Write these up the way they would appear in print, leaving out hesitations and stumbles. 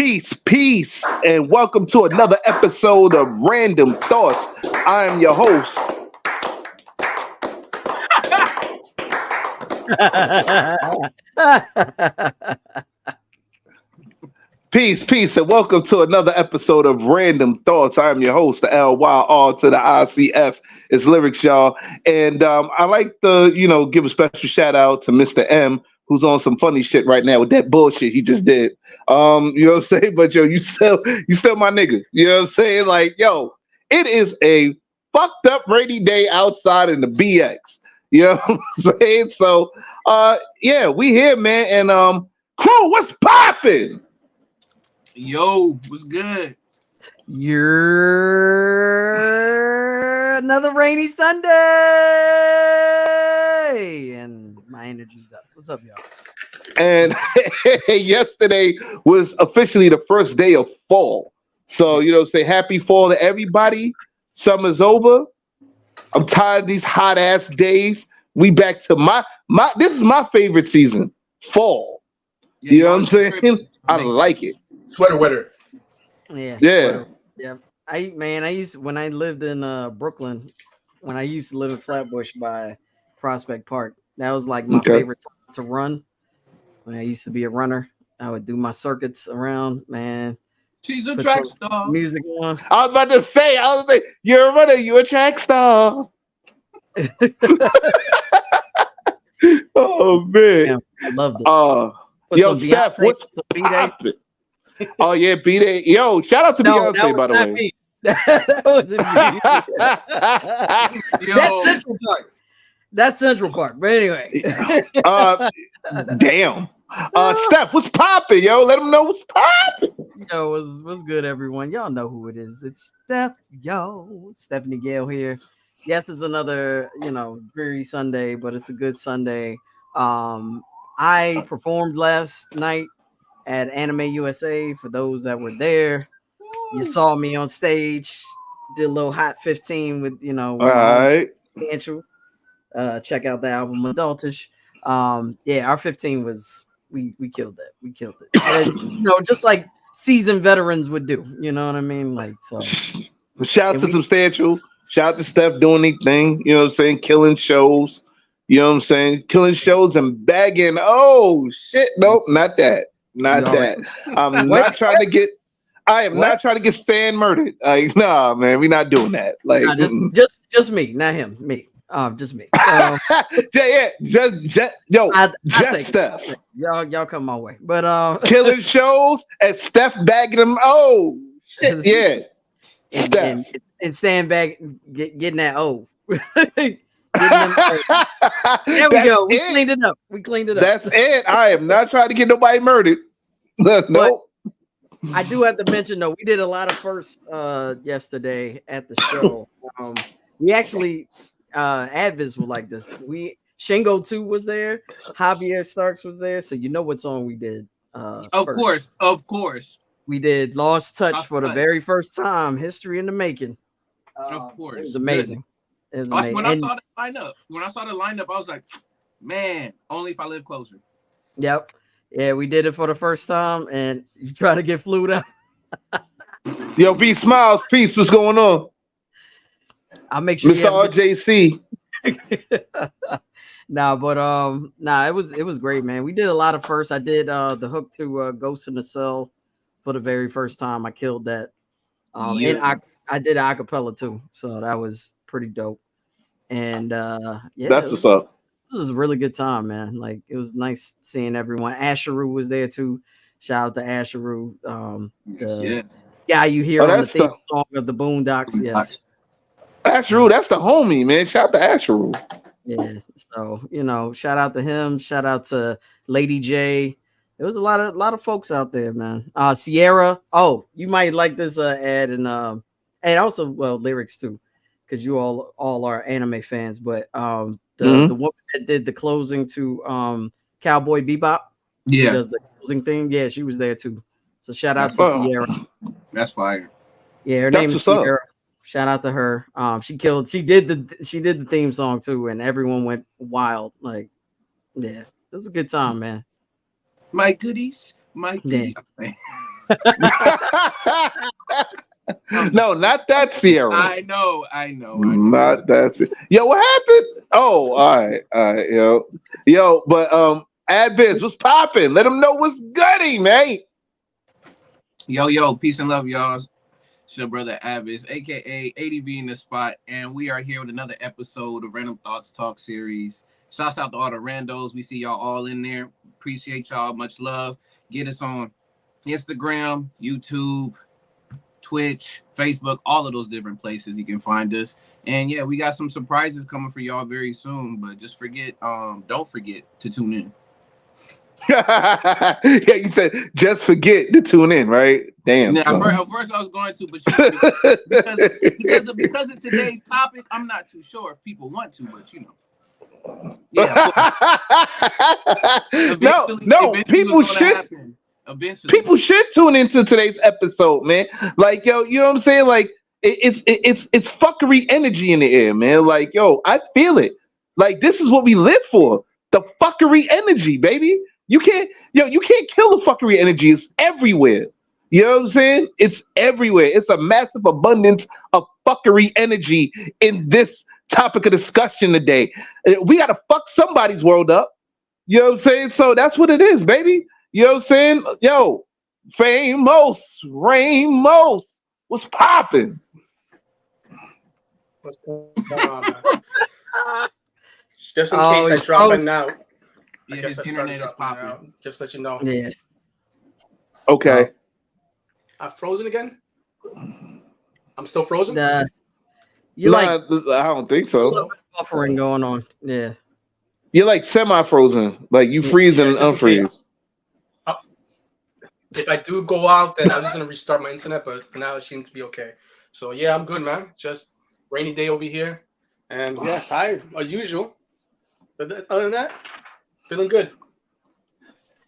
Peace, and welcome to another episode of Randumb Thoughtz. I am your host. Peace, and welcome to another episode of Randumb Thoughtz. I am your host, the LYR to the ICS. It's lyrics, y'all. And I like to, give a special shout out to Mr. M, who's on some funny shit right now with that bullshit he just did. You know what I'm saying? But yo, you still my nigga. You know what I'm saying? Like, yo, it is a fucked up rainy day outside in the BX. You know what I'm saying? So yeah, we here, man. And crew, what's popping? Yo, what's good? You're another rainy Sunday, and my energy's up. What's up, y'all? And yesterday was officially the first day of fall. So, say happy fall to everybody. Summer's over. I'm tired of these hot ass days. We back to my this is my favorite season, fall. Yeah, you know what I'm saying? I like it. Sweater weather. Yeah. Yeah. Yeah. I used when I lived in Brooklyn, when I used to live in Flatbush by Prospect Park, that was like my favorite time to run. When I used to be a runner, I would do my circuits around, man. She's a track star. Music on. I was about to say, you're a runner, you're a track star. Oh man. Yeah, I loved it. Yo, Steph, what's poppin'? Oh yeah, B-Day. Yo, shout out to Beyonce, by the way. Me. That wasn't me. That's Central Park. But anyway. Damn. Steph, what's poppin', yo? Let them know what's poppin'. Yo, what's good, everyone? Y'all know who it is. It's Steph. Yo, Stephanie Gale here. Yes, it's another, dreary Sunday, but it's a good Sunday. I performed last night at Anime USA. For those that were there, you saw me on stage. Did a little Hot 15 with, all right. Substantial. Check out the album Adultish. Yeah, our 15 was we killed it. We killed it. And, just like seasoned veterans would do. You know what I mean? Like, so. Shout out to Substantial. Shout out to Steph doing anything. You know what I'm saying? Killing shows. You know what I'm saying? Killing shows and bagging. Oh shit! Nope, not that. Not that. I'm not trying to get. I am not trying to get Stan murdered. Like, nah, man, we're not doing that. Like, nah, just me, not him. Me. Just me. Just Steph. Y'all come my way. But killing shows and Steph bagging them. Oh shit! Yeah. And stand back, getting that O. There we go. We cleaned it up. That's it. I am not trying to get nobody murdered. No. I do have to mention though, we did a lot of firsts yesterday at the show. We actually Advis were like this. Shingo 2 was there, Javier Starks was there, so you know what song we did. Of course. We did Lost Touch for the very first time, history in the making. Of course. It was amazing. It was amazing. When I saw the lineup, I was like, man, only if I live closer. Yep. Yeah, we did it for the first time, and you try to get flued out. Yo, B Smiles, peace. What's going on? I'll make sure. Mr. RJC. It was great, man. We did a lot of firsts. I did the hook to Ghost in the Cell for the very first time. I killed that. And I did acapella too, so that was pretty dope. And yeah, that's what's up. This was a really good time, man. Like, it was nice seeing everyone. Asheru was there too. Shout out to Asheru. The guy you hear on the theme song of the Boondocks. Yes. Asheru, that's the homie, man. Shout out to Asheru. Yeah. So, shout out to him. Shout out to Lady J. There was a lot of folks out there, man. Sierra. Oh, you might like this ad and also lyrics too, because you all are anime fans. But the woman that did the closing to Cowboy Bebop, she does the closing thing. Yeah, she was there too. So shout out to Sierra. That's fire. Yeah, her name is Sierra. Shout out to her. She did the theme song too, and everyone went wild. Like, yeah, it was a good time, man. My goodies. Yeah. No, not that Sierra. I know. Not that. Yo, what happened? Oh, all right, yo. But Adviz, what's popping? Let them know what's goody, man. Yo, peace and love, y'all. It's your brother Avis, aka ADV in the spot, and we are here with another episode of Randumb Thoughtz Talk Series. Shouts out to all the randos. We see y'all all in there. Appreciate y'all. Much love. Get us on Instagram, YouTube, Twitch, Facebook, all of those different places you can find us. And yeah, we got some surprises coming for y'all very soon. But just don't forget to tune in. Yeah, you said just forget to tune in, right? Damn. Yeah, at first I was going to, but because of today's topic, I'm not too sure if people want to, but yeah. No. People should. Eventually, people should tune into today's episode, man. Like, yo, you know what I'm saying? Like, it's fuckery energy in the air, man. Like, yo, I feel it. Like, this is what we live for. The fuckery energy, baby. You can't kill the fuckery energy. It's everywhere. You know what I'm saying? It's everywhere. It's a massive abundance of fuckery energy in this topic of discussion today. We gotta fuck somebody's world up. You know what I'm saying? So that's what it is, baby. You know what I'm saying? Yo, famous Ramos, what's popping? What's going on, man? Just in case I drop in now. I guess I started dropping out. Just let you know. Yeah. Okay. I'm frozen again? I'm still frozen? I don't think so. Buffering going on. Yeah. You're like semi-frozen. Like you freeze and unfreeze. If I do go out, then I'm just going to restart my internet. But for now, it seems to be okay. So, yeah, I'm good, man. Just rainy day over here. And, yeah, tired as usual. But other than that, feeling good.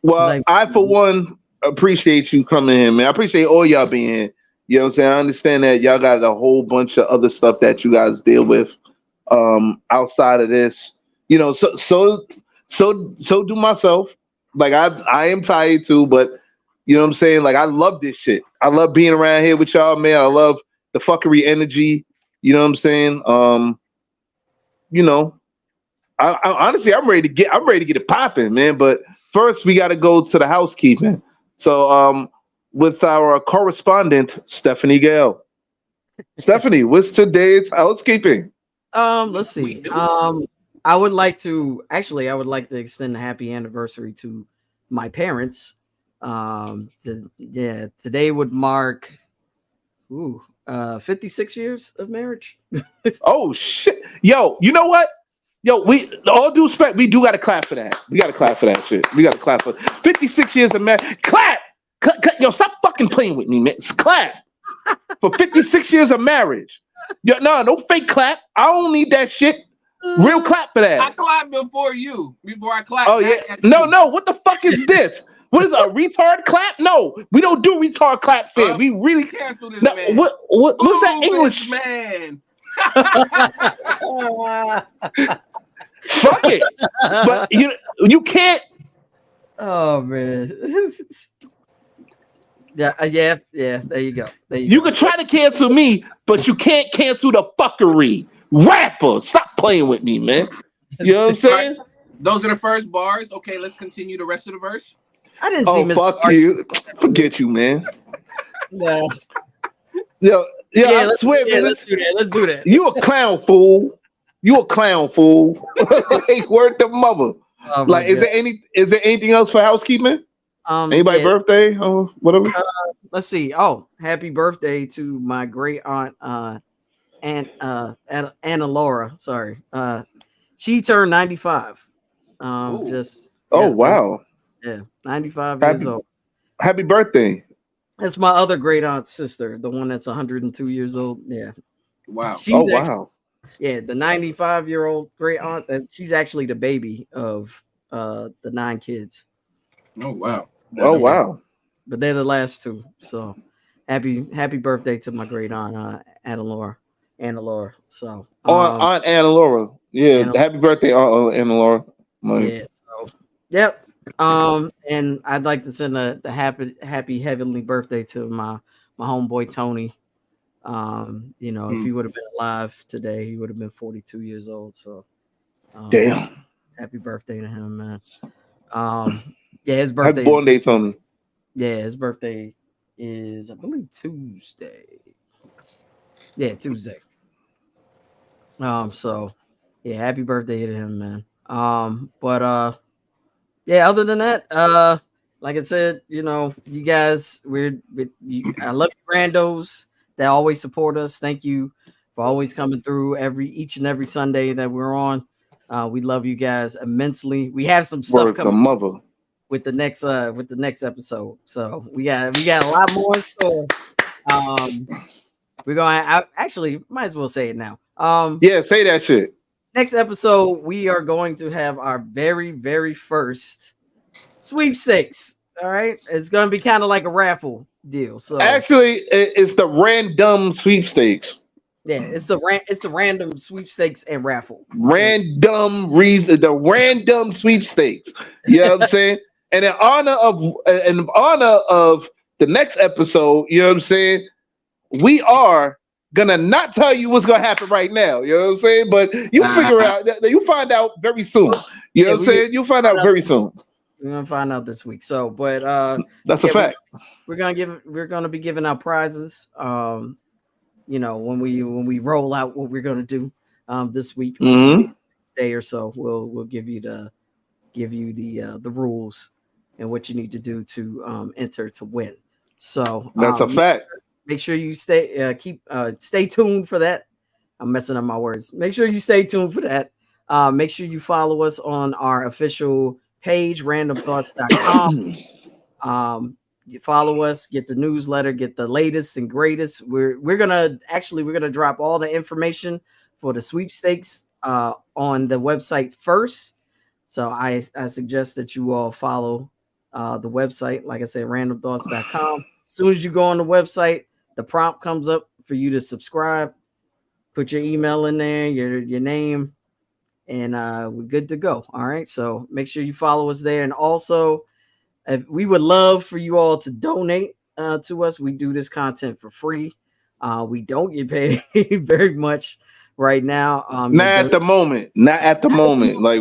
Well, I, for one, appreciate you coming in, man. I appreciate all y'all being here. You know what I'm saying? I understand that y'all got a whole bunch of other stuff that you guys deal with outside of this. You know, so do myself. Like, I am tired too, but you know what I'm saying? Like, I love this shit. I love being around here with y'all, man. I love the fuckery energy. You know what I'm saying? You know, I honestly, I'm ready to get it popping, man. But first, we got to go to the housekeeping. So, with our correspondent, Stephanie Gale. Stephanie, what's today's housekeeping? Let's see. I would like to extend a happy anniversary to my parents. Today would mark 56 years of marriage. Oh shit. Yo, you know what? Yo, we all due respect, we do gotta clap for that. We gotta clap for that shit. We gotta clap for 56 years of marriage. Clap! Yo, stop fucking playing with me, man. Clap for 56 years of marriage. Yo, no fake clap. I don't need that shit. Real clap for that. I clapped before I clapped. Oh yeah. No. What the fuck is this? What is a retard clap? No, we don't do retard claps here. We really cancel this man. What's that English man? Fuck it. But you can't. Oh man. Yeah. There you go. You can try to cancel me, but you can't cancel the fuckery. Rapper, stop playing with me, man. You know what I'm saying? Right. Those are the first bars. Okay, let's continue the rest of the verse. I didn't see Miss fuck you. Forget you, man. No. Yo, I swear, man. Let's do that. You a clown fool. Like, word to mother. Oh, like, is there anything else for housekeeping? Anybody birthday or whatever? Let's see. Oh, happy birthday to my great aunt Anna Laura. Sorry. She turned 95. Wow. Yeah, 95 years old. Happy birthday. That's my other great aunt's sister, the one that's 102 years old. Yeah. Wow. Wow. Yeah, the 95-year-old great aunt, that she's actually the baby of the 9 kids. Oh wow. Wow. But they're the last 2. So happy birthday to my great aunt Anna Laura. So Aunt Anna Laura. Yeah, happy birthday, Aunt Anna Laura. Yeah. So, yep. And I'd like to send a happy heavenly birthday to my homeboy Tony. You know, if he would have been alive today, he would have been 42 years old. So, Damn. happy birthday to him, man. Yeah, his Happy birthday. born day, Tony. Yeah, his birthday is, I believe, Tuesday. Yeah, Tuesday. So yeah, happy birthday to him, man. Yeah, other than that, like I said, you know, you guys, I love you randos that always support us. Thank you for always coming through each and every Sunday that we're on. We love you guys immensely. We have some stuff Word the coming mother. with the next episode. So we got a lot more in store. We're going actually might as well say it now. Yeah, say that shit. Next episode, we are going to have our very, very first sweepstakes. All right, it's going to be kind of like a raffle deal. So Actually, it's the random sweepstakes. yeah, it's the random sweepstakes and raffle. Random reason, the random sweepstakes. You know what I'm saying? And in honor of the next episode, you know what I'm saying? We are gonna not tell you what's gonna happen right now. You know what I'm saying? But you figure out that you find out very soon. You know what I'm saying? You'll find out very soon. We're gonna find out this week. So, but that's a fact. We're gonna be giving out prizes. You know, when we roll out what we're gonna do this week, day or so, we'll give you the rules and what you need to do to enter to win. So that's a fact. Make sure you stay tuned for that. I'm messing up my words. Make sure you stay tuned for that. Make sure you follow us on our official page, randomthoughtz.com. You follow us, get the newsletter, get the latest and greatest. We're gonna drop all the information for the sweepstakes on the website first. So I suggest that you all follow the website, like I said, randomthoughtz.com. As soon as you go on the website, the prompt comes up for you to subscribe. Put your email in there, your name, and we're good to go. All right. So make sure you follow us there. And also, we would love for you all to donate to us. We do this content for free. We don't get paid very much right now. Not at the moment. Like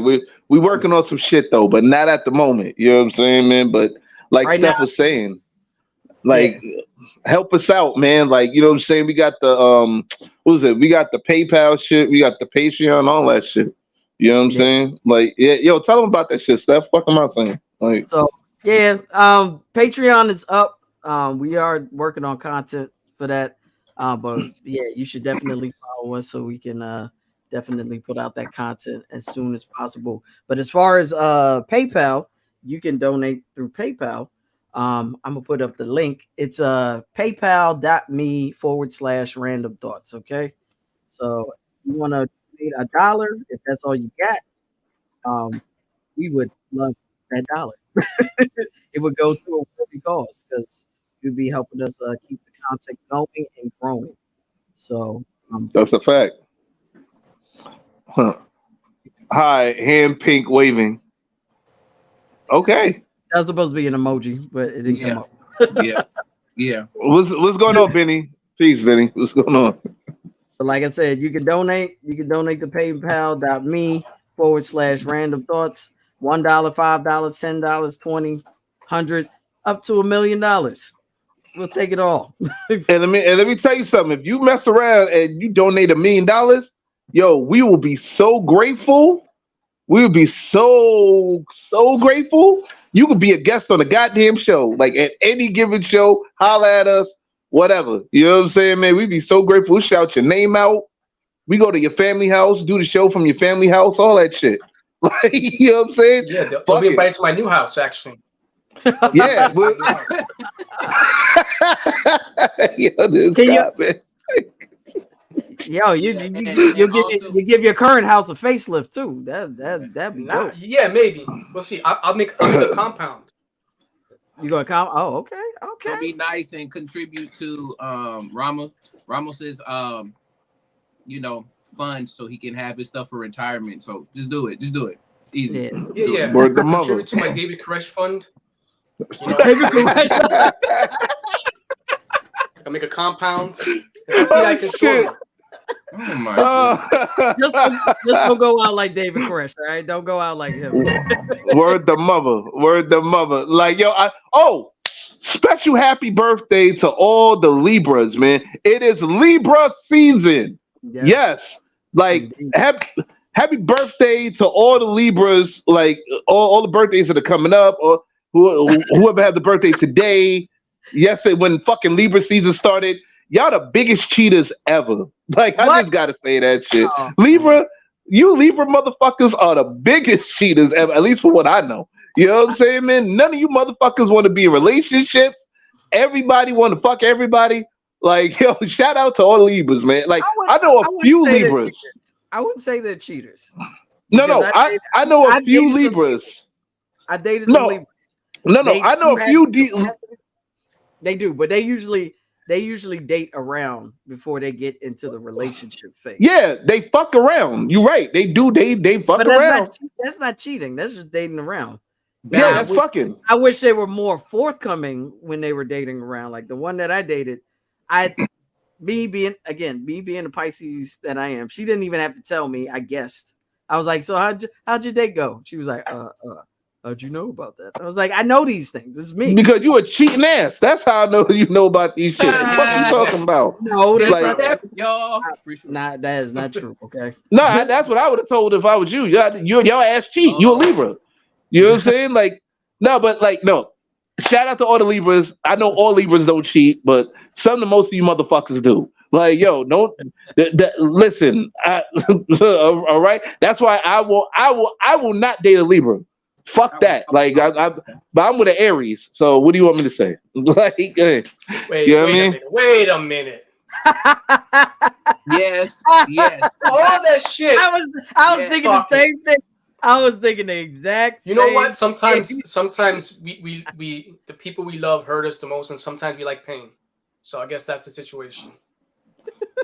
we working on some shit though, but not at the moment. You know what I'm saying, man? But like right Steph was saying, like help us out, man. Like, you know what I'm saying? We got the what is it? We got the PayPal shit, we got the Patreon, all that shit. You know what I'm saying? Like, yo, tell them about that shit, Steph. Fuck them out saying. Like, so Patreon is up. We are working on content for that. But yeah, you should definitely follow us so we can definitely put out that content as soon as possible. But as far as PayPal, you can donate through PayPal. I'm gonna put up the link. It's paypal.me/random thoughts. Okay, so if you want to donate $1, if that's all you got, we would love that dollar. It would go to a worthy cause because you'd be helping us keep the content going and growing. So that's a fact. Huh. Hi, hand pink waving. Okay. That was supposed to be an emoji, but it didn't come up. Yeah. What's going on, Benny? Peace, Benny. What's going on? So, like I said, you can donate. You can donate to paypal.me/random thoughts. $1, $5, $10, $20, $100, up to $1 million. We'll take it all. and let me tell you something. If you mess around and you donate $1 million, yo, we will be so grateful. We would be so grateful. You could be a guest on a goddamn show, like at any given show. Holla at us, whatever. You know what I'm saying, man? We'd be so grateful. We'll shout your name out. We go to your family house, do the show from your family house, all that shit. Like, you know what I'm saying? Yeah, they'll be invited to my new house, actually. Yeah. Yo, this guy, man. Yo, you give your current house a facelift too. That'd be dope. Yeah, maybe. We'll see. I'll make a compound. You gonna come? Oh, okay. It'll be nice and contribute to Ramos's funds so he can have his stuff for retirement. So just do it. It's easy. Yeah. Word the I mother. contribute to my David Koresh fund. You know, David Koresh. I make a compound. Oh, shit. Oh my God. Just don't go out like David Koresh, all right? Don't go out like him. Word the mother. Like, yo, special happy birthday to all the Libras, man. It is Libra season. Yes. Like, happy birthday to all the Libras, like all the birthdays that are coming up, or whoever had the birthday today. Yesterday, when fucking Libra season started, y'all the biggest cheaters ever. Like, I just gotta say that shit. Oh, Libra, you Libra motherfuckers are the biggest cheaters ever, at least for what I know. You know what I'm saying, man? None of you motherfuckers want to be in relationships. Everybody want to fuck everybody. Like, yo, shout out to all Libras, man. Like, I know a few Libras. I wouldn't say they're cheaters. No, I know a few Libras. I dated some Libras. No, I know a few. They do, but they usually date around before they get into the relationship phase. Yeah, they fuck around. You're right. They do. They fuck but around. That's not cheating. That's just dating around. Yeah, that's fucking. I wish they were more forthcoming when they were dating around. Like the one that I dated, me being the Pisces that I am, she didn't even have to tell me. I guessed. I was like, so how'd your date go? She was like, how'd you know about that? I was like, I know these things. It's me. Because you a cheating ass. That's how I know you know about these shit. What are you talking about? No, that's like, not y'all. Nah, that is not true. Okay. No, that's what I would have told if I was you. Your ass cheat. You a Libra. You know what I'm saying? Like, no. Shout out to all the Libras. I know all Libras don't cheat, but most of you motherfuckers do. Like, yo, don't listen. All right. That's why I will not date a Libra. Fuck that. Like, but I'm with an Aries. So what do you want me to say? Like, hey, wait a minute. Yes. All that shit. I was thinking the same thing. I was thinking the exact same. You know what? Sometimes we the people we love hurt us the most, and sometimes we like pain. So I guess that's the situation.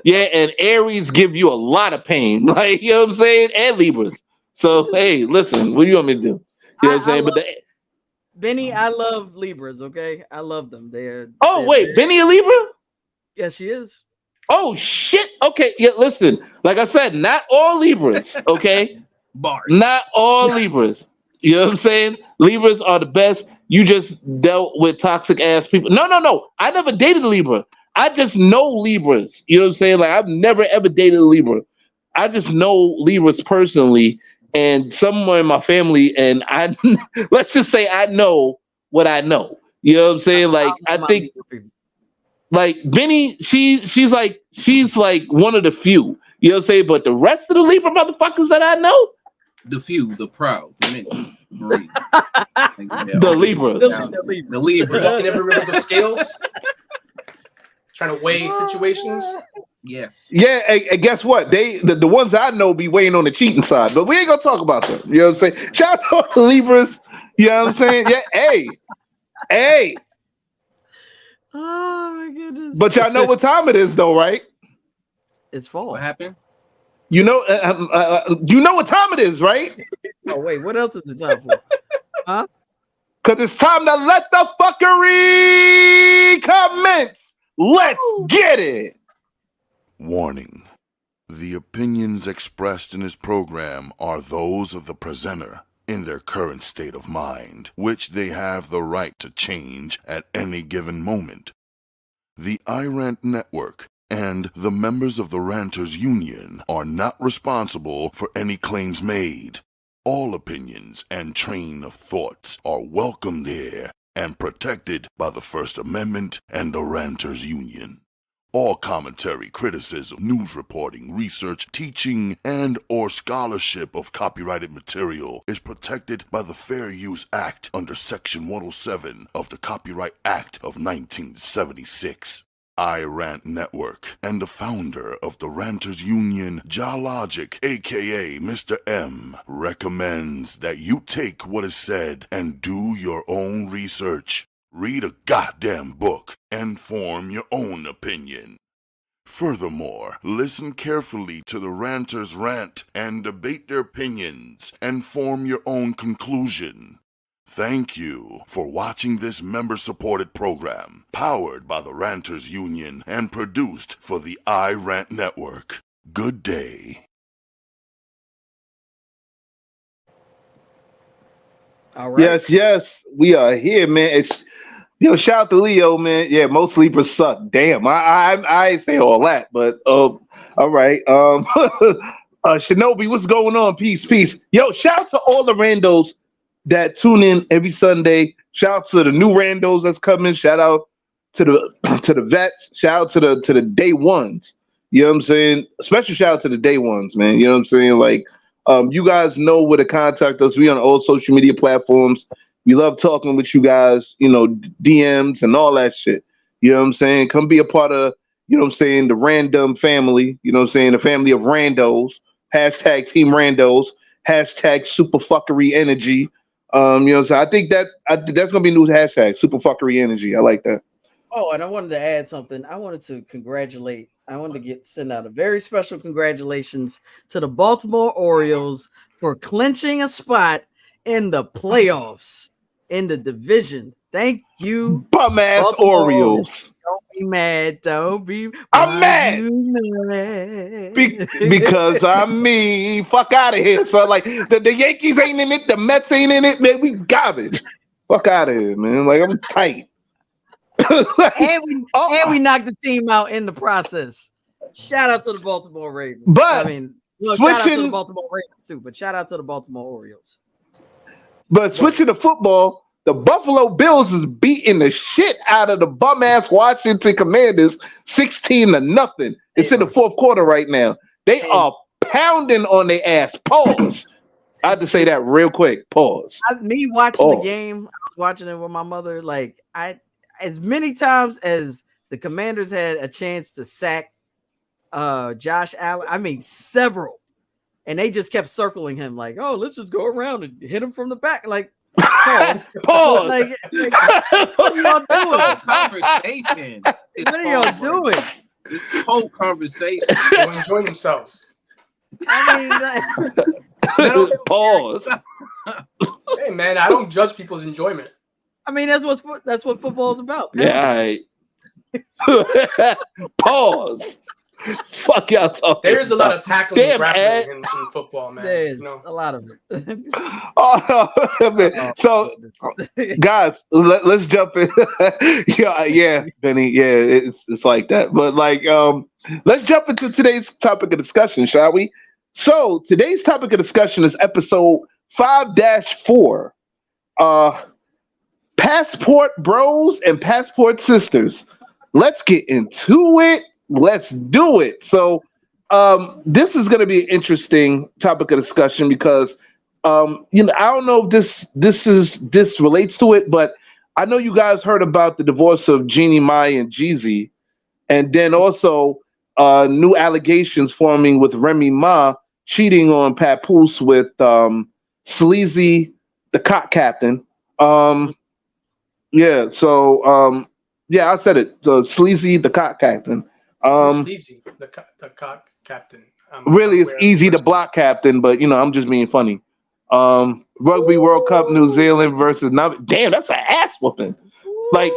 Yeah, and Aries give you a lot of pain. Like, you know what I'm saying? And Libras. So hey, listen, what do you want me to do? You know what I'm saying? Benny, I love Libras, okay? I love them. They're Benny a Libra? Yes, she is. Oh shit. Okay, yeah, listen. Like I said, not all Libras, okay? Bars. Not all Libras. You know what I'm saying? Libras are the best. You just dealt with toxic ass people. No. I never dated a Libra. I just know Libras. You know what I'm saying? Like, I've never ever dated a Libra. I just know Libras personally, and someone in my family, and I let's just say I know what I know. You know what I'm saying? Like, I think like Benny, she's like one of the few. You know what I'm saying? But the rest of the Libra motherfuckers that I know, the few, the proud, the many, the Libras. The Libras. Walking every river the scales. Trying to weigh situations. Yes. Yeah, and guess what? The ones I know be weighing on the cheating side, but we ain't gonna talk about them. You know what I'm saying? Shout out to all the Libras. You know what I'm saying? Yeah, hey. Oh my goodness. But y'all know what time it is, though, right? It's fall. What happened? You know what time it is, right? Oh wait, what else is the time for? Huh? Because it's time to let the fuckery commence. Let's get it. Warning. The opinions expressed in this program are those of the presenter in their current state of mind, which they have the right to change at any given moment. The iRant Network and the members of the Ranters Union are not responsible for any claims made. All opinions and train of thoughts are welcomed here and protected by the First Amendment and the Ranters Union. All commentary, criticism, news reporting, research, teaching, and or scholarship of copyrighted material is protected by the Fair Use Act under Section 107 of the Copyright Act of 1976. iRant Network and the founder of the Ranters Union, Jalogic, aka Mr. M, recommends that you take what is said and do your own research. Read a goddamn book and form your own opinion. Furthermore, listen carefully to the ranters rant and debate their opinions and form your own conclusion. Thank you for watching this member-supported program, powered by the Ranters Union and produced for the iRant Network. Good day. All right. Yes, we are here, man. Shout out to Leo, man. Yeah, most sleepers suck. Damn, I ain't say all that, but all right. Shinobi, what's going on? Peace. Yo, shout out to all the randos that tune in every Sunday. Shout out to the new randos that's coming. Shout out to the vets. Shout out to the day ones. You know what I'm saying? Special shout out to the day ones, man. You know what I'm saying? Like, you guys know where to contact us. We on all social media platforms. We love talking with you guys, DMs and all that shit. You know what I'm saying? Come be a part of, the Randumb family. You know what I'm saying? The family of randos. Hashtag Team Randos. Hashtag super fuckery energy. So I think that's gonna be a new hashtag, super fuckery energy. I like that. Oh, and I wanted to add something. I wanted to send out a very special congratulations to the Baltimore Orioles for clinching a spot in the playoffs in the division. Thank you, bum ass Orioles. Don't be mad. I'm mad. Because I'm me. Fuck out of here. So like the Yankees ain't in it, the Mets ain't in it, man. We garbage. Fuck out of here, man. Like I'm tight. and we knocked the team out in the process. Shout out to the Baltimore Ravens. But shout out to the Baltimore Ravens too. But shout out to the Baltimore Orioles. But switching to football, the Buffalo Bills is beating the shit out of the bum ass Washington Commanders, 16-0. It's in the fourth quarter right now. They are pounding on their ass. Pause. I had to say that real quick. Pause. Me watching the game, I was watching it with my mother. Like as many times as the Commanders had a chance to sack Josh Allen, I mean several, and they just kept circling him like, "Oh, let's just go around and hit him from the back." Like, pause. Like, what are y'all doing? Conversation. What are y'all doing? This whole conversation. They're enjoying themselves. I mean, pause. Hey man, I don't judge people's enjoyment. I mean, that's what football is about. Yeah. Pause. Fuck y'all talking. There's a lot of tackling and grappling in football, man. There's a lot of it. Man. So, guys, let's jump in. yeah, Benny. Yeah, it's like that. But like, let's jump into today's topic of discussion, shall we? So today's topic of discussion is episode 5-4. Passport bros and passport sisters. Let's get into it. Let's do it. So this is going to be an interesting topic of discussion because I don't know if this relates to it, but I know you guys heard about the divorce of Jeannie Mai and Jeezy, and then also new allegations forming with Remy Ma cheating on Papoose with Sleazy, the cock captain. Yeah, so I said it. So Sleazy, the cock captain. Sleazy, the cock captain. Really, it's easy to block captain, but I'm just being funny. Rugby World Cup, New Zealand versus damn, that's an ass whooping. Like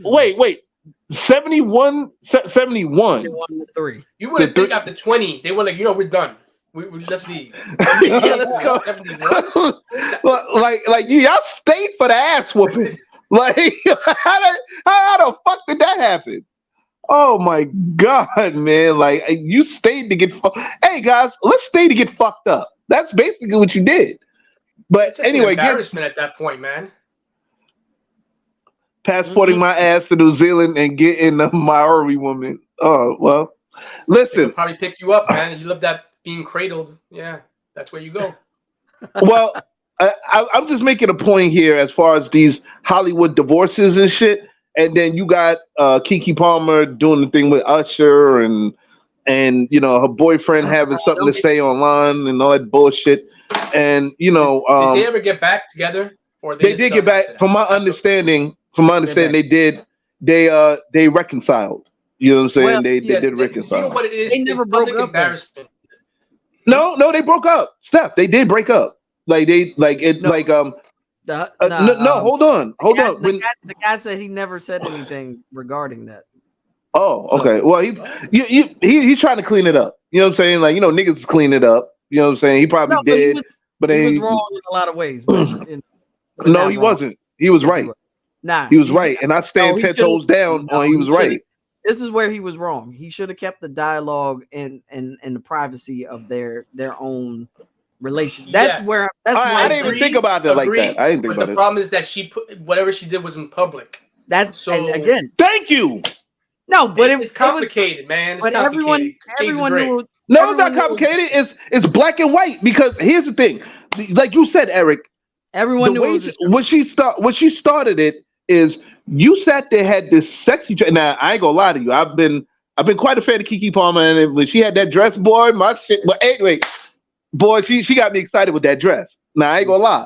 wait, 71. 71-3. You would have think after 20, they were like, we're done. We let's leave. Yeah, let's go. like y'all stayed for the ass whooping. Like how the fuck did that happen? Oh my god, man! Like you stayed to get. Hey guys, let's stay to get fucked up. That's basically what you did. But it's anyway, an embarrassment at that point, man. Passporting my ass to New Zealand and getting the Maori woman. Oh well, listen. They'll probably pick you up, man. You love that being cradled. Yeah, that's where you go. Well, I'm just making a point here as far as these Hollywood divorces and shit. And then you got Keke Palmer doing the thing with Usher and her boyfriend having something to say online and all that bullshit. And did they ever get back together? Or they did get back. From my understanding, they did. They reconciled. You know what I'm saying? Well, they did You reconcile. know what it is? They never It's broke public up, though. embarrassment. No, they broke up. Steph, they did break up. Like they like it No. like No, hold on. The guy said he never said anything regarding that. Oh, So- okay. Well, he's trying to clean it up. You know what I'm saying? Like, niggas clean it up. You know what I'm saying? He probably No, did, but he then was wrong in a lot of ways. But no, not he wrong. wasn't. He was Yes, right. Nah, He was right, and I stand he 10 should've- toes down no, on he was right. This is where he was wrong. He should have kept the dialogue and the privacy of their own relation. That's Yes. where that's I why didn't even think about that like that. I didn't think But about the it. problem is that she put whatever she did was in public. that's So- and again. Thank you. No, but It's complicated, man. It's But complicated. everyone Shades of knew. No, it's not everyone knew- complicated. It's black and white because here's the thing. Like you said, Eric, Everyone the knew. way It was when she started it is you sat there had this sexy now I ain't gonna lie to you. I've been quite a fan of Keke Palmer, and when she had that dress, boy, my shit. But anyway, boy, she got me excited with that dress. Now I ain't gonna lie.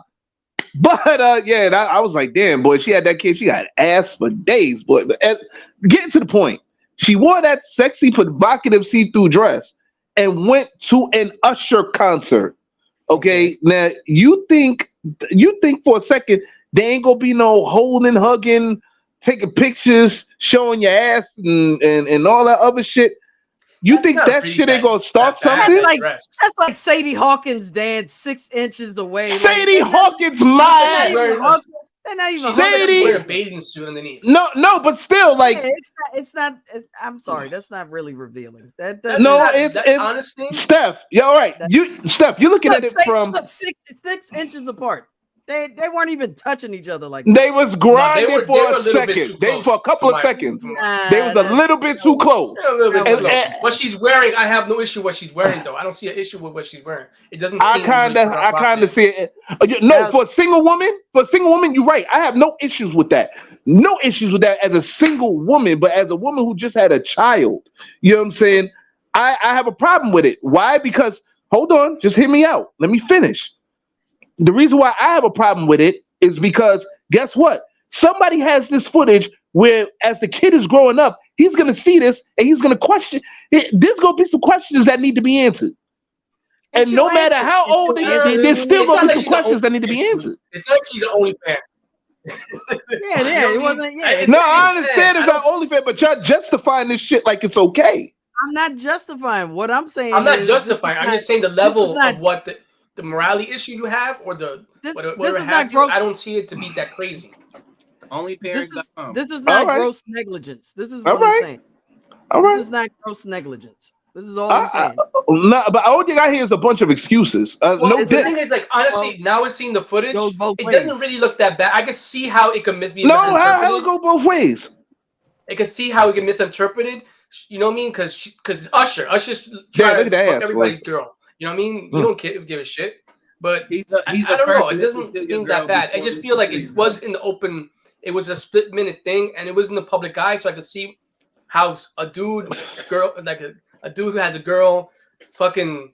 But yeah, and I was like, damn, boy, she had that kid. She got ass for days, boy. Getting to the point, she wore that sexy, provocative see-through dress and went to an Usher concert. Okay, now you think for a second there ain't gonna be no holding, hugging, taking pictures, showing your ass and all that other shit. You That's think not that really shit ain't gonna start that bad. something? that's like Sadie Hawkins dance 6 inches away. Sadie Hawkins, They're my not ass. even hugging. They're not even Sadie- She's wearing a hugging. bathing suit underneath. No, but still, like, Yeah, it's not. I'm sorry, that's not really revealing. That's No, not- it's- that- it's- honestly. Steph, yeah, all right. Steph, you're looking at it from. Look, 6 inches apart. They weren't even touching each other like They was grinding they were for a a little bit too second. They close for a couple for of my- seconds. for my- Nah, They was a little bit too close. Yeah, a little bit And- too close. and- What she's wearing, I have no issue with what she's wearing though. I don't see an issue with what she's wearing. It doesn't. I seem kind really of see it. No, for a single woman, you're right. I have no issues with that. No issues with that as a single woman, but as a woman who just had a child, you know what I'm saying? I have a problem with it. Why? Because hold on, just hear me out. Let me finish. The reason why I have a problem with it is because guess what? Somebody has this footage where, as the kid is growing up, he's gonna see this and he's gonna question. There's gonna be some questions that need to be answered. And no matter how old they are, there's still gonna be some questions that need to be answered. It's like she's an OnlyFans. Yeah, it wasn't. Yeah, No, I understand it's not OnlyFans, but y'all justifying this shit like it's okay. I'm not justifying. What I'm saying. I'm not is, justifying. I'm just saying the this level is not- of what the morality issue you have, or This whatever is not have you. gross. I don't see it to be that crazy. Only This parents. is, this is not All right. gross negligence. This is All what I'm right. saying. All This right. is not gross negligence. This is all I'm saying. No, but the only thing I hear is a bunch of excuses. Well, No the diss. thing is, like, honestly, now we're seeing the footage. Goes both It ways. doesn't really look that bad. I can see how it could be No, how misinterpreted. it go both ways? I can see how it can misinterpreted. You know what I mean? Because Usher's Yeah, trying look at to that fuck ass, everybody's boy. girl. You know what I mean? You don't give a shit. But He's I the don't know. first It doesn't seem that bad. I just feel like it was in the open. It was a split-minute thing, and it was in the public eye, so I could see how a dude, girl, like a dude who has a girl, fucking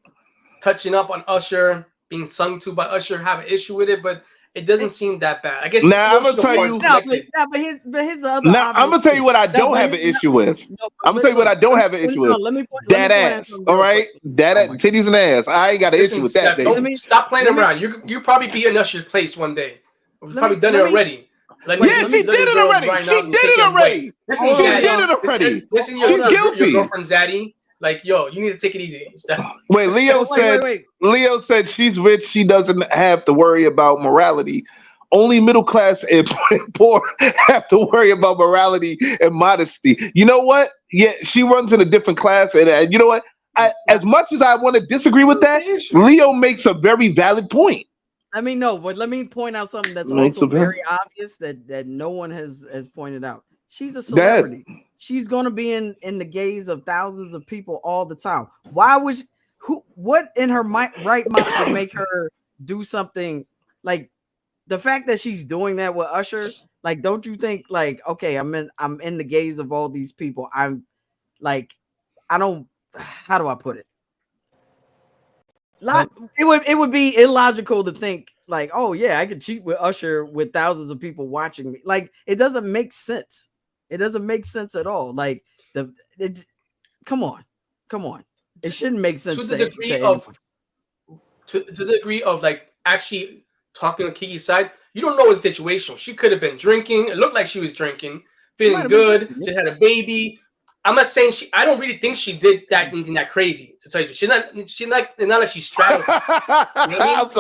touching up on Usher, being sung to by Usher, have an issue with it, but it doesn't seem that bad. I guess. Now, I'm gonna emotional tell part's you- connected. But here's the other. Now, I'm gonna tell you what I don't have an issue with. I'm gonna tell you what I don't have an issue with. That ass, all right? That ass, titties and ass. I ain't got an issue with that. Steph, Baby. don't stop playing around. You probably be in Usher's place one day. We've probably done it already. Like, Yeah, she did it already. She did it already. Listen, She Zaddy. did it already. Listen, She's your guilty. girlfriend Zaddy. Like, yo, you need to take it easy. Steph. Wait, Leo said. Wait. Leo said she's rich. She doesn't have to worry about morality. Only middle class and poor have to worry about morality and modesty. You know what? Yeah, she runs in a different class, and you know what? As much as I want to disagree with that, Leo makes a very valid point. Let me know, but let me point out something that's Makes also a very- very obvious that no one has pointed out. She's a celebrity. She's gonna be in the gaze of thousands of people all the time. Why would what in her right mind would make her do something like the fact that she's doing that with Usher? Like, don't you think like, okay, I'm in the gaze of all these people. I'm like, I don't. How do I put it? It would be illogical to think like, oh yeah, I could cheat with Usher with thousands of people watching me. Like, it doesn't make sense. It doesn't make sense at all. Like, Come on. It shouldn't make sense to the degree of like actually talking on Kiki's side. You don't know the situation. She could have been drinking. It looked like she was drinking, feeling good. She had a baby. I'm not saying I don't really think she did anything that crazy. To tell you, she's not like she straddled. You know what I'm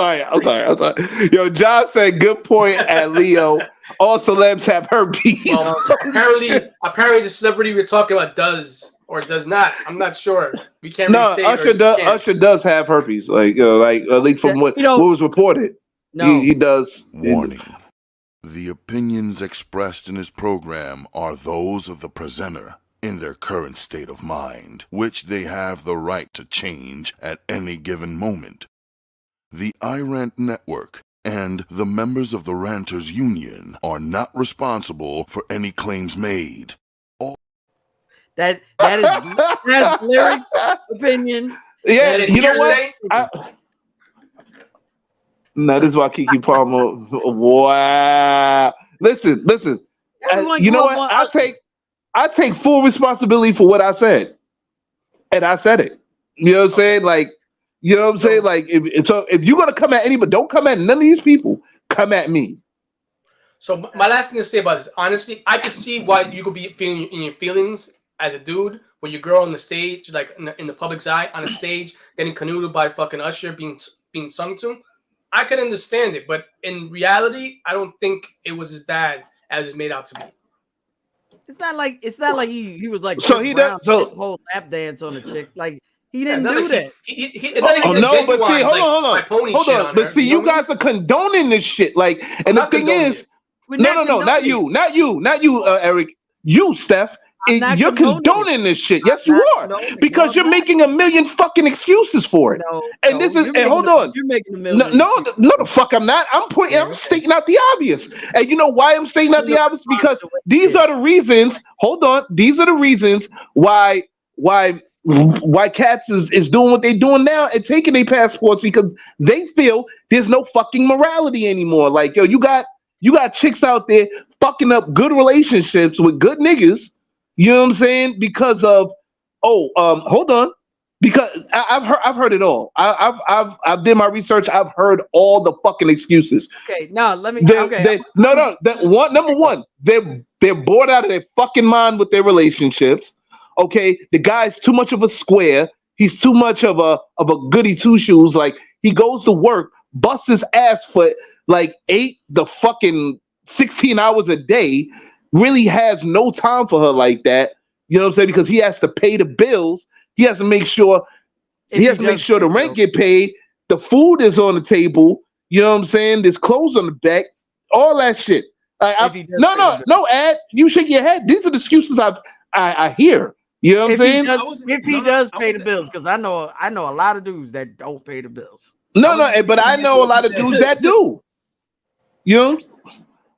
sorry. Yo, John said, "Good point." At Leo, all celebs have herpes. Well, apparently, the celebrity we're talking about does or does not. I'm not sure. We can't really say. Usher does have herpes. Like at least from what was reported. No, he does. Warning. The opinions expressed in this program are those of the presenter in their current state of mind, which they have the right to change at any given moment. The iRant Network and the members of the Ranters Union are not responsible for any claims made. That is lyric opinion. Yeah, you know what? No, this is why Keke Palmer. Wow. Listen. You know what? I take full responsibility for what I said, and I said it. You know what I'm saying? Like, you know what I'm saying? Like, if you're gonna come at anybody, don't come at none of these people. Come at me. So my last thing to say about this, honestly, I can see why you could be feeling in your feelings as a dude with your girl on the stage, like in the public's eye, on a stage, getting canoodled by fucking Usher, being sung to. I can understand it, but in reality, I don't think it was as bad as it's made out to be. It's not like he was like so he does whole lap dance on a chick. Like he didn't do that. Hold on. But see, you guys are condoning this shit. Like, and the thing is, no, not you, Eric. You, Steph. You're condoning this shit. Yes, you are. Because you're making a million fucking excuses for it. And this is, and hold on. You're making a million. No, the fuck I'm not. I'm stating out the obvious. And you know why I'm stating out the obvious? Because these are the reasons. Hold on. These are the reasons why cats is doing what they're doing now and taking their passports, because they feel there's no fucking morality anymore. Like, yo, you got chicks out there fucking up good relationships with good niggas. You know what I'm saying? Because of hold on, because I've heard it all. I've did my research. I've heard all the fucking excuses. Okay, now let me. Number one, they're bored out of their fucking mind with their relationships. Okay, the guy's too much of a square. He's too much of a goody two shoes. Like, he goes to work, busts his ass for like 16 hours a day. Really has no time for her like that. You know what I'm saying? Because he has to pay the bills. He has to make sure the rent get paid. The food is on the table. You know what I'm saying? There's clothes on the back. All that shit. No, Ad. You shake your head. These are the excuses I hear. You know what I'm saying? If he does pay the bills, because I know a lot of dudes that don't pay the bills. But I know a lot of dudes that do. You know?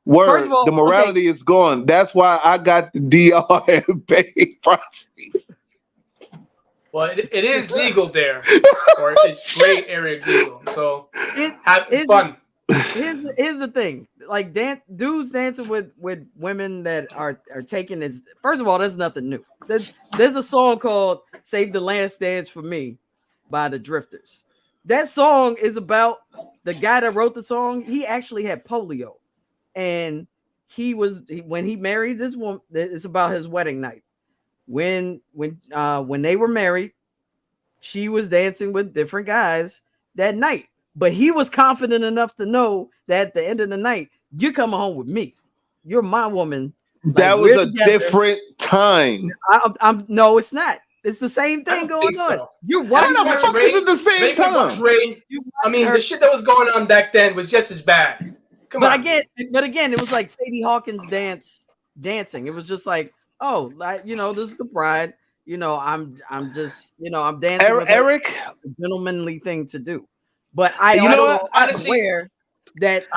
Word, all, the morality is gone. That's why I got the DR and pay process. Well, it is legal there, or it's gray area legal. So have fun. Here's the thing: like dudes dancing with women that are taking this. First of all, there's nothing new. There's a song called "Save the Last Dance for Me" by the Drifters. That song is about the guy that wrote the song. He actually had polio. And when he married this woman, it's about his wedding night. When they were married, she was dancing with different guys that night. But he was confident enough to know that at the end of the night, you're coming home with me. You're my woman. That was a different time. No, it's not. It's the same thing going on. You're watching at the same time. I mean, the shit that was going on back then was just as bad. But again, it was like Sadie Hawkins dancing. It was just like, this is the bride. I'm just, I'm dancing. With Eric, a gentlemanly thing to do. But I'm aware that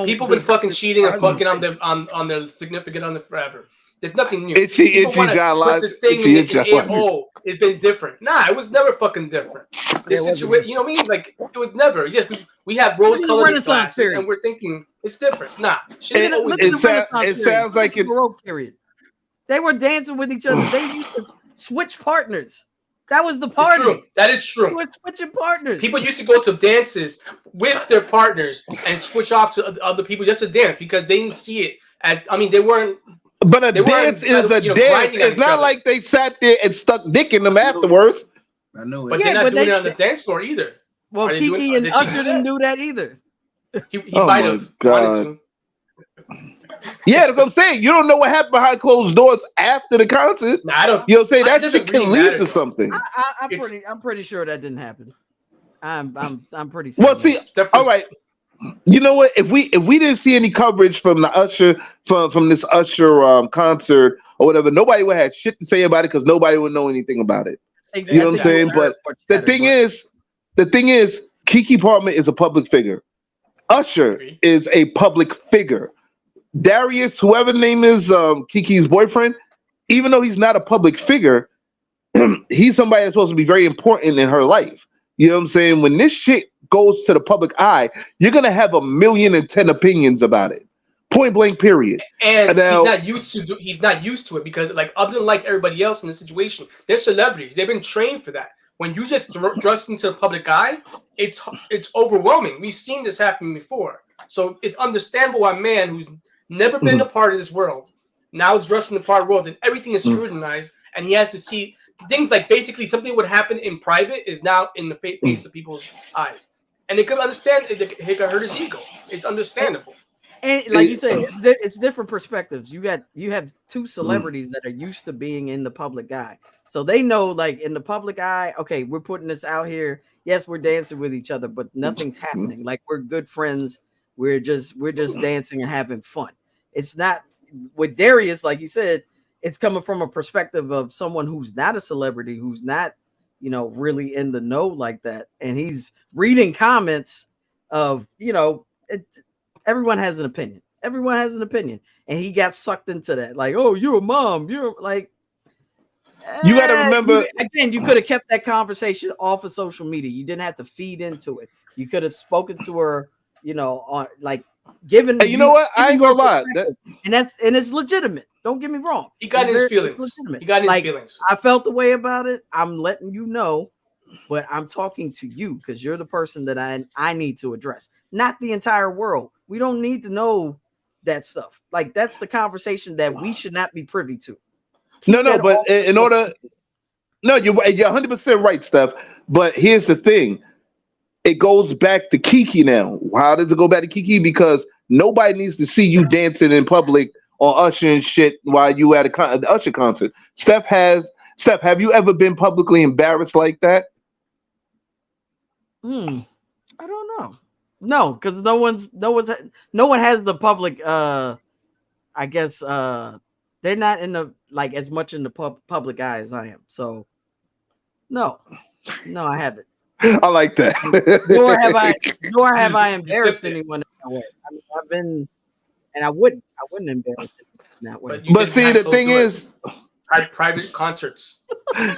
people been fucking cheating and fucking on their significant other forever. There's nothing new. It's been different. Nah, it was never fucking different. This situation, you know what I mean? Like, it was never. Yes, we have rose-colored glasses, and we're thinking it's different. Nah, it sounds like it's Baroque period. They were dancing with each other. They used to switch partners. That was the party. True. That is true. They were switching partners. People used to go to dances with their partners and switch off to other people just to dance because they didn't see it. They weren't. But a dance is a dance. It's not like they sat there and stuck dick in them afterwards. I know it. But they're not doing it on the dance floor either. Well, Kiki and Usher didn't do that either. He might have wanted to. Yeah, that's what I'm saying. You don't know what happened behind closed doors after the concert. Nah, I don't. You know what I'm saying? That shit can lead to something. I'm pretty sure that didn't happen. I'm pretty certain. Well, see, all right. You know what? If we didn't see any coverage from the Usher from this Usher concert or whatever, nobody would have shit to say about it because nobody would know anything about it. You know what I'm saying? But the thing is, Keke Palmer is a public figure. Usher is a public figure. Darius, whoever the name is, Kiki's boyfriend, even though he's not a public figure, he's somebody that's supposed to be very important in her life. You know what I'm saying? When this shit goes to the public eye, you're gonna have 1,000,010 opinions about it. Point blank, period. And now, he's not used to it because, like, other than like everybody else in the situation, they're celebrities. They've been trained for that. When you just thrust into the public eye, it's overwhelming. We've seen this happen before, so it's understandable why a man who's never been a part of this world now is thrust into the part of the world, and everything is scrutinized, and he has to see things like basically something would happen in private is now in the face of people's eyes, and they could understand it could hurt his ego. It's understandable. And like you said, it's different perspectives. You have two celebrities that are used to being in the public eye, so they know, like, in the public eye, okay, we're putting this out here. Yes, we're dancing with each other, but nothing's happening. Like, we're good friends. We're just dancing and having fun. It's not with Darius, like you said, it's coming from a perspective of someone who's not a celebrity, who's not, really in the know like that, and he's reading comments of, everyone has an opinion. Everyone has an opinion. And he got sucked into that. Like, oh, you're a mom. You're like, you got to remember. You could have kept that conversation off of social media. You didn't have to feed into it. You could have spoken to her, on like giving. Hey, you know what? I ain't gonna lie. And it's legitimate. Don't get me wrong. He got his feelings. He got his feelings. I felt the way about it. I'm letting you know, but I'm talking to you because you're the person that I need to address, not the entire world. We don't need to know that stuff. Like, that's the conversation that we should not be privy to. No, but in order, no, you're 100% right, Steph. But here's the thing: it goes back to Keke now. How does it go back to Keke? Because nobody needs to see you dancing in public or Usher and shit while you at the Usher concert. Steph, have you ever been publicly embarrassed like that? I don't know. No, because no one has the public. I guess they're not in the as much in the public eye as I am. So no, I haven't. I like that. nor have I embarrassed anyone in that way. I mean, I've been, and I wouldn't embarrass it in that way. But see, the thing is, private concerts.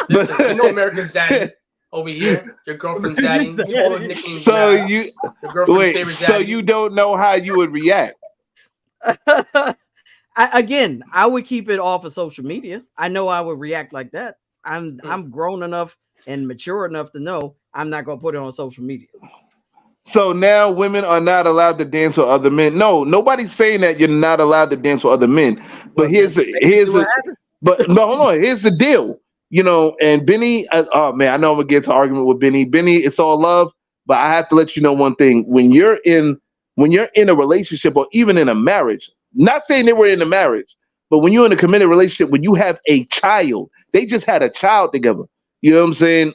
Listen, America's Zaddy. Over here, your girlfriend's zaddy. So you don't know how you would react. I would keep it off of social media. I know I would react like that. I'm grown enough and mature enough to know I'm not gonna put it on social media. So now women are not allowed to dance with other men. No, nobody's saying that you're not allowed to dance with other men. But here's the deal. And Benny, oh man, I know I'm gonna get into argument with Benny. Benny, it's all love, but I have to let you know one thing. When you're in a relationship or even in a marriage, not saying they were in a marriage, but when you're in a committed relationship, when you have a child, they just had a child together. You know what I'm saying?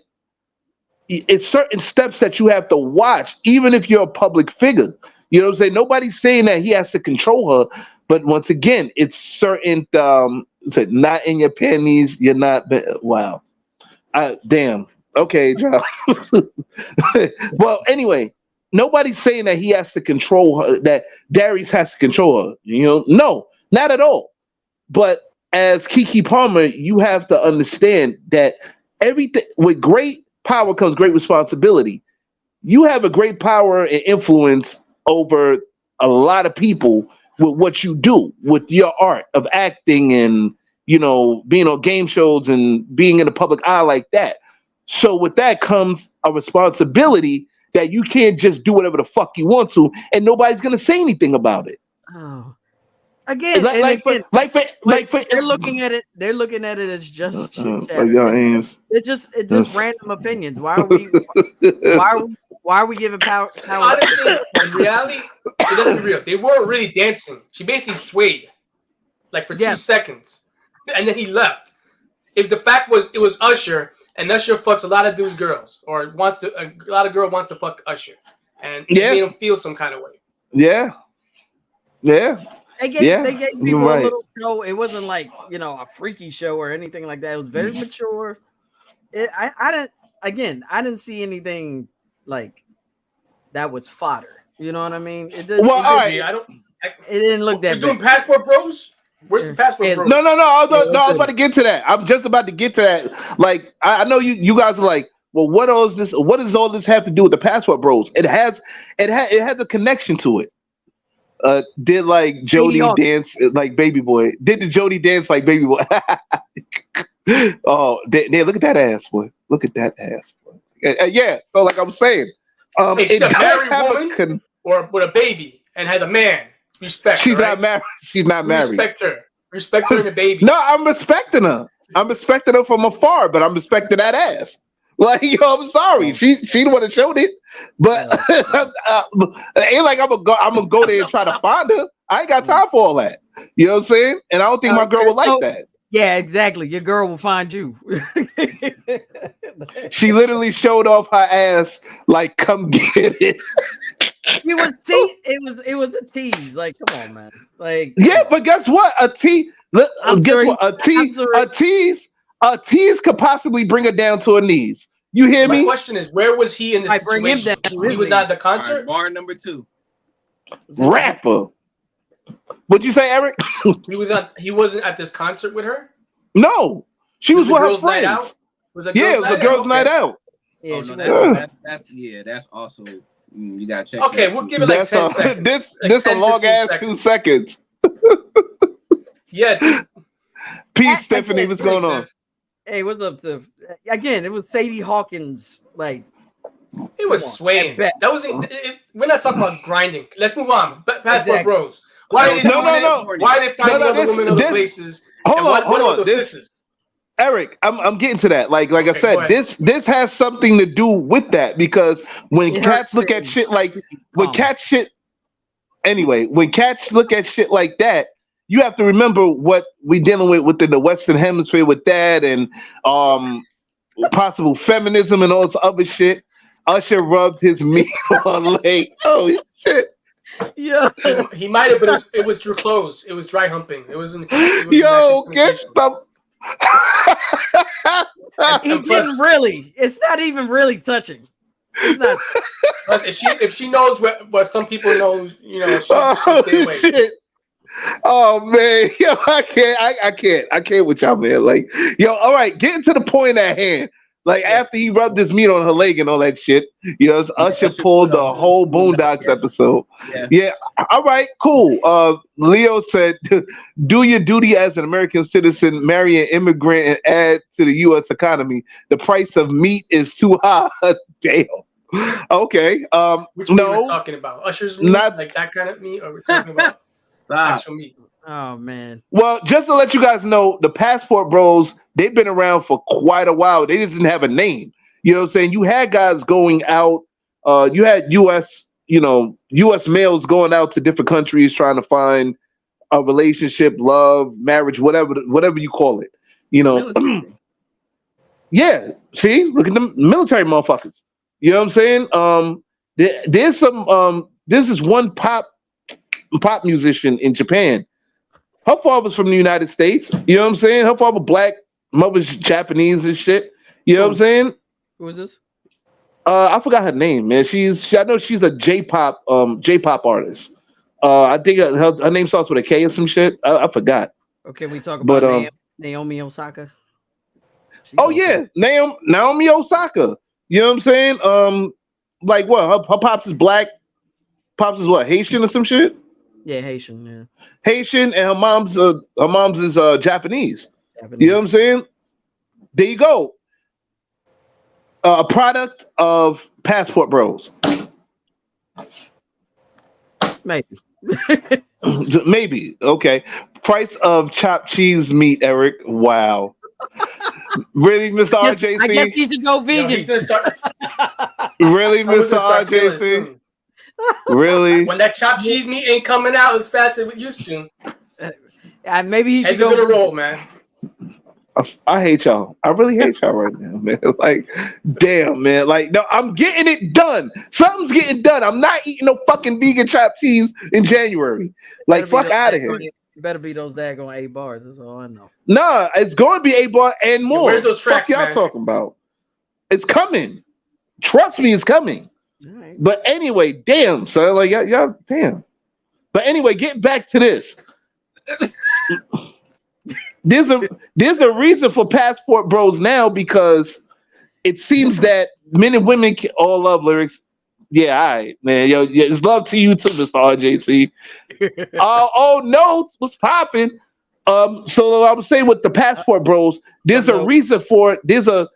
It's certain steps that you have to watch, even if you're a public figure. You know what I'm saying? Nobody's saying that he has to control her, but once again, it's certain not in your panties, you're not wow. Damn. Okay, John. Well, anyway, nobody's saying that he has to control her, that Darius has to control her. No, not at all. But as Keke Palmer, you have to understand that everything with great power comes great responsibility. You have a great power and influence over a lot of people with what you do, with your art of acting and being on game shows and being in the public eye like that. So with that comes a responsibility that you can't just do whatever the fuck you want to, and nobody's gonna say anything about it. Oh, again, they're looking at it. They're looking at it as just chit chat. It's just random opinions. Why are we giving power? Honestly, in reality, it doesn't be real. They weren't really dancing. She basically swayed, like for 2 seconds, and then he left. If the fact was it was Usher, and Usher fucks a lot of dudes' girls, or a lot of girl wants to fuck Usher, and it made him feel some kind of way. Yeah. They gave people a little show. It wasn't like a freaky show or anything like that. It was very mature. I didn't see anything like that was fodder. You know what I mean? It didn't look that. You're doing Passport Bros? Where's the Passport Bros? No. I was about to get to that. I'm just about to get to that. Like, I know you guys are like, well, what does all this have to do with the Passport Bros? It has a connection to it. Did like Jody dance like Baby Boy? Did the Jody dance like Baby Boy? Oh, look at that ass, boy. Look at that ass, boy. Yeah. So like I'm saying, she's a married woman or with a baby and has a man. Respect. She's not married. She's not married. Respect her and the baby. No, I'm respecting her. I'm respecting her from afar, but I'm respecting that ass. Like, I'm sorry. She the one that showed it. But it ain't like I'm gonna go there and try to find her. I ain't got time for all that. You know what I'm saying? And I don't think my girl would like that. Yeah, exactly. Your girl will find you. She literally showed off her ass like, come get it. It was a tease. Like, come on, man. Like, yeah, but guess what? A tease could possibly bring her down to her knees. You hear me? My question is, where was he in this situation? He was not at the concert? Right, bar number 2. Rapper. What'd you say, Eric? He wasn't at this concert with her? No. She was with her friends. Was it a girls' night out? Yeah, that's also you gotta check. Okay, we'll give it like 10 seconds. This a long ass 2 seconds. Yeah. Peace, Stephanie. What's going on? Hey, what's up, Tiff? Again, it was Sadie Hawkins. Like, it was swaying. That wasn't. We're not talking about grinding. Let's move on. Passport Bros. Why are they Why are they finding other women in other places? Hold on. Eric, I'm getting to that. Like I said, this has something to do with that, because when cats look at shit like when cats look at shit like that, you have to remember what we dealing with within the Western Hemisphere with that, and possible feminism and all this other shit. Usher rubbed his meat on late. Oh shit. Yeah, he might have, but it was through clothes. It was dry humping. It wasn't. Get stuff. He didn't really. It's not even really touching. It's not. Plus, if she knows what some people know, she'll stay away. Shit. Oh man, yo, I can't with y'all, man. Like, yo, all right, getting to the point at hand. Like, after he rubbed his meat on her leg and all that shit, Usher pulled the whole Boondocks episode. Yeah. All right, cool. Leo said, do your duty as an American citizen, marry an immigrant, and add to the U.S. economy. The price of meat is too high. Damn. Okay. Which meat are we talking about? Usher's meat? Not like that kind of meat? Or we're talking about actual meat? Oh, man. Well, just to let you guys know, the Passport Bros, they've been around for quite a while. They just didn't have a name. You know what I'm saying? You had guys going out. You had U.S. males going out to different countries trying to find a relationship, love, marriage, whatever you call it. Yeah. See? Look at them military motherfuckers. You know what I'm saying? There's some. This is one pop musician in Japan. Her father was from the United States. You know what I'm saying? Her father black, mother's Japanese and shit. You know what I'm saying? Who is this? I forgot her name, man. I know she's a J-pop artist. I think her name starts with a K or some shit. I forgot. Okay, we talk about Naomi Osaka. Naomi Osaka. You know what I'm saying? Like what? Her pops is black. Pops is what? Haitian or some shit? Yeah, Haitian. Yeah. Haitian, and her mom's is Japanese. You know what I'm saying? There you go. A product of Passport Bros. Maybe. Maybe. Okay. Price of chopped cheese meat, Eric. Wow. Really, Mr. I guess RJC? he should go Yo, vegan. he's gonna start. Really, I was Mr. gonna start killing RJC? soon. Really? When that chopped cheese meat ain't coming out as fast as it used to, Maybe he should heads are go gonna vegan. roll, man. I hate y'all. I really hate y'all right now, man. Like, damn, man. Like, no, I'm getting it done. Something's getting done. I'm not eating no fucking vegan chopped cheese in January. Like, fuck out of here. Better be those daggone 8 bars. That's all I know. Nah, it's going to be 8 bar and more. Where's those tracks, fuck y'all man? talking about? It's coming. Trust me, it's coming. All right. But anyway, damn, son. Like, y'all, damn. But anyway, get back to this. There's a reason for Passport Bros now because it seems that men and women all love lyrics. Yeah, all right, man. Yo, yeah, it's love to you too, Mr. RJC. Oh no, what's popping? So I was saying with the Passport Bros, there's a reason for it. There's an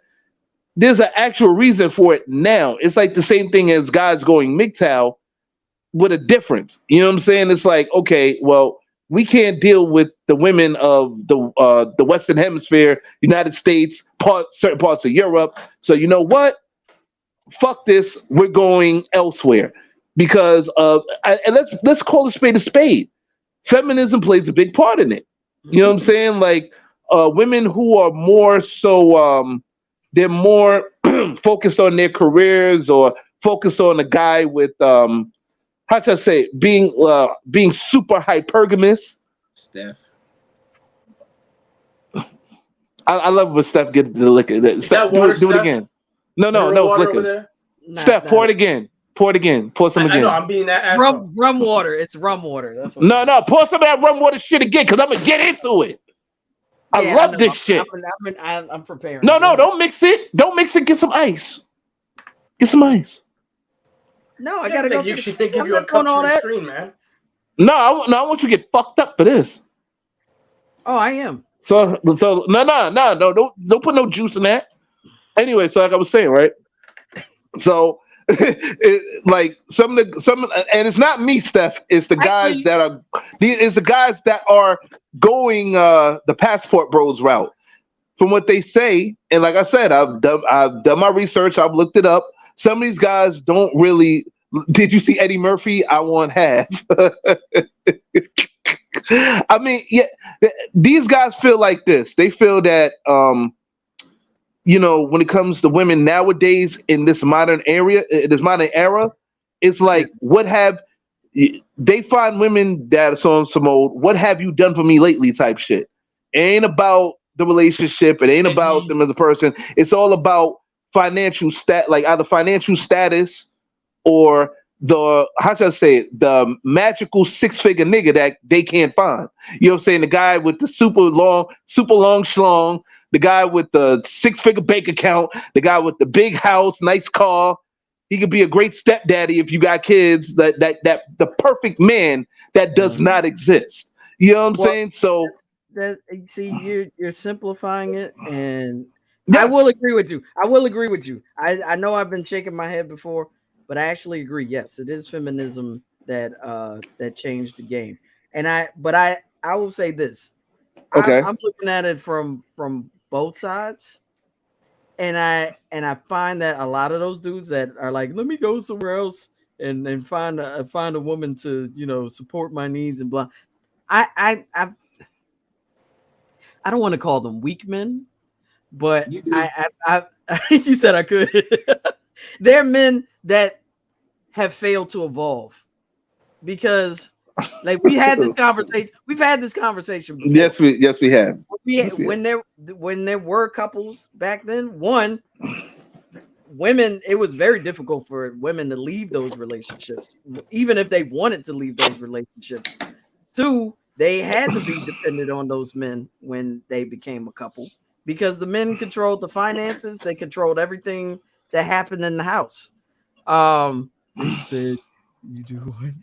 actual reason for it now. It's like the same thing as guys going MGTOW with a difference. You know what I'm saying? It's like, okay, well, we can't deal with the women of the Western Hemisphere, United States, certain parts of Europe. So you know what? Fuck this. We're going elsewhere because and let's call a spade a spade. Feminism plays a big part in it. You know what I'm saying? Like women who are more so they're more focused on their careers or focused on a guy with how should I say it? Being super hypergamous. Steph. I love when Steph gets the liquor. Steph, do it again. No, it's liquor. Steph, pour it again. Pour it again. Pour some again. I know, I'm being that asshole. Rum water. It's rum water. That's what No, pour some of that rum water shit again because I'm gonna get into it. I love this shit. I'm preparing. No, don't mix it. Don't mix it. Get some ice. Get some ice. No, I gotta go. She think give you a cup to the screen, man. No, I want you to get fucked up for this. Oh, I am. So no, don't put no juice in that. Anyway, so like I was saying, right? So like some, and it's not me, Steph. It's the guys that are going the Passport Bros route. From what they say, and like I said, I've done my research. I've looked it up. Some of these guys don't really. Did you see Eddie Murphy? I want half. I mean, yeah, these guys feel like this. They feel that, when it comes to women nowadays in this modern era, it's like, they find women that are on some old, what have you done for me lately type shit. It ain't about the relationship. It ain't about them as a person. It's all about financial either financial status or the magical 6-figure nigga that they can't find. You know what I'm saying? The guy with the super long schlong, the guy with the 6-figure bank account, the guy with the big house, nice car. He could be a great stepdaddy if you got kids. That the perfect man that does not exist. You know what I'm saying? So you're simplifying it, and I will agree with you. I know I've been shaking my head before, but I actually agree. Yes, it is feminism that changed the game. And I will say this. Okay. I'm looking at it from both sides. And I find that a lot of those dudes that are like, let me go somewhere else and find a woman to, support my needs and blah. I don't want to call them weak men, but you said I could. They're men that have failed to evolve because, like, we had this conversation. We've had this conversation before. Yes, we have. When there were couples back then, women, it was very difficult for women to leave those relationships, even if they wanted to leave those relationships. 2, they had to be dependent on those men when they became a couple because the men controlled the finances. They controlled everything that happened in the house. He said, "You do what?"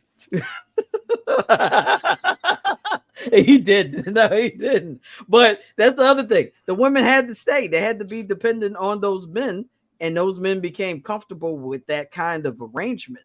He did. No, he didn't. But that's the other thing. The women had to stay. They had to be dependent on those men, and those men became comfortable with that kind of arrangement.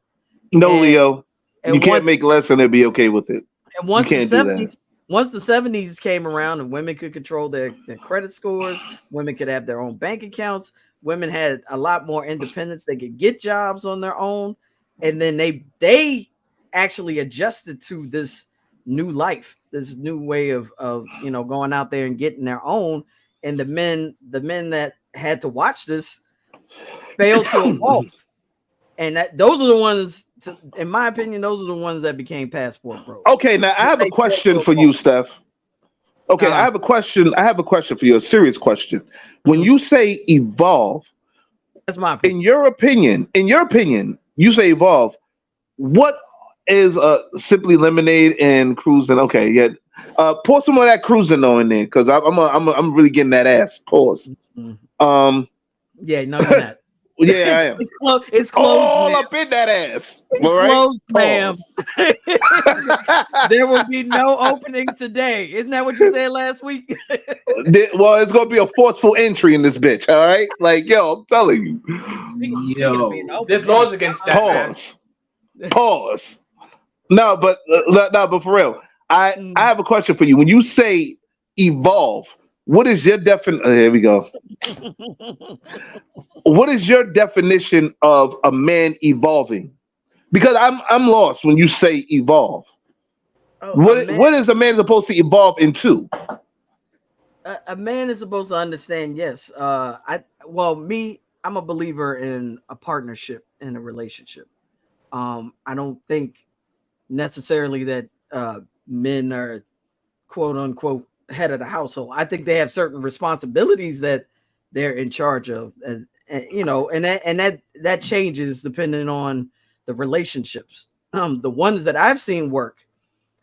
No, And, Leo, and you can't make less and they'll be okay with it. And You can't do that. once the 70s came around and women could control their credit scores, women could have their own bank accounts, women had a lot more independence. They could get jobs on their own. And then they actually adjusted to this new life, this new way of going out there and getting their own. And the men that had to watch this failed to evolve. And those are the ones, in my opinion, those are the ones that became passport bros. Okay, now I have a question for you, Steph. Okay, I have a question. I have a question for you, a serious question. When you say evolve, that's my opinion. In your opinion, you say evolve. What is simply lemonade and cruising? Okay, yeah. Pour some of that cruising on in there, because I'm really getting that ass. Pause. Yeah, no, you're not. Yeah, I am. It's closed, all ma'am. up in that ass. It's closed, ma'am. There will be no opening today. Isn't that what you said last week? Well, it's gonna be a forceful entry in this bitch. All right, like yo, I'm telling you. Yo, there's laws against that. Pause. No, but for real, I have a question for you. When you say evolve, what is your definition? Here we go. What is your definition of a man evolving? Because I'm lost when you say evolve. What is a man supposed to evolve into? A man is supposed to understand. Yes, I'm a believer in a partnership in a relationship. I don't think necessarily that men are quote unquote head of the household. I think they have certain responsibilities that they're in charge of, and that changes depending on the relationships. The ones that I've seen work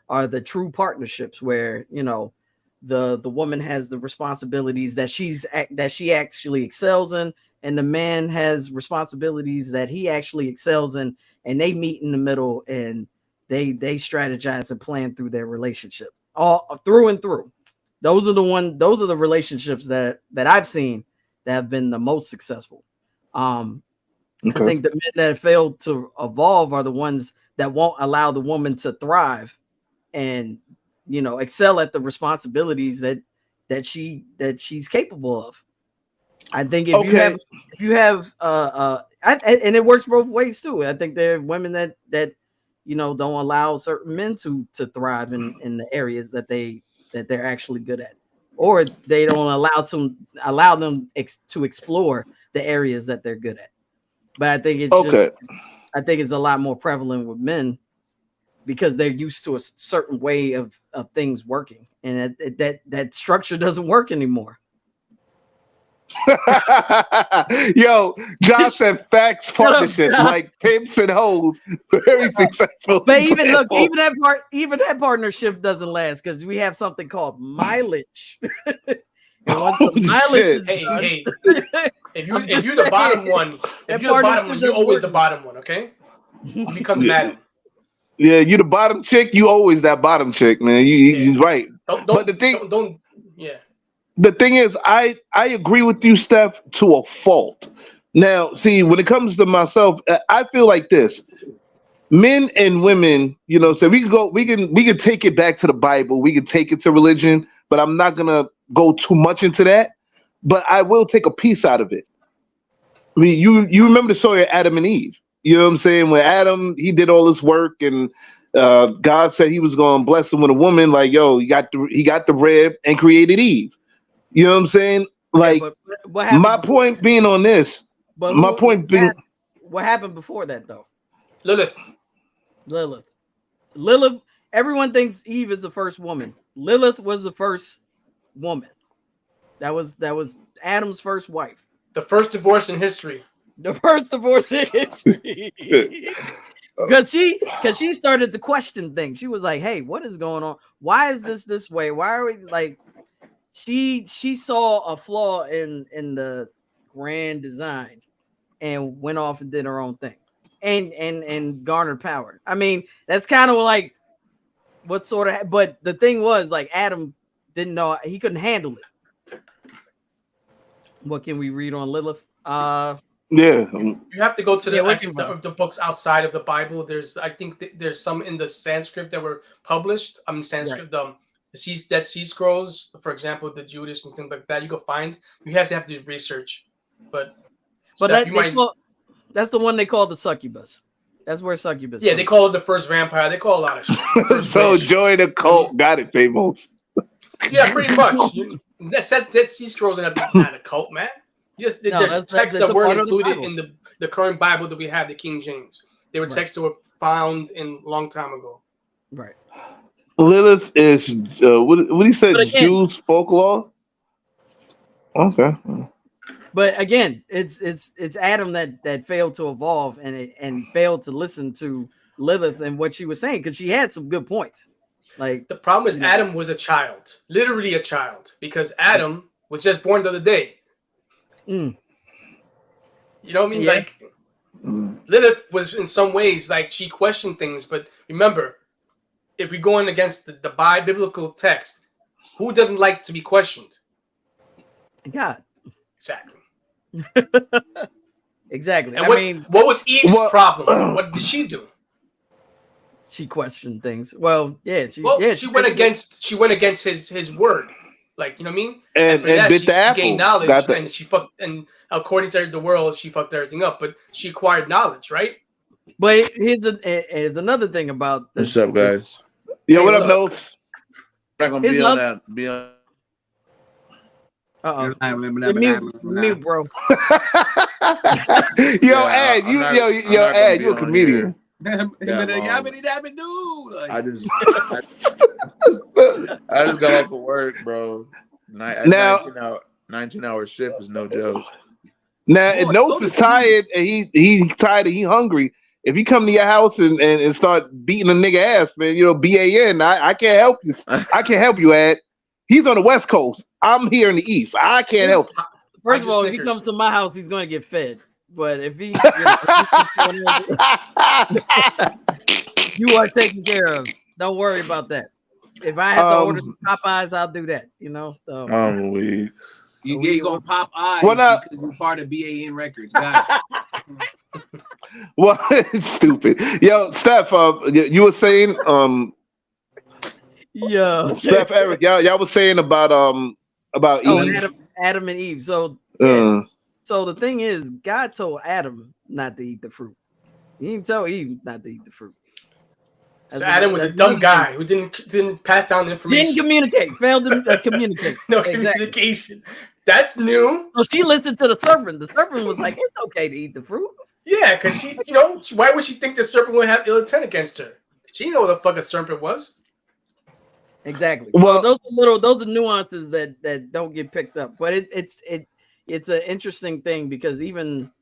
are the true partnerships where the woman has the responsibilities that she actually excels in, and the man has responsibilities that he actually excels in, and they meet in the middle and they strategize and plan through their relationship all through and through. Those are the relationships that I've seen that have been the most successful. I think the men that failed to evolve are the ones that won't allow the woman to thrive and excel at the responsibilities that she's capable of. I think if you have and it works both ways too. I think there are women that don't allow certain men to thrive in the areas that they're actually good at, or they don't allow them to explore the areas that they're good at. But I think it's a lot more prevalent with men because they're used to a certain way of things working, and that structure doesn't work anymore. Yo, John said facts partnership like pimps and hoes, very successful. But even that partnership doesn't last because we have something called mileage. And once the mileage is done, if you're the bottom one, you're always the bottom one. Okay, you become the madam. Yeah, you the bottom chick. You always that bottom chick, man. You're right. But the thing, the thing is, I agree with you, Steph, to a fault. Now, see, when it comes to myself, I feel like this: men and women, so we can take it back to the Bible, we can take it to religion, but I'm not gonna go too much into that. But I will take a piece out of it. I mean, you remember the story of Adam and Eve? You know what I'm saying? When Adam, he did all this work, and God said He was going to bless him with a woman. Like, yo, he got the rib and created Eve. You know what I'm saying? Like, my point being on this. What happened before that though? Lilith. Everyone thinks Eve is the first woman. Lilith was the first woman. That was Adam's first wife. The first divorce in history. Because she started to question things. She was like, "Hey, what is going on? Why is this way? Why are we like?" She saw a flaw in the grand design and went off and did her own thing and garnered power. I mean, that's kind of like what sort of, but the thing was, like, Adam didn't know, he couldn't handle it. What can we read on Lilith? Yeah. You have to go to the books outside of the Bible. I think there's some in the Sanskrit that were published. Sanskrit, right. The Dead Sea Scrolls, for example, the Judas and things like that. You go find. You have to do research, but Steph, that's the one they call the succubus. That's where succubus. Yeah, they call it the first vampire. They call a lot of shit. So join the cult. Got it, Famous. Yeah, pretty much. That says Dead Sea Scrolls not a cult, man. Just the texts that weren't included in the current Bible that we have, the King James. They were texts that were found in a long time ago. Right. Lilith is what he said, Jews folklore. Okay. But again, it's Adam that failed to evolve and failed to listen to Lilith and what she was saying, because she had some good points. Like, the problem is Adam was a child, literally a child, because Adam was just born the other day. Mm. You know what I mean? Yeah. Like, Lilith was in some ways like she questioned things, but remember, if we're going against the biblical text, who doesn't like to be questioned? God. Exactly. Exactly. And what was Eve's problem? What did she do? She questioned things. Well, yeah. She went against his word. Like, you know what I mean? And bit the apple. Gained knowledge, and she fucked. And according to the world, she fucked everything up. But she acquired knowledge, right? But here's another thing about this. What's up, guys? Yo, what up, Nose? I'm not gonna be on that. Be on. Mute, bro. Ed, you a comedian. I just got off of work, bro. 19-hour shift is no joke. Now, if Notes is tired and he's tired and he hungry, if he come to your house and start beating a nigga ass, man, BAN, I can't help you. I can't help you, Ed. He's on the West Coast. I'm here in the East. I can't help you. First of all, if he comes to my house, he's going to get fed. But if he, you are taken care of. Don't worry about that. If I have to order some Popeyes, I'll do that. So. I'm weak. You're going to pop eyes because you're part of BAN Records. Got it. Well, it's stupid. Yo, Steph, you were saying, yeah, Steph, Eric, y'all was saying about Eve. Adam and Eve. So, so the thing is, God told Adam not to eat the fruit. He didn't tell Eve not to eat the fruit. So Adam was a dumb guy who didn't pass down the information. Didn't communicate. Failed to communicate. No communication. That's new. So she listened to the serpent. The serpent was like, "It's okay to eat the fruit." Yeah, because she, why would she think the serpent would have ill intent against her? She didn't know what the fuck a serpent was. Exactly. Well, so those are nuances that don't get picked up. But it's an interesting thing, because even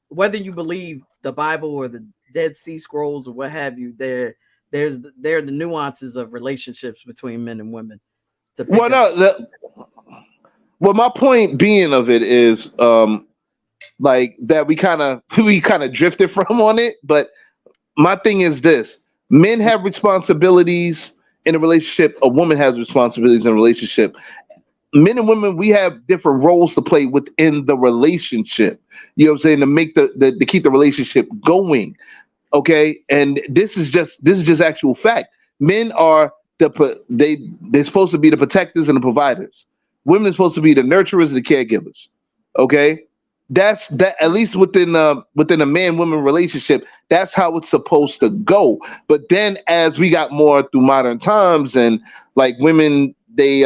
whether you believe the Bible or the Dead Sea Scrolls or what have you, there are the nuances of relationships between men and women. My point being of it is like that we kind of drifted from on it. But my thing is this: men have responsibilities in a relationship. A woman has responsibilities in a relationship. Men and women, we have different roles to play within the relationship. You know what I'm saying? To make to keep the relationship going. Okay, and this is just actual fact. Men are they're supposed to be the protectors and the providers. Women are supposed to be the nurturers and the caregivers. Okay, that's at least within a man-woman relationship. That's how it's supposed to go. But then as we got more through modern times, and like women, they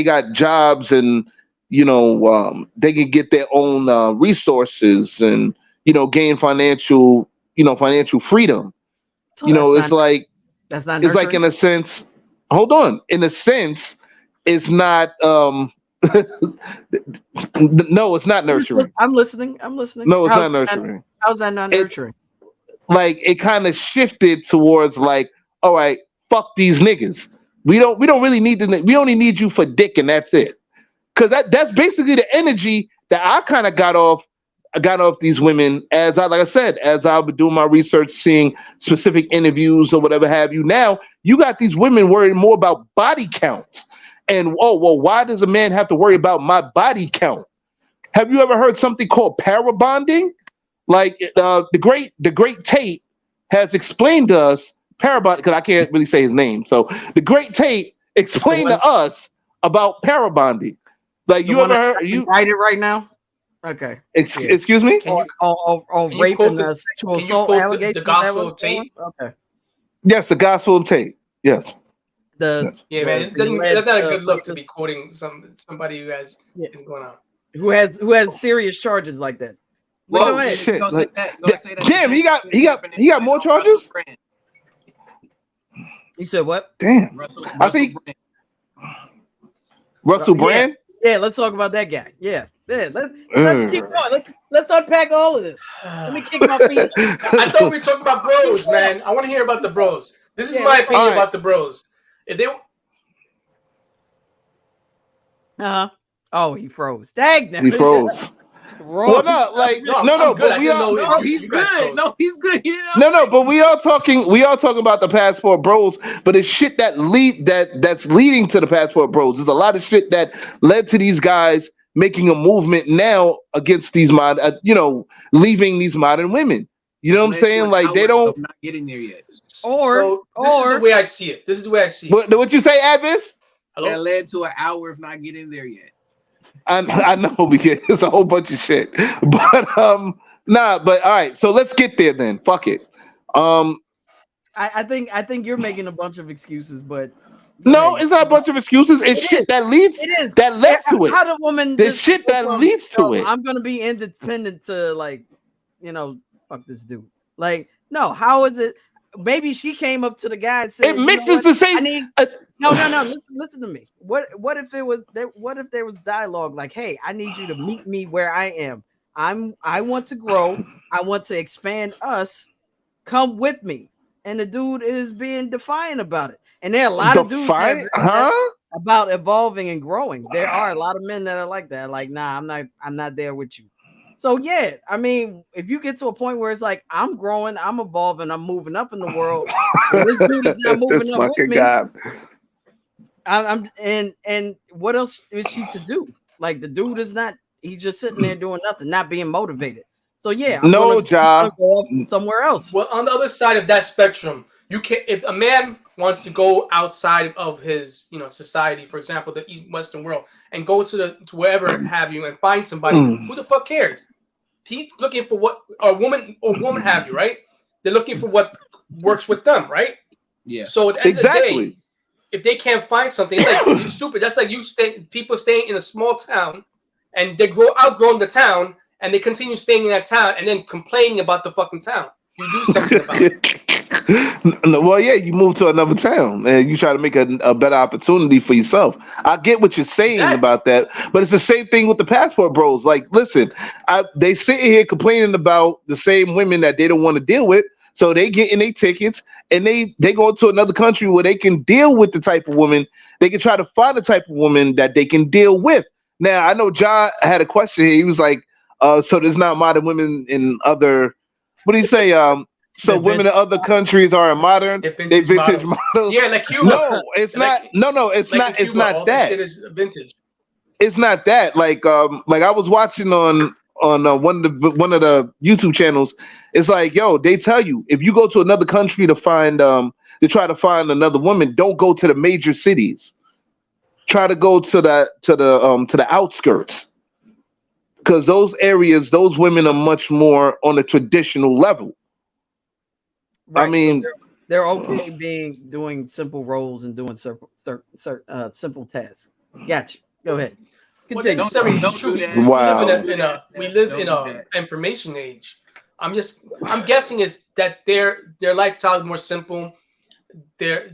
got jobs, and they can get their own resources, and gain financial freedom. So it's like that's not. It's like, in a sense. Hold on. In a sense, it's not. No, it's not nurturing. I'm listening. No, it's not nurturing. How's that not nurturing? It kind of shifted towards like, all right, fuck these niggas. We don't really need we only need you for dick, and that's it. Because that's basically the energy that I kind of got off these women as I was doing my research, seeing specific interviews or whatever have you. Now you got these women worrying more about body counts. And oh well, why does a man have to worry about my body count? Have you ever heard something called para bonding? Like the great Tate has explained to us para bonding, because I can't really say his name. So the great Tate explained to us about para bonding. Like you ever heard? You write it right now? Okay. excuse me? Can you On can you rape quote and the sexual can you assault quote allegations? the Is that Gospel what of it's going? Tate? Okay. Yes, the Gospel of Tate. Yes. The Yeah, man, it the doesn't, alleged, that's not a good look to be rapist quoting somebody who has Yeah. is going on. who has serious charges like that. But Well, go ahead. shit, you gonna like- say that? You gonna say that? Damn, the he got- same he thing got- happening he got with, more Russell charges? Brand. You said what? Damn. Russell I think Brand. Russell Yeah. Brand. Yeah, let's talk about that guy. Yeah. Let's keep going. Let's unpack all of this. Let me kick my feet up. I thought we were talking about bros, man. I want to hear about the bros. This is Yeah, my let's- opinion All right. about the bros. If they Uh-huh. Oh, he froze. Dang. He froze. Well, no, like No, no, I'm good. but I we didn't all know No, if he's you guys good. froze. No, he's good. You know? no, but we all talking about the passport bros, but it's shit that's leading to the passport bros. There's a lot of shit that led to these guys making a movement now against these leaving these modern women. You know what I'm Led to saying? an Like they hour don't. of not getting there yet. So this is the way I see it. This is the way I see it. What you say, Abbas? Hello? That led to an hour of not getting there yet. I know because it's a whole bunch of shit, but but all right. So let's get there then. Fuck it. I think you're making a bunch of excuses, but No, it's not a bunch of excuses. It's It shit is. that leads It is that led to it. How the woman There's just shit go that from, leads to it. I'm gonna be independent to like, fuck this dude. Like, no, how is it? Maybe she came up to the guy and said, It mixes the same. I need no. Listen to me. What if it was what if there was dialogue like, hey, I need you to meet me where I am. I want to grow. I want to expand us. Come with me. And the dude is being defiant about it. And there are a lot of dudes about evolving and growing. There are a lot of men that are like that. Like, nah, I'm not there with you. So yeah, I mean, if you get to a point where it's like I'm growing, I'm evolving, I'm moving up in the world, and this dude is not moving up with me. I'm and what else is she to do? Like the dude is not. He's just sitting there doing nothing, not being motivated. So yeah, I'm gonna go off somewhere else. Well, on the other side of that spectrum, you can if a man wants to go outside of his society, for example, the Western world, and go to wherever have you and find somebody, who the fuck cares? He's looking for what a woman have you, right? They're looking for what works with them, right? Yeah. So at the end of the day, if they can't find something, it's like you're stupid. That's like people staying in a small town and they outgrown the town and they continue staying in that town and then complaining about the fucking town. You do something about it. Well, yeah, you move to another town and you try to make a better opportunity for yourself. I get what you're saying about that, but it's the same thing with the passport bros. Like, listen, they sit here complaining about the same women that they don't want to deal with, so they get in their tickets and they go to another country where they can deal with the type of woman. They can try to find the type of woman that they can deal with. Now, I know John had a question here. He was like, so there's not modern women in other, what do you say? So women in other countries are modern. They vintage models. Yeah, like Cuba. No, it's not. No, it's not. It's not that. Shit is vintage. It's not that. Like I was watching on one of the YouTube channels. It's like, yo, they tell you if you go to another country to find to try to find another woman, don't go to the major cities. Try to go to the outskirts. Because those areas, those women are much more on a traditional level. Right, I mean, so they're okay doing simple roles and doing simple tasks. Gotcha. Go ahead. Continue. Wow. We live in a information age. I'm guessing is that their lifestyle is more simple. Their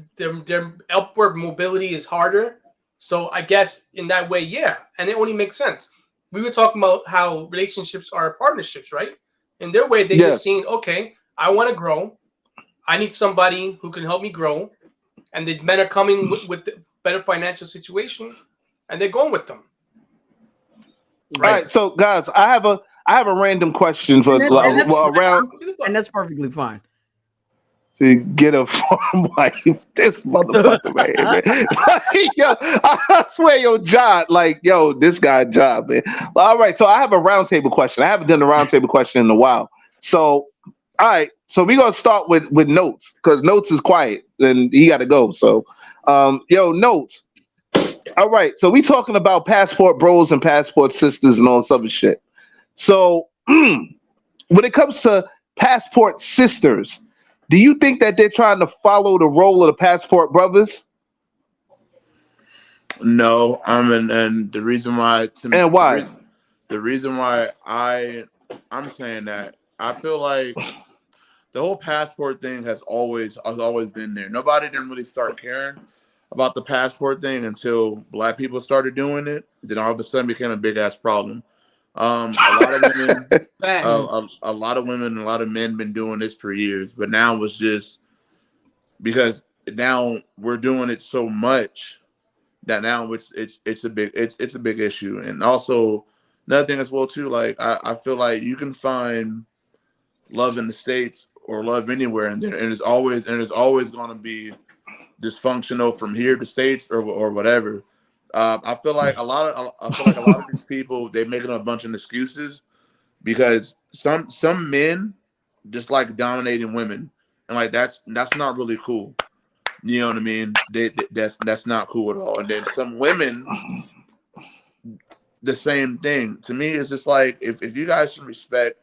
upward mobility is harder. So I guess in that way, yeah, and it only makes sense. We were talking about how relationships are partnerships, right? In their way, they're just saying, okay, I want to grow. I need somebody who can help me grow. And these men are coming with the better financial situation, and they're going with them. Right. All right. So, guys, I have a random question for and that's perfectly fine. to get a farm wife. This motherfucker right here, man. Like, yo, I swear, yo, job. Like, yo, this guy job, man. All right, so I have a roundtable question. I haven't done a roundtable question in a while. So, all right, so we're gonna start with Notes because Notes is quiet and he got to go. So, yo, Notes. All right, so we talking about passport bros and passport sisters and all this other shit. So, when it comes to passport sisters, do you think that they're trying to follow the role of the passport brothers? No, and the reason why And why? the reason why I'm saying that, I feel like the whole passport thing has always been there. Nobody didn't really start caring about the passport thing until black people started doing it. Then all of a sudden became a big ass problem. A lot of women, a lot of women, and a lot of men been doing this for years, but now it's just because now we're doing it so much that now it's a big issue. And also another thing as well too, like I feel like you can find love in the States or love anywhere, and it's always going to be dysfunctional from here to States or whatever. I feel like a lot of these people, they're making a bunch of excuses because some men just like dominating women, and like that's not really cool. You know what I mean? That's not cool at all. And then some women, the same thing. To me, it's just like if you guys can respect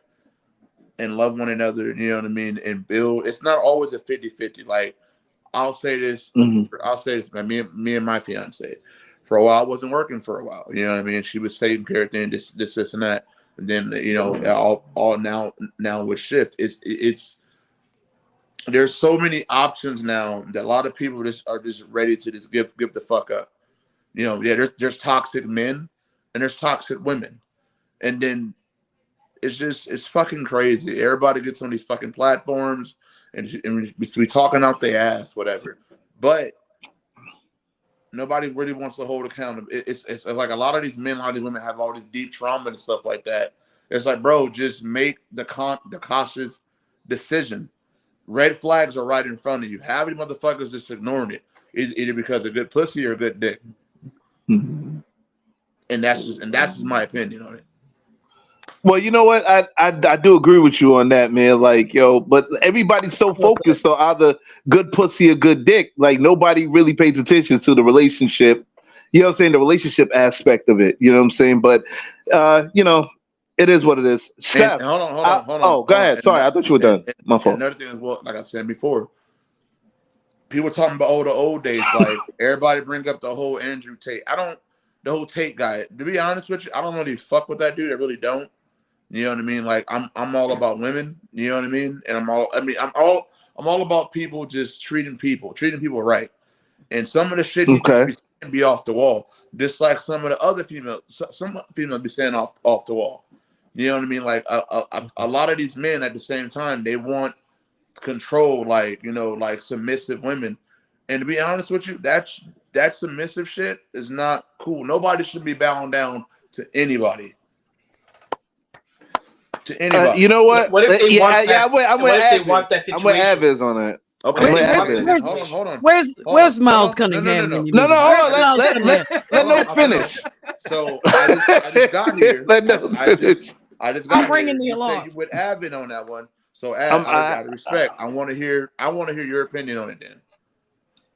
and love one another, you know what I mean, and build. It's not always a 50-50. Like I'll say this, man, me and my fiance. For a while, I wasn't working for a while. You know what I mean? She was taking care of things, this, and that. And then, you know, all now with shift, it's there's so many options now that a lot of people are just ready to just give the fuck up. You know, yeah, there's toxic men and there's toxic women, and then it's fucking crazy. Everybody gets on these fucking platforms and we talking out their ass, whatever, but nobody really wants to hold accountable. It's like a lot of these men, a lot of these women have all this deep trauma and stuff like that. It's like, bro, just make the cautious decision. Red flags are right in front of you. How many motherfuckers just ignoring it? Is either because of good pussy or good dick. Mm-hmm. And that's just my opinion on it. Well, you know what? I do agree with you on that, man. Like, yo, but everybody's so focused on either good pussy or good dick. Like, nobody really pays attention to the relationship. You know what I'm saying? The relationship aspect of it. You know what I'm saying? But, you know, it is what it is. Steph, and hold on. Oh, go ahead. Sorry, I thought you were done. My fault. Another thing is, well, like I said before, people talking about the old days. Like, everybody bring up the whole Andrew Tate. The whole Tate guy. To be honest with you, I don't really fuck with that dude. I really don't. You know what I mean? Like I'm all about women. You know what I mean? And I'm all about people just treating people right. And some of the shit he just be off the wall, just like some of the other some females be saying off the wall. You know what I mean? Like a lot of these men at the same time, they want control, like, you know, like submissive women. And to be honest with you, that submissive shit is not cool. Nobody should be bowing down to anybody. You know what? What if they want that? I'm what if they want that situation? I'm with Aviz on that. Okay, Where's Miles Cunningham? No, hold on. Let Notes finish. So I just got here. Let Notes finish. I just got bringing here. the alarm. You with Avin on that one. So out of respect, I want to hear your opinion on it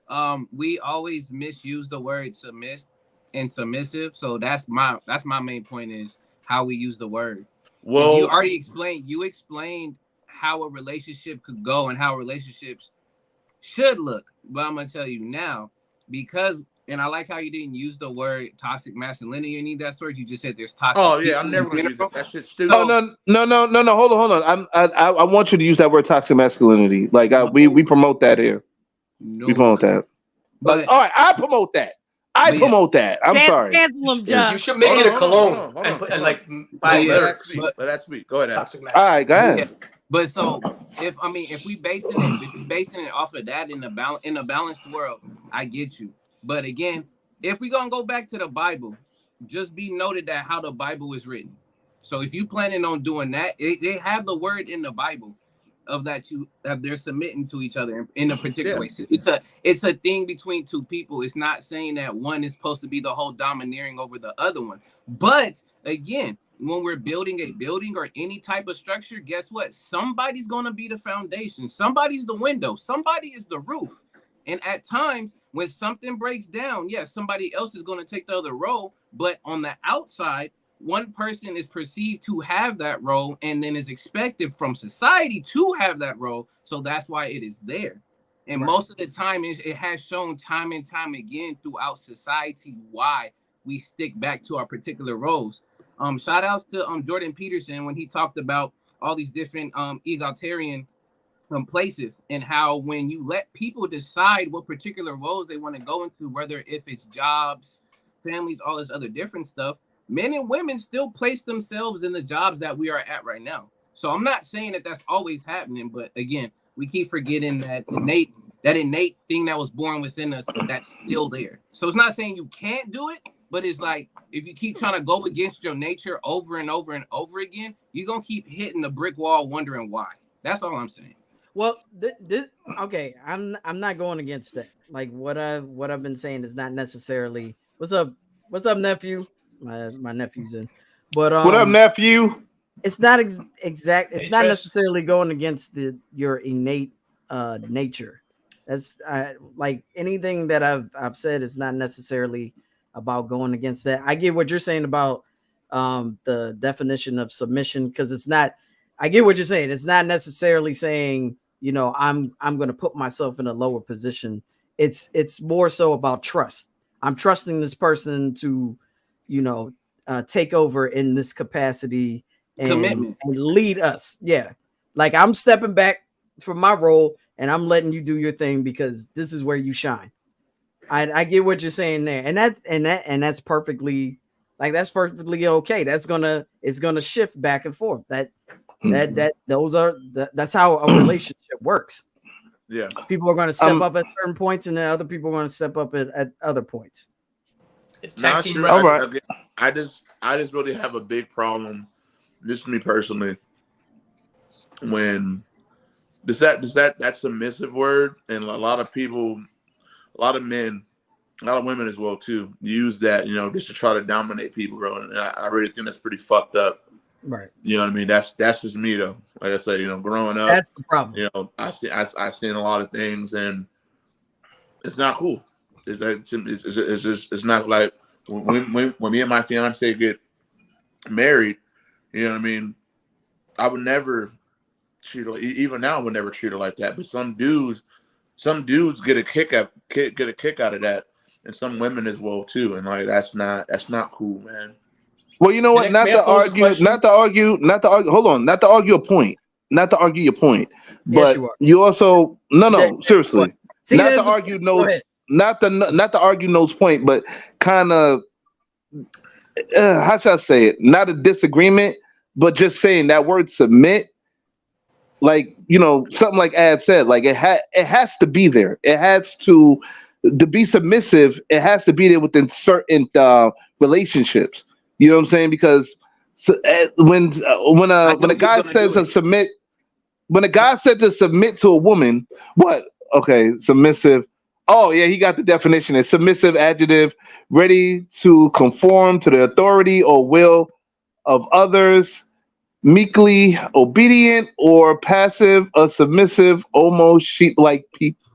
then. We always misuse the word submit and submissive. So that's my main point is how we use the word. Well, you already explained how a relationship could go and how relationships should look. But I'm gonna tell you now, and I like how you didn't use the word toxic masculinity or any of that sort. You just said there's toxic. Oh yeah, I'm never gonna use it. That shit's stupid. No. Hold on. I want you to use that word toxic masculinity. Like we promote that here. We promote that. But all right, I promote that. Promote that. I'm sorry. You should make it a cologne and like buy lyrics. Let that speak. Go ahead. All right, go ahead. Yeah. But so if we basing it off of that in a balanced world, I get you. But again, if we gonna go back to the Bible, just be noted that how the Bible is written. So if you planning on doing that, they have the word in the Bible. of that they're submitting to each other in a particular way. So it's a thing between two people. It's not saying that one is supposed to be the whole domineering over the other one. But again, when we're building a building or any type of structure, guess what? Somebody's going to be the foundation. Somebody's the window. Somebody is the roof. And at times when something breaks down, yes, somebody else is going to take the other role. But on the outside, one person is perceived to have that role and then is expected from society to have that role. So that's why it is there. And most of the time, it has shown time and time again throughout society why we stick back to our particular roles. Shout outs to Jordan Peterson when he talked about all these different egalitarian places, and how when you let people decide what particular roles they want to go into, whether if it's jobs, families, all this other different stuff, men and women still place themselves in the jobs that we are at right now. So I'm not saying that that's always happening, but again, we keep forgetting that innate thing that was born within us, that's still there. So it's not saying you can't do it, but it's like, if you keep trying to go against your nature over and over and over again, you're going to keep hitting the brick wall wondering why. That's all I'm saying. Well, okay, I'm not going against that. Like what I've been saying is not necessarily what's up nephew. My nephew's in, but what up, nephew? It's not exact. It's not necessarily going against your innate nature. That's like anything that I've said is not necessarily about going against that. I get what you're saying about the definition of submission, because it's not. I get what you're saying. It's not necessarily saying, you know, I'm going to put myself in a lower position. It's more so about trust. I'm trusting this person to, you know, take over in this capacity and lead us. Yeah. Like I'm stepping back from my role and I'm letting you do your thing because this is where you shine. I get what you're saying there. And that's perfectly, like, that's perfectly okay. It's gonna shift back and forth. That's how a relationship works. Yeah. People are going to step up at certain points and then other people are going to step up at other points. It's tag team wrestling. I just really have a big problem. This is me personally. When that submissive word, and a lot of people, a lot of men, a lot of women as well too, use that, you know, just to try to dominate people, bro. And I really think that's pretty fucked up. Right. You know what I mean? That's just me though. Like I said, you know, growing up, that's the problem. You know, I seen a lot of things, and it's not cool. It's not like when me and my fiance get married. You know what I mean? I would never treat her, even now I would never treat her like that. But some dudes get a kick out of that, and some women as well too. And like that's not cool, man. Well, you know what? Not to argue. Hold on. Not to argue a point. Not to argue your point. But yes, you also seriously. Not to argue not to argue No's point, but kind of how should I say it? Not a disagreement, but just saying that word submit. Like, you know, something like Ad said, like it has to be there. It has to be submissive. It has to be there within certain relationships. You know what I'm saying? Because when a guy says to submit, when a guy said to submit to a woman, what? Okay, submissive. Oh yeah, he got the definition. It's submissive adjective, ready to conform to the authority or will of others, meekly obedient or passive, or submissive, almost sheep-like people.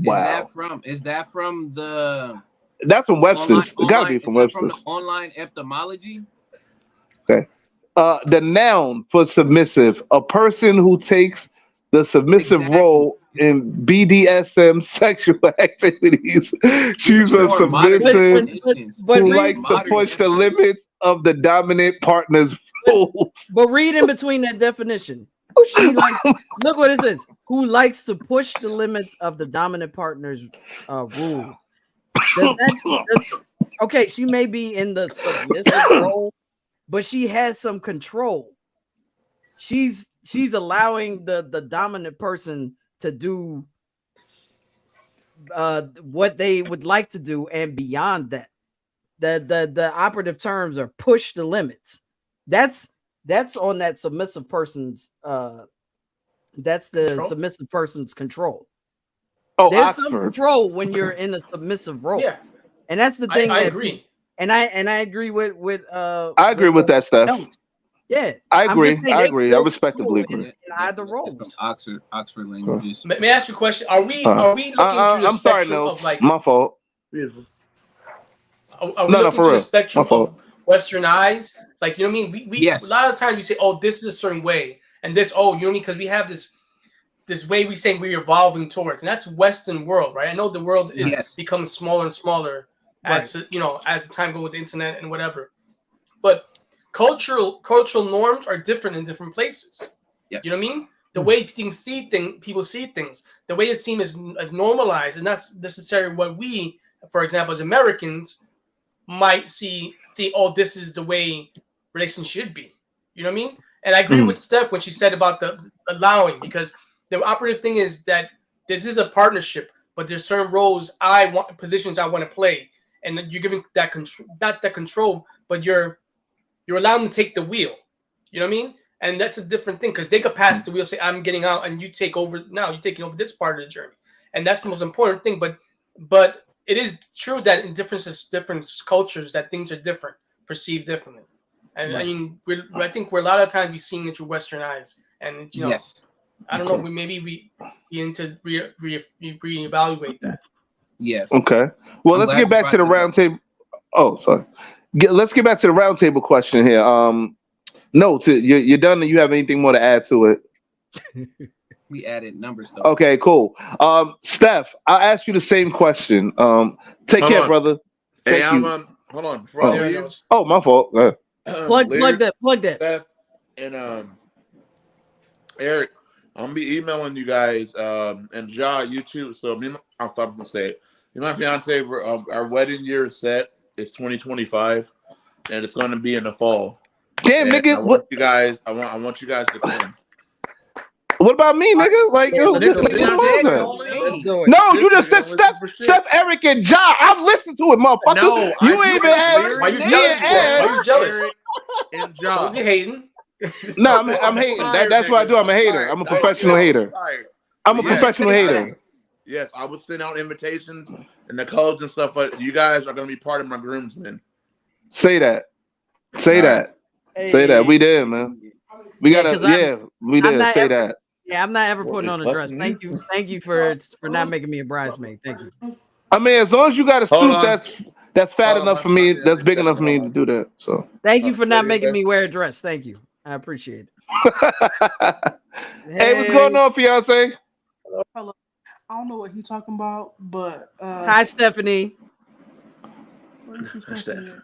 Wow. Is that from the? That's from Webster's. It gotta be from Webster's. From the online etymology. Okay. The noun for submissive, a person who takes the submissive role in BDSM sexual activities. She's a submissive who likes to push the limits of the dominant partner's rules. But read in between that definition. Look what it says. Who likes to push the limits of the dominant partner's rules. Okay, she may be in the submissive role, but she has some control. She's allowing the dominant person to do what they would like to do, and beyond that. The operative terms are push the limits. That's on that submissive person's That's the Control? submissive person's control. Oh, There's some Oxford. control when you're in a submissive role. Yeah, And that's the thing. I that agree. And I agree with I agree with that, Steph. Notes. Yeah, I I'm agree. just saying I there's agree. I still respectably control agree. in either From roles. Oxford languages. May I ask you a question? Are we looking through the I'm sorry, spectrum Notes. of like? My fault. Beautiful. Are we No, looking for through the real. spectrum My fault. of Western eyes? Like, you know what I mean? We Yes. a lot of times we say, oh, this is a certain way, and this, oh, you know what I mean? Because we have this way we say we're evolving towards, and that's Western world, right? I know the world is Yes. becoming smaller and smaller as you know, as the time goes with the internet and whatever. But cultural norms are different in different places. Yes. You know what I mean? The way people see things, the way it seems as normalized, and that's necessarily what we, for example, as Americans, might think, oh, this is the way relations should be. You know what I mean? And I agree with Steph when she said about the allowing, because the operative thing is that this is a partnership, but there's certain positions I want to play, and you're giving that control, not that control, but you're allowing them to take the wheel. You know what I mean? And that's a different thing, because they could pass the wheel, say, I'm getting out, and you take over now. You're taking over this part of the journey, and that's the most important thing. But it is true that in different cultures, that things are different, perceived differently. And I mean, I think we're a lot of times we're seeing it through Western eyes, and you know, Yes. I don't know, we need to reevaluate that. Yes. Okay. Well, I'm let's glad get you back to the brought that round up. table. Oh, sorry. Let's get back to the round table question here. Notes. You're done. And you have anything more to add to it? We added numbers though. Okay, cool. Steph, I'll ask you the same question. Take Hold care, on. brother. Hey, Thank you. hold on. Before I There leave, Oh, my fault. Plug that. Steph and Eric, I'm gonna be emailing you guys and Ja, you too. So I'm gonna say it. Me and my fiance, our wedding year is set. It's 2025, and it's gonna be in the fall. Damn, And nigga. I want you guys. I want you guys to come. What about me, nigga? Like, yo, let's this do it. nigga Let's knows do that. it. Let's do it. No, you This just nigga said don't listen for shit. Steph, Eric, and Ja. I've listened to it, motherfucker. No, You ain't even had. Why you Me jealous and for? Ed. Why you jealous? Eric and Don't Ja. be hating. No, I'm hating. tired, That's what I nigga. do. I'm a hater. tired. I'm a Like, professional hater. tired. I'm a But yes, professional hater. Yes, I would send out invitations and the clubs and stuff. But you guys are gonna be part of my groomsmen. Say that. Say All that. Hey. Say that. We did, man. We Yeah, gotta. 'cause We I'm did. not Say ever- that. Yeah, I'm not ever Well, putting it's on a less dress. than Thank you for not making me a bridesmaid. Thank you. I mean, as long as you got a Hold suit on. that's fat Hold on, enough for my me, fiance that's big enough for checking me on. to do that. So. Thank you for not Ready, making okay? me wear a dress. Thank you. I appreciate it. Hey, what's going on, fiance? Hello. I don't know what he's talking about, but Hi, Stephanie. where's she That's Stephanie Steph. at?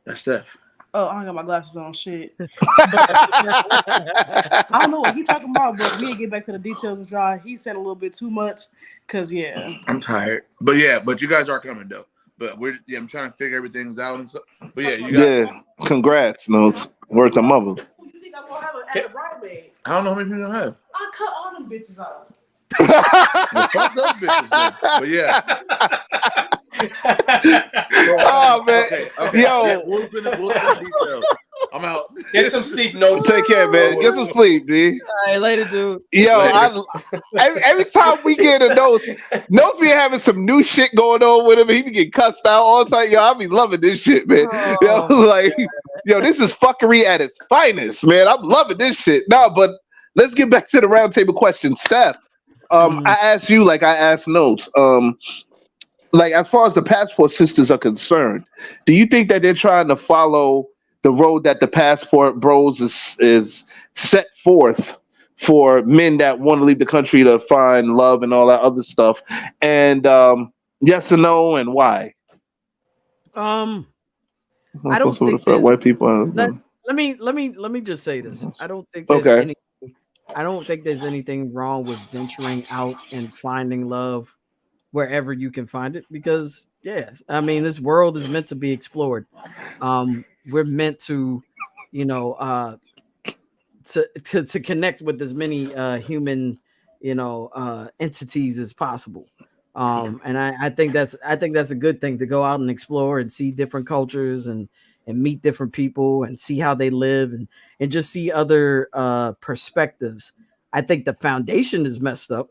That's Steph. Oh, I ain't got my glasses on. Shit. But I don't know what he's talking about, but we ain't get back to the details with y'all. He said a little bit too much, cause yeah. I'm tired. But yeah, but you guys are coming though. But I'm trying to figure everything out and stuff. But yeah, you guys. Yeah, congrats, no worth the mother. You think I'm gonna have a bridesmaid? I don't know how many people you have. I cut all them bitches off. Well, fuck those bitches then. But yeah. Oh man, Okay. yo, Yeah, we'll send the details. I'm out. Get some sleep, Notes. take care, man. Get some sleep, D. All right, later, dude. Yo, Later. every time we get a Notes be having some new shit going on with him. He be getting cussed out all the time. Yo, I be loving this shit, man. Yo, like, yo, this is fuckery at its finest, man. I'm loving this shit. No, but let's get back to the roundtable question, Steph. I asked you, like I asked Notes. Like, as far as the Passport Sisters are concerned, do you think that they're trying to follow the road that the Passport Bros is set forth for men that want to leave the country to find love and all that other stuff? And yes or no, and why? I don't think for white people. let me just say this. I don't think there's anything wrong with venturing out and finding love wherever you can find it, because I mean, this world is meant to be explored. We're meant to, to connect with as many human, entities as possible. And I think that's a good thing, to go out and explore and see different cultures and meet different people and see how they live and just see other perspectives. I think the foundation is messed up.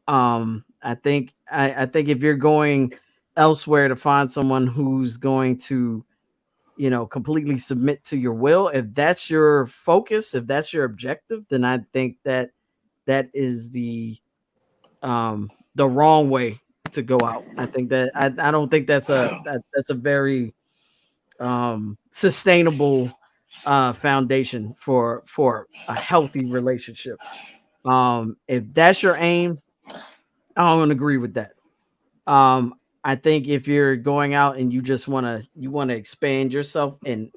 I think if you're going elsewhere to find someone who's going to, completely submit to your will, if that's your focus, if that's your objective, then I think that is the wrong way to go out. I think that I don't think that's a very sustainable foundation for a healthy relationship. If that's your aim, I don't agree with that. I think if you're going out and you just want to expand yourself and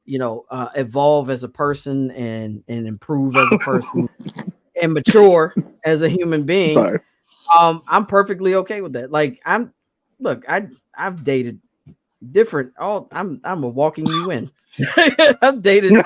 evolve as a person and improve as a person and mature as a human being, Sorry. I'm perfectly okay with that. Like I've dated different. I'm a walking UN. I've dated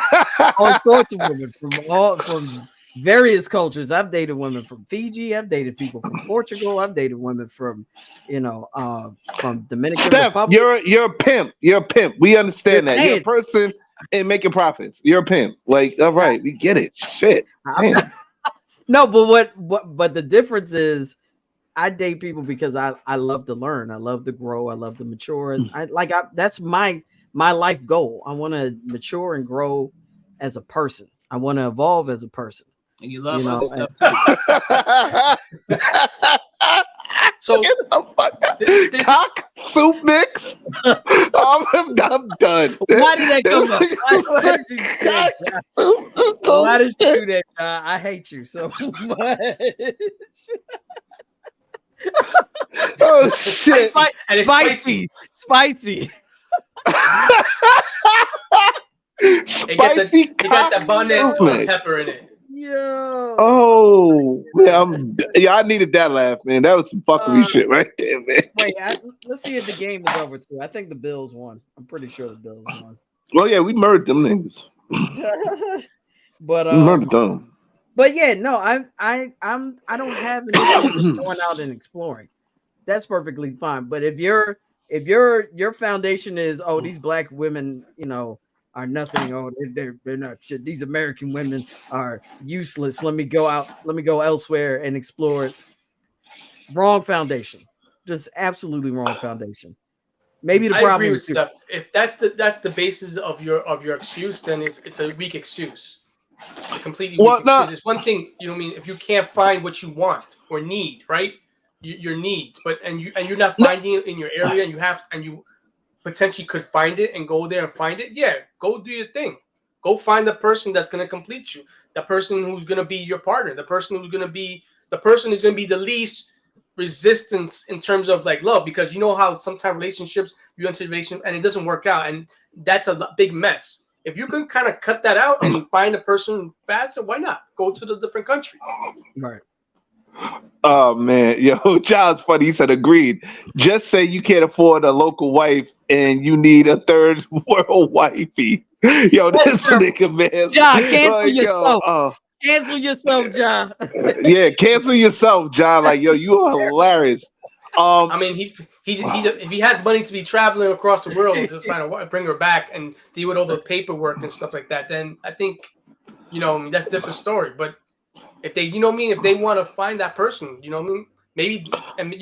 all sorts of women from various cultures. I've dated women from Fiji. I've dated people from Portugal. I've dated women from Dominican Steph, Republic. you're a pimp. You're a pimp. We understand that. You're a And- person and making profits. You're a pimp. Like, all right, we get it. Shit. Man. No, but the difference is I date people because I love to learn. I love to grow. I love to mature. And that's my life goal. I want to mature and grow as a person. I want to evolve as a person. And you love know, other stuff too. So Get the fuck out. this- Cock soup mix. I'm done. Why did that come up? Why did you do that, John? Why did you do that, John? I hate you so much. Oh shit. and it's Spicy. It got Spicy it got the cock bun soup and mix. pepper in it. Yo. Oh, man, I needed that laugh, man. That was some fuckery shit right there, man. Wait, let's see if the game is over too. I think the Bills won. I'm pretty sure the Bills won. Well, yeah, we murdered them niggas. But We murdered them. But yeah, no, I don't have an issue with going out and exploring. That's perfectly fine. But if your foundation is, oh, these black women, are nothing, oh, they're not shit. These American women are useless. Let me go elsewhere and explore it. Wrong foundation. Just absolutely wrong foundation. Maybe the I problem agree with is Steph. If that's the basis of your excuse, then it's a weak excuse. A completely weak excuse. It's one thing, if you can't find what you want or need, right? Your needs, and you're not finding it in your area, and you potentially could find it and go there and find it. Yeah, go do your thing. Go find the person that's going to complete you. The person who's going to be your partner. The person who's going to be the least resistance in terms of like love, because you know how sometimes relationships you enter a relationship and it doesn't work out, and that's a big mess. If you can kind of cut that out and find a person faster, why not go to the different country? right. Oh man, yo, John's funny. He said, "Agreed." Just say you can't afford a local wife and you need a third world wifey. Yo, this nigga, man. John, cancel yourself. Cancel yourself, John. Yeah, cancel yourself, John. Like, yo, you are hilarious. I mean, if he had money to be traveling across the world to find a bring her back and deal with all the paperwork and stuff like that, then I think, that's a different story. But if they, if they want to find that person, maybe, and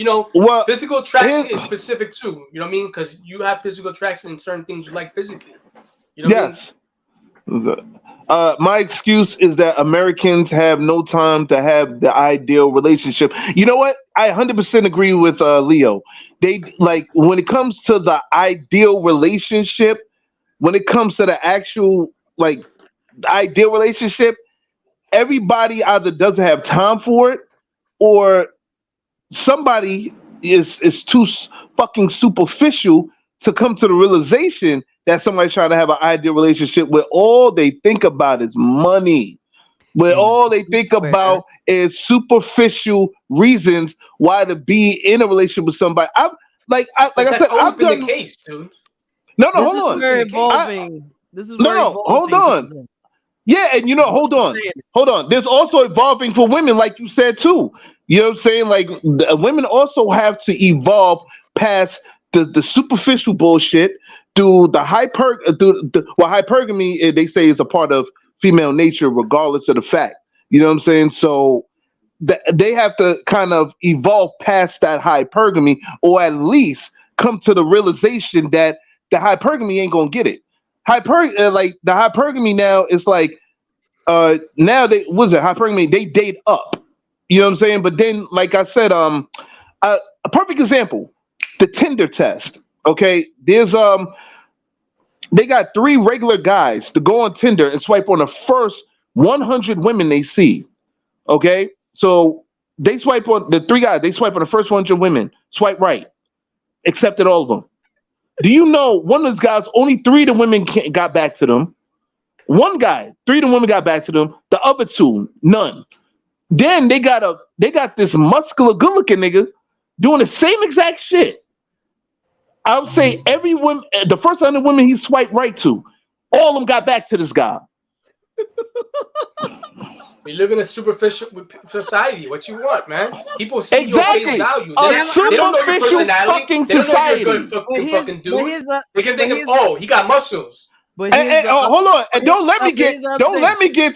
physical attraction is specific too, because you have physical attraction in certain things you like physically. Yes. My excuse is that Americans have no time to have the ideal relationship. You know what? I 100% agree with Leo. They like when it comes to the ideal relationship, when it comes to the actual the ideal relationship, everybody either doesn't have time for it or somebody is too fucking superficial to come to the realization that somebody's trying to have an ideal relationship where all they think about is money, where all they think about is superficial reasons why to be in a relationship with somebody. I said, I've been the case, dude. No, hold on. This is hold on. Yeah, and hold on. There's also evolving for women, like you said too. You know what I'm saying? Like women also have to evolve past the superficial bullshit. Hypergamy, they say, is a part of female nature, regardless of the fact. You know what I'm saying? So they have to kind of evolve past that hypergamy, or at least come to the realization that the hypergamy ain't gonna get it. Like the hypergamy now is like now they what's it hypergamy? They date up. You know what I'm saying? But then, like I said, a perfect example, the Tinder test. Okay, there's they got 3 regular guys to go on Tinder and swipe on the first 100 women they see. Okay, so they swipe on the 3 guys. They swipe on the first 100 women. Swipe right, accepted all of them. Do you know one of those guys? Only 3 of the women got back to them. One guy, 3 of the women got back to them. The other 2, none. Then they got this muscular, good-looking nigga doing the same exact shit. I would say every woman, the first 100 women he swiped right to, all of them got back to this guy. We live in a superficial society. What you want, man? People see Exactly. your face value. They don't know your personality. They don't know you're good fucking dude. They can think of, oh, he got muscles. But hold on, and don't let me get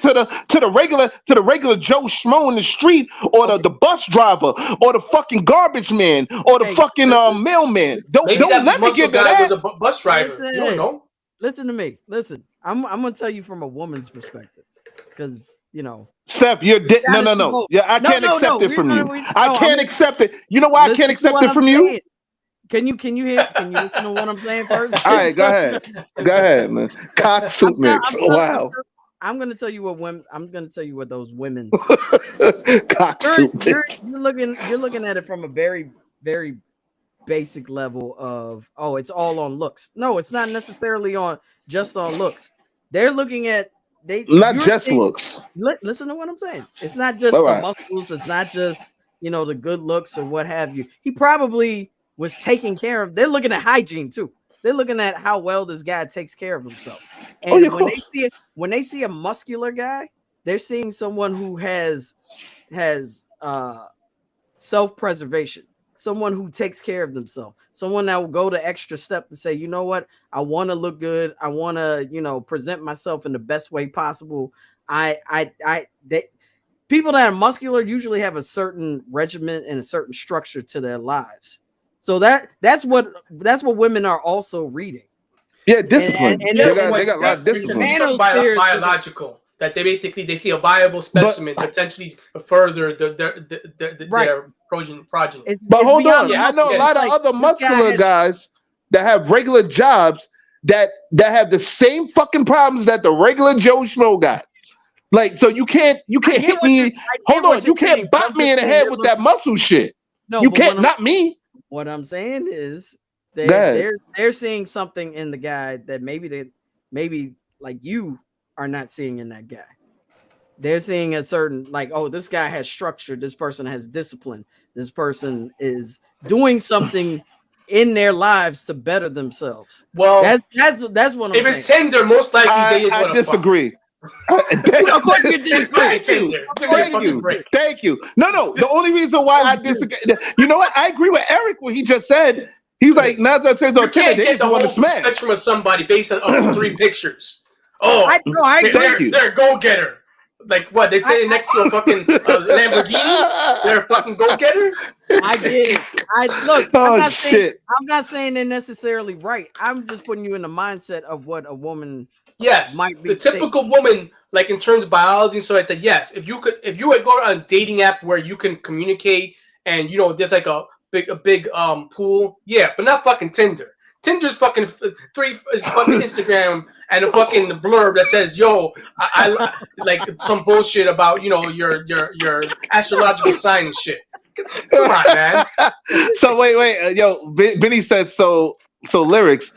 to the regular Joe Schmo in the street, or the bus driver, or the fucking garbage man, or the fucking mailman. Don't let me get to that. Was a bus driver. You don't know. Listen to me. Listen, I'm gonna tell you from a woman's perspective, because Steph, you're no. Yeah, I can't accept it from you. I can't accept it. You know why I can't accept it from you? Can you listen to what I'm saying first? All right, go ahead, man. Cock soup mix. Wow. I'm gonna tell you what women. I'm gonna tell you what those women. Cock soup mix. You're looking at it from a very, very basic level of, oh, it's all on looks. No, it's not necessarily just on looks. They're looking at looks. Listen to what I'm saying. It's not just the muscles. It's not just the good looks or what have you. He probably was taking care of. They're looking at hygiene too. They're looking at how well this guy takes care of himself. And when they see a muscular guy, they're seeing someone who has self-preservation, someone who takes care of themselves, someone that will go the extra step to say, you know what, I want to look good. I want to, present myself in the best way possible. People that are muscular usually have a certain regimen and a certain structure to their lives. So that's what women are also reading. Yeah, discipline. And they got a lot of discipline. Biological. That they see a viable specimen potentially further their progeny. But hold on, I know a lot of other muscular guys that have regular jobs that have the same fucking problems that the regular Joe Schmo got. Like, so you can't hit me. Hold on, you can't bop me in the head with that muscle shit. No, you can't. Not me. What I'm saying is they're seeing something in the guy that maybe like you are not seeing in that guy. They're seeing a certain, like, oh, this guy has structure. This person has discipline. This person is doing something in their lives to better themselves. Well, that's what I'm saying. If it's Tinder, most likely I disagree. Of course you disagree. Thank you. No. The only reason why I disagree, you know what? I agree with Eric what he just said. He was like, "Now that says on Tinder, they just want to smash." Spectrum of somebody based on 3 pictures. Oh, they're a go-getter. Like what? They're sitting next to a fucking Lamborghini. They're a fucking go-getter. I get it. I'm not saying they're necessarily right. I'm just putting you in the mindset of what a woman. Yes, might be the typical woman, like in terms of biology and stuff like that. Yes, if you would go on a dating app where you can communicate and there's like a big pool. Yeah, but not fucking Tinder. Tinder's fucking is fucking Instagram and a fucking blurb that says, "Yo, I like some bullshit about your astrological sign and shit." Come on, man. So wait, yo, Benny said so lyrics.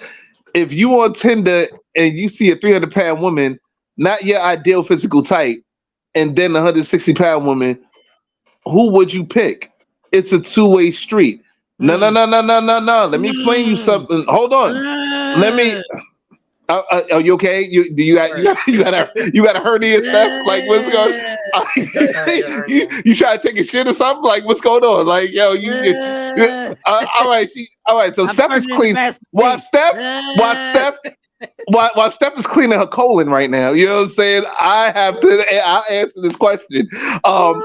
If you on Tinder and you see a 300-pound woman, not your ideal physical type, and then a 160-pound woman, who would you pick? It's a 2-way street. No. Let me explain you something. Hold on. Let me. Are you okay? You got a hernia stuff? Like what's going on? you try to take a shit or something? Like what's going on? Like yo, all right. So Steph is clean. While Steph while Steph is cleaning her colon right now, you know what I'm saying? I'll answer this question. I'm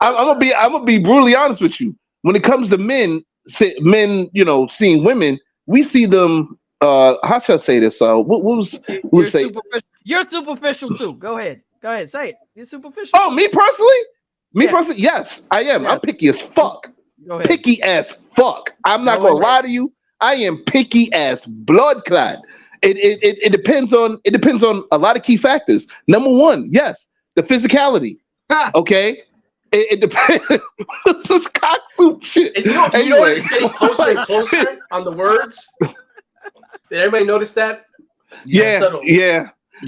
gonna be brutally honest with you. When it comes to men, seeing women, we see them. How should I say this? You're superficial too. Go ahead, say it. You're superficial. Oh, me personally, yes, I am. Yeah. I'm picky as fuck. Go ahead. Picky as fuck. I'm not gonna lie to you. I am picky as blood clot. It depends on a lot of key factors. Number one, yes, the physicality. Okay. It depends. What's this cock soup shit? You know it's getting closer and closer on the words. Did everybody notice that? Yeah.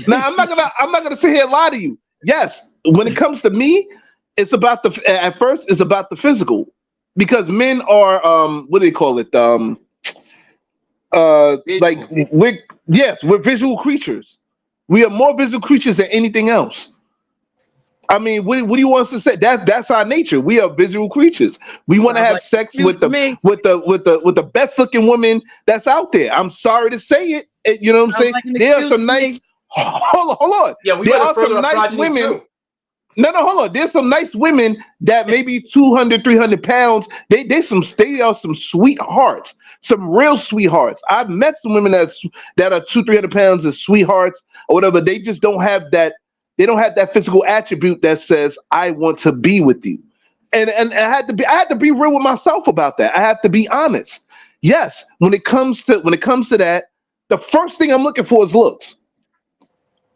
Now I'm not gonna sit here and lie to you. Yes, when it comes to me, it's about at first it's about the physical, because men are what do they call it? Like we're visual creatures. We are more visual creatures than anything else. I mean, what do you want us to say? That's our nature. We are visual creatures. We want to have sex with the best looking woman that's out there. I'm sorry to say it. You know what I'm saying? There are some nice. Hold on. Yeah, there are some nice women. Too. No, hold on. There's some nice women that maybe 200, 300 pounds. They are some sweethearts, some real sweethearts. I've met some women that are 200-300 pounds of sweethearts or whatever. They just don't have that. They don't have that physical attribute that says I want to be with you. And I had to be real with myself about that. I have to be honest. Yes, when it comes to that, the first thing I'm looking for is looks.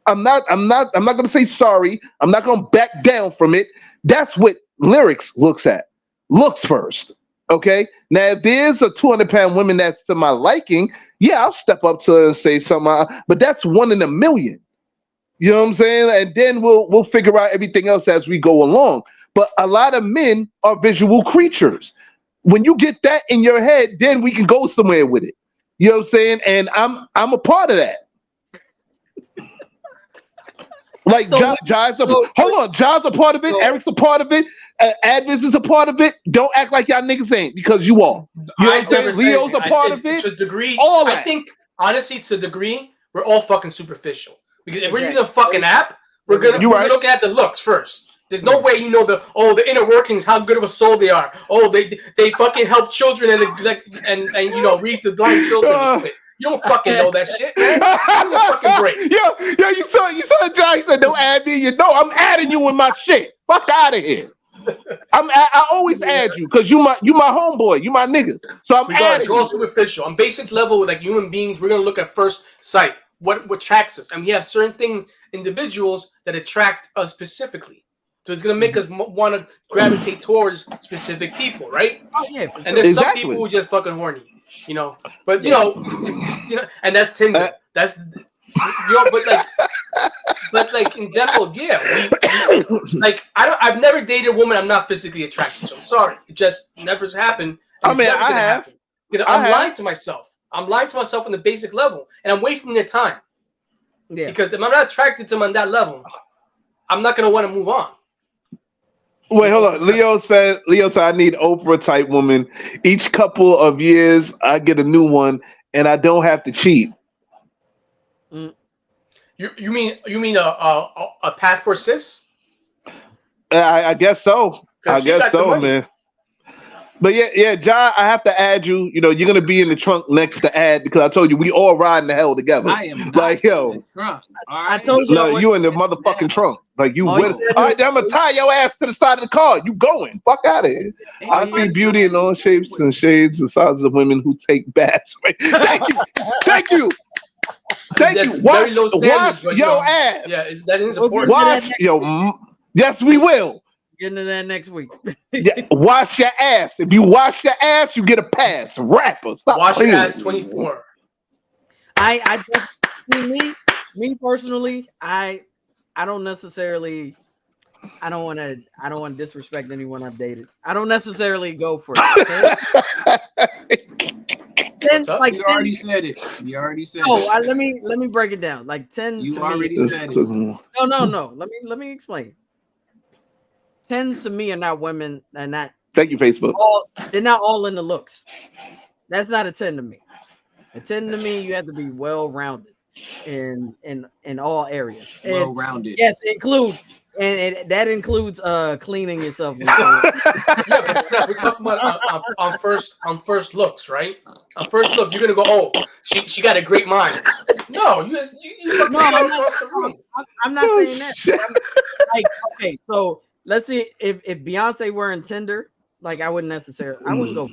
I'm not gonna say sorry. I'm not gonna back down from it. That's what lyrics looks at. Looks first. Okay. Now if there's a 200-pound woman that's to my liking, yeah, I'll step up to her and say something. But that's 1 in a million. You know what I'm saying? And then we'll figure out everything else as we go along. But a lot of men are visual creatures. When you get that in your head, then we can go somewhere with it. You know what I'm saying? And I'm a part of that. Like Jai's a part of it. Eric's a part of it. Adviz is a part of it. Don't act like y'all niggas ain't, because you are. You know what I'm saying? Leo's a part of it. To a degree, all that. I think honestly, to a degree, we're all fucking superficial. Because if we're using a fucking app, we're looking at the looks first. There's no way you know the inner workings, how good of a soul they are. Oh, they fucking help children and read to blind children. You don't fucking know that shit, man. Give me a fucking break. Yo, you saw John. He said, "Don't add me." You know, I'm adding you in my shit. Fuck out of here. I always add you because you my homeboy. You my nigga. So I'm adding. You're all superficial. On basic level, like human beings, we're gonna look at first sight. What attracts us, and we have certain individuals that attract us specifically. So it's gonna make us want to gravitate towards specific people, right? Oh yeah. And there's some people who are just fucking horny. You know, but you know, and that's Tinder. That's but like in general, yeah. I've never dated a woman I'm not physically attracted to. I'm sorry, it just never happened. I mean, I have. I'm lying to myself. I'm lying to myself on the basic level, and I'm wasting their time. Yeah. Because if I'm not attracted to them on that level, I'm not gonna want to move on. Wait, hold on. Leo said I need Oprah type woman. Each couple of years I get a new one and I don't have to cheat. You mean a passport sis? I guess so. I guess so, man. But yeah, John, I have to add you. You know, you're gonna be in the trunk next to Ad, because I told you we all riding the hell together. I am like, yo, in the trunk. All right. I told you. No, you in the motherfucking trunk. Like you with it. All right, then I'm gonna tie your ass to the side of the car. You going? Fuck out of here. I see beauty in all shapes and shades and sizes of women who take baths. Thank you. Thank you. Thank you. Wash your ass. Yeah, that is important. Wash yes, we will. Get into that next week. Yeah, wash your ass. If you wash your ass, you get a pass. Rapper, stop. Wash your ass 24. I me personally, I don't necessarily. I don't want to disrespect anyone I've dated. I don't necessarily go for it. Okay? You already said it. You already said it. Oh, let me break it down. Like 10. You to already me, said it. No. Let me explain. 10s to me are not women. They're not. Thank you, Facebook. They're not all in the looks. That's not a 10 to me. A 10 to me, you have to be well rounded. in all areas. Well rounded. Yes, that includes cleaning yourself. Yeah, but Steph, we're talking about on first looks, right? On first look, you're gonna go, oh, she got a great mind. No, you fucking No, across the room. I'm not saying that. Like, okay, so let's see if Beyonce wearing Tinder, like I wouldn't go.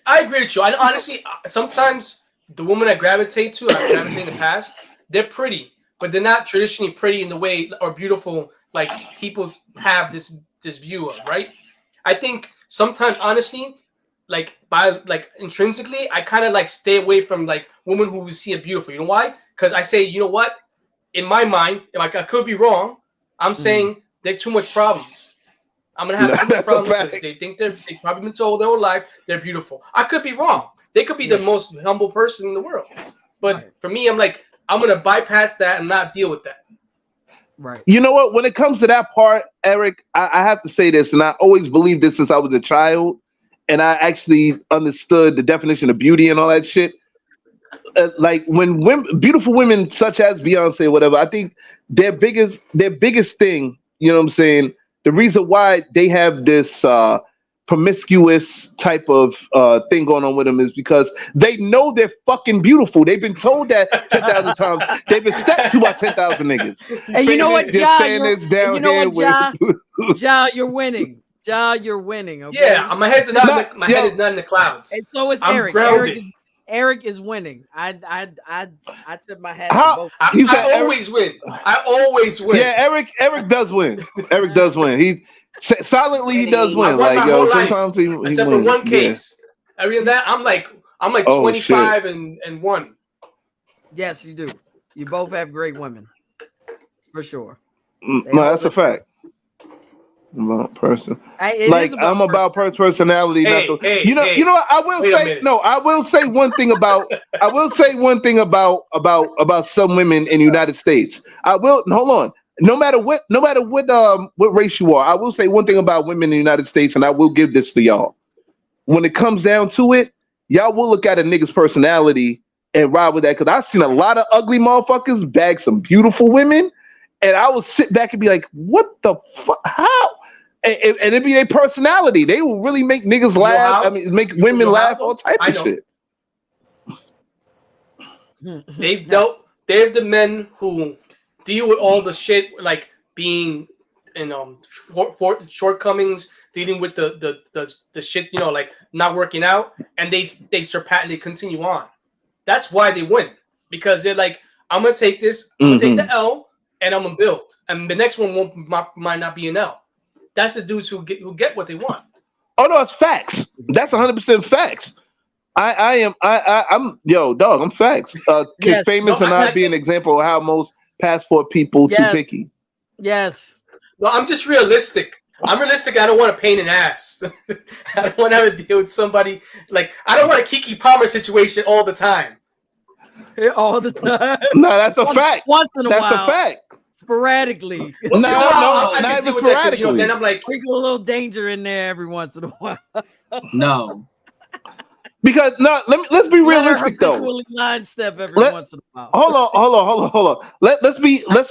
I agree with you. I honestly, sometimes the women I gravitate to, I've gravitated in the past, they're pretty, but they're not traditionally pretty in the way or beautiful like people have this view of, right? I think sometimes, honestly, like intrinsically, I kind of like stay away from like women who see it beautiful. You know why? Because I say, you know what? In my mind, like I could be wrong. I'm saying they're too much problems. I'm gonna have too much problems because they think they've probably been told their whole life they're beautiful. I could be wrong. They could be the most humble person in the world. But for me, I'm like, I'm gonna bypass that and not deal with that. Right. You know what? When it comes to that part, Eric, I have to say this, and I always believed this since I was a child, and I actually understood the definition of beauty and all that shit. Like when beautiful women such as Beyonce or whatever, I think their biggest thing, you know what I'm saying? The reason why they have this promiscuous type of thing going on with them is because they know they're fucking beautiful. They've been told that 10,000 times. They've been stepped to by 10,000 niggas. And you know what, Ja? Saying this down you know here what, Ja, you're winning. Ja, you're winning. Okay? Yeah, my head is not in the clouds. And so is I'm Eric. grounded. Eric is winning. I tip my hat How? to both. I always win. I always win. Yeah, Eric does win. Eric does win. He silently he does I win. won Like my whole life, sometimes he except wins. for one case. Other than that, I'm like Oh, 25 and 1. Yes, you do. You both have great women, for sure. No, that's a fact. About person, like I'm about personality. You know what? I will say no. I will say one thing about. I will say one thing about some women in the United States. I will hold on. No matter what race you are, I will say one thing about women in the United States, and I will give this to y'all. When it comes down to it, y'all will look at a nigga's personality and ride with that. Because I've seen a lot of ugly motherfuckers bag some beautiful women, and I will sit back and be like, "What the fuck? How?" And it'd be their personality. They will really make niggas laugh. I mean, make women laugh, all type of shit. They're the men who deal with all the shit, like being shortcomings, dealing with the shit, like not working out, and they surpass and they continue on. That's why they win, because they're like, I'm gonna take this, I'm gonna take the L, and I'm gonna build, and the next one might not be an L. That's the dudes who get what they want. Oh no, it's facts. That's 100% facts. I'm facts. Yes. Famous and I be an example of how most passport people too picky. Yes. Well, I'm just realistic. I'm realistic. I don't want to pain an ass. I don't want to have to deal with somebody like I don't want a Kiki Palmer situation all the time. All the time. No, that's a fact. Once in a while. That's a fact. Sporadically. No, not even sporadically. Then I'm like, sprinkle a little danger in there every once in a while. No. Because let's be realistic though. Line step every once in a while. Hold on. Let's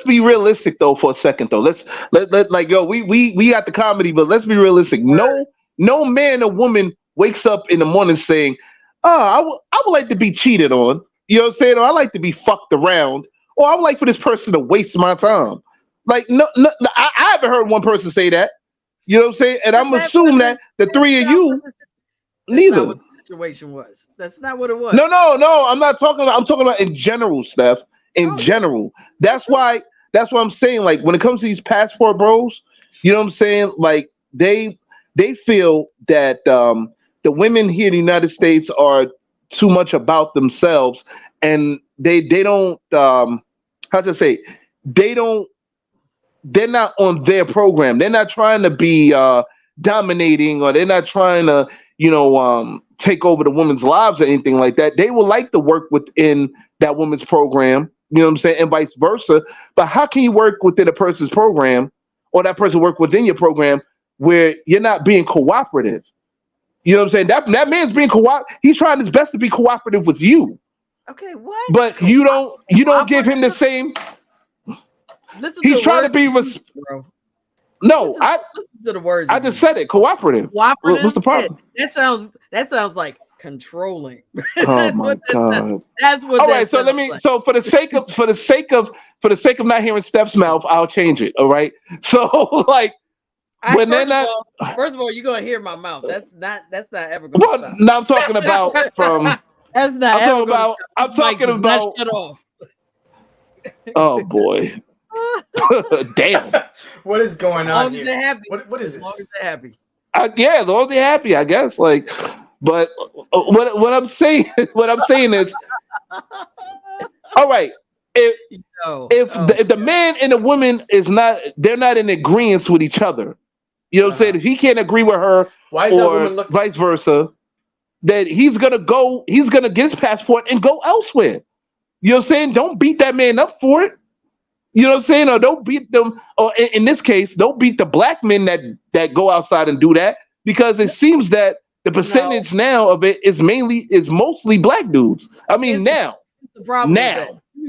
be realistic though for a second though. Let we got the comedy, but let's be realistic. No man or woman wakes up in the morning saying, "Oh, I would like to be cheated on." You know what I'm saying? Or I like to be fucked around. Or I would like for this person to waste my time. Like no, I haven't heard one person say that. You know what I'm saying? And I'm assuming that the three of you neither. Situation was. That's not what it was. No. I'm not talking about. I'm talking about in general, Steph. In general, that's why I'm saying. Like when it comes to these passport bros, you know what I'm saying. Like they feel that the women here in the United States are too much about themselves, and they don't. How to say? They're not on their program. They're not trying to be dominating, or they're not trying to take over the women's lives or anything like that. They would like to work within that woman's program, you know what I'm saying, and vice versa. But how can you work within a person's program or that person work within your program where you're not being cooperative? You know what I'm saying? That man's being he's trying his best to be cooperative with you. Okay, what? But you don't give him the same. Listen He's to trying to be bro. No, Listen to the words. I just said it. Cooperative. What's the problem? Yeah, that sounds like controlling. Oh my god. That's what. All right, so let me. Like. So for the sake of not hearing Steph's mouth, I'll change it. All right. So like when they're not. First of all, you're gonna hear my mouth. That's not ever gonna stop. Now I'm talking about from. That's not. I'm talking about. Shut off. Oh boy. Damn. What is going on here? They're happy. What is this? As long as they're happy. Yeah, as long as they're happy, I guess. Like, but what I'm saying is, all right. If the man and the woman they're not in agreement with each other. You know what I'm saying? If he can't agree with her, or vice versa, that he's gonna get his passport and go elsewhere. You know what I'm saying? Don't beat that man up for it. You know what I'm saying? Or don't beat them, or in this case, don't beat the black men that go outside and do that, because it seems that the percentage now of it is mostly black dudes. I mean, now. The problem is that you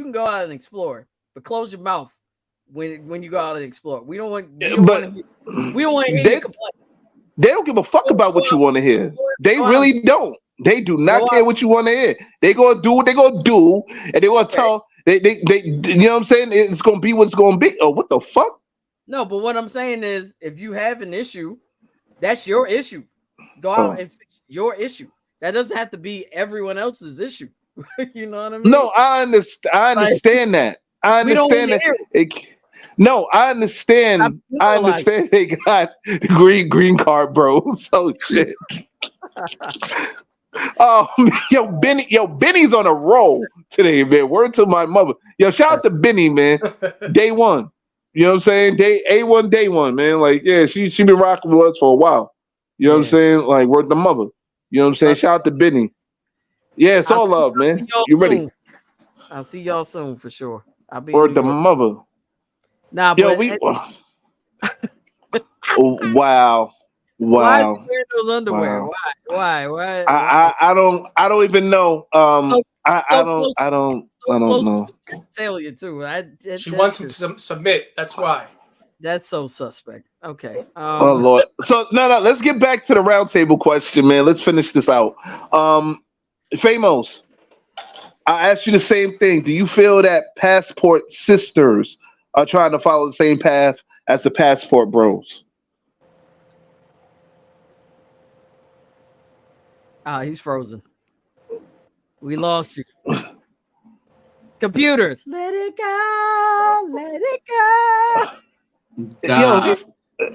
can go out and explore, but close your mouth when you go out and explore. We don't want to hear you complain. They don't give a fuck about what you want to hear. They really don't. They do not care what you want to hear. They gonna do what they gonna do, and they gonna tell. They you know what I'm saying? It's gonna be what it's gonna be. Oh, what the fuck? No, but what I'm saying is, if you have an issue, that's your issue. Go out and fix your issue. That doesn't have to be everyone else's issue. You know what I mean? No, I understand that. I understand that. No, I understand. I understand they got green card, bro. So shit. Oh, Benny's on a roll today, man. Word to my mother. Yo, shout out to Benny, man. Day one. You know what I'm saying? Day one, man. Like, yeah, she been rocking with us for a while. You know what I'm saying? Like, word to mother. You know what I'm saying? Shout out to Benny. Yeah, it's all love, man. You ready? I'll see y'all soon for sure. I'll be word to mother. Nah, yo, but wow. Why is he wearing those underwear? Wow. Why? I don't even know. I don't know. Tell you too. She wants him to submit. That's why. That's so suspect. Okay. Oh Lord. So no. Let's get back to the roundtable question, man. Let's finish this out. Famos, I asked you the same thing. Do you feel that passport sisters are trying to follow the same path as the passport bros? He's frozen. We lost you. Computer, let it go, let it go. Yo,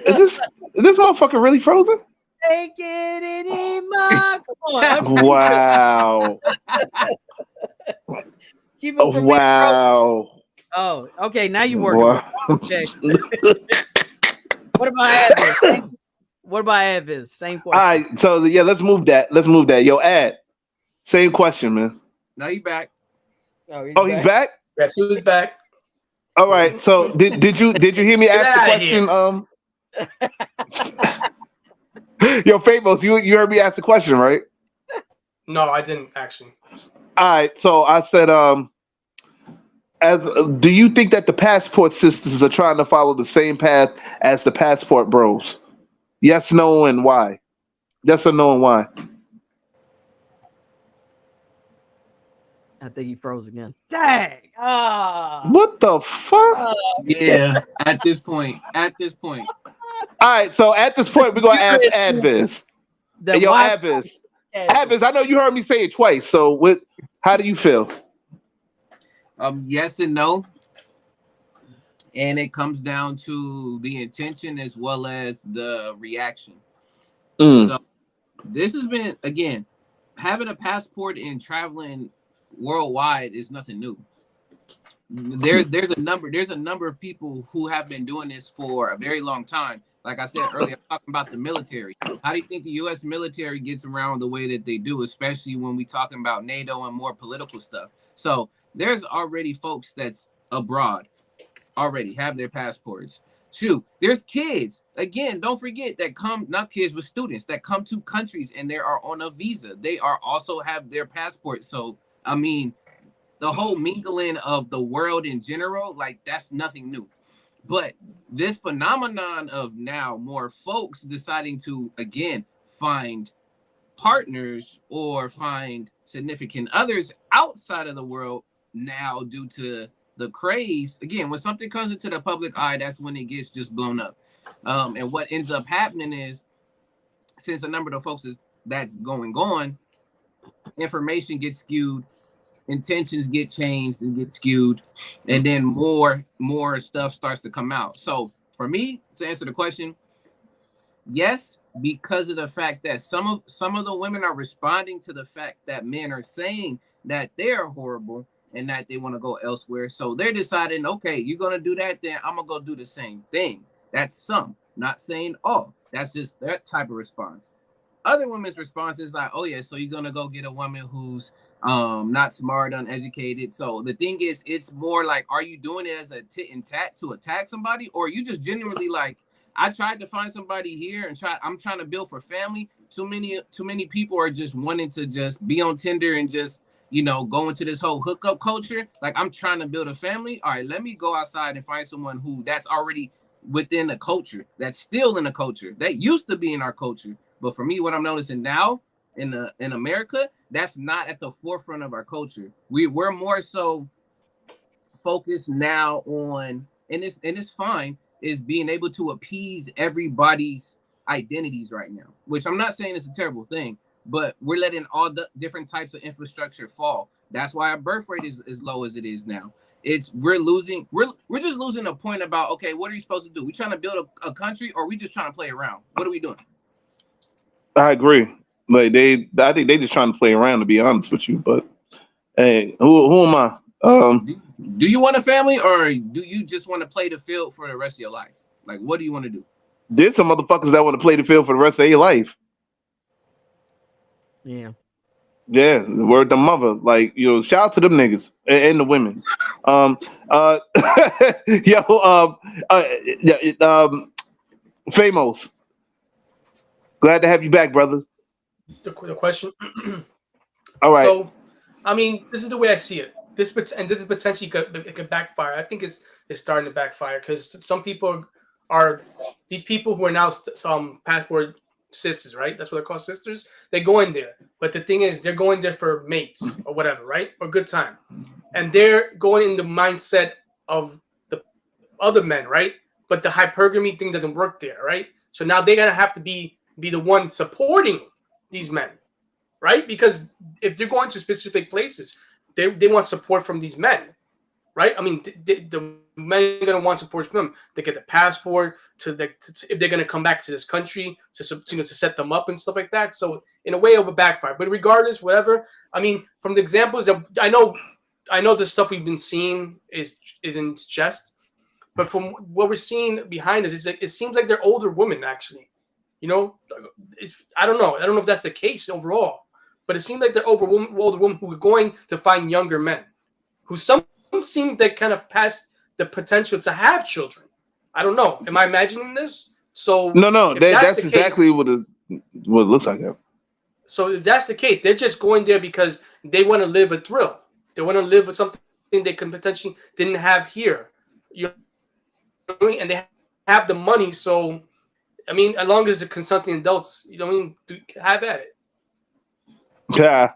is this motherfucker really frozen? Take it anymore. Come on. Wow. Keep it from wow. Oh, okay. Now you working. Wow. Okay. What about Advis? Same question. All right, so yeah, let's move that. Yo, Ad, same question, man. No, you back. He's back? Yes, he was back. All right. So did you hear me ask the question? Yo, Famos, you heard me ask the question, right? No, I didn't actually. All right. So I said, do you think that the passport sisters are trying to follow the same path as the passport bros? Yes, no, and why? Yes or no, and why? I think he froze again. Dang! What the fuck? Yeah. At this point. All right. So at this point, we're gonna ask Advis. Yo, Advis. Advis, I know you heard me say it twice. So how do you feel? Yes and no. And it comes down to the intention as well as the reaction. So this has been, again, having a passport and traveling worldwide is nothing new. There's a number of people who have been doing this for a very long time. Like I said earlier, talking about the military. How do you think the U.S. military gets around the way that they do, especially when we talking about NATO and more political stuff? So there's already folks that's abroad already have their passports. Two, there's kids, again, don't forget, that come, not kids, but students that come to countries and they are on a visa. They are also have their passports. So I mean, the whole mingling of the world in general, like that's nothing new. But this phenomenon of now more folks deciding to again find partners or find significant others outside of the world now due to the craze. Again, when something comes into the public eye, that's when it gets just blown up. And what ends up happening is, since a number of the folks that's going on, information gets skewed, intentions get changed and get skewed, and then more stuff starts to come out. So for me, to answer the question, yes, because of the fact that some of the women are responding to the fact that men are saying that they're horrible and that they want to go elsewhere. So they're deciding, okay, you're gonna do that, then I'm gonna go do the same thing. That's some, not saying all. That's just that type of response. Other women's response is like, oh yeah, so you're gonna go get a woman who's not smart, uneducated. So the thing is, it's more like, are you doing it as a tit and tat to attack somebody, or are you just genuinely like, I tried to find somebody here and I'm trying to build for family. Too many people are just wanting to just be on Tinder and just, go into this whole hookup culture. Like, I'm trying to build a family. All right, let me go outside and find someone who that's already within the culture, that's still in the culture, that used to be in our culture. But for me, what I'm noticing now in America, that's not at the forefront of our culture. We're more so focused now on, and it's fine, is being able to appease everybody's identities right now, which I'm not saying it's a terrible thing, but we're letting all the different types of infrastructure fall. That's why our birth rate is as low as it is now. We're just losing a point about, okay, what are you supposed to do? We trying to build a country, or we just trying to play around? What are we doing? I agree. Like I think they just trying to play around, to be honest with you. But hey, who am I? Do you want a family, or do you just want to play the field for the rest of your life? Like, what do you want to do? There's some motherfuckers that want to play the field for the rest of their life. Yeah. Yeah, word to mother. Like, shout out to them niggas and the women. Famos. Glad to have you back, brother. The question. All right. So, I mean, this is the way I see it. This is potentially it could backfire. I think it's starting to backfire because some people are these people who are now some passport sisters, right? That's what they're called, sisters. They go in there, but the thing is, they're going there for mates or whatever, right? Or good time, and they're going in the mindset of the other men, right? But the hypergamy thing doesn't work there, right? So now they're gonna have to be the one supporting these men, right? Because if they're going to specific places, they want support from these men, right? I mean, the men are going to want support from them. They get the passport if they're going to come back to this country to set them up and stuff like that. So in a way, it would backfire. But regardless, whatever. I mean, from the examples that I know the stuff we've been seeing is in jest. But from what we're seeing behind us, it seems like they're older women actually. I don't know. I don't know if that's the case overall, but it seems like they're older women who are going to find younger men, who some seem that kind of past the potential to have children. I don't know. Am I imagining this? So no, that's exactly what it looks like. So if that's the case, they're just going there because they want to live a thrill. They want to live with something they can potentially didn't have here. And they have the money, so. I mean, as long as the consenting adults, have at it. Yeah.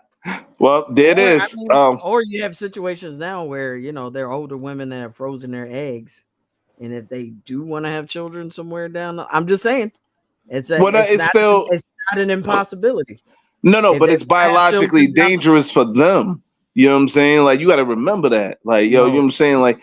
Well, there it is. Or you have situations now where, they're older women that have frozen their eggs. And if they do want to have children somewhere I'm just saying, it's not an impossibility. No, but it's biologically dangerous for them. You know what I'm saying? Like, you got to remember that. Like, you know what I'm saying? Like,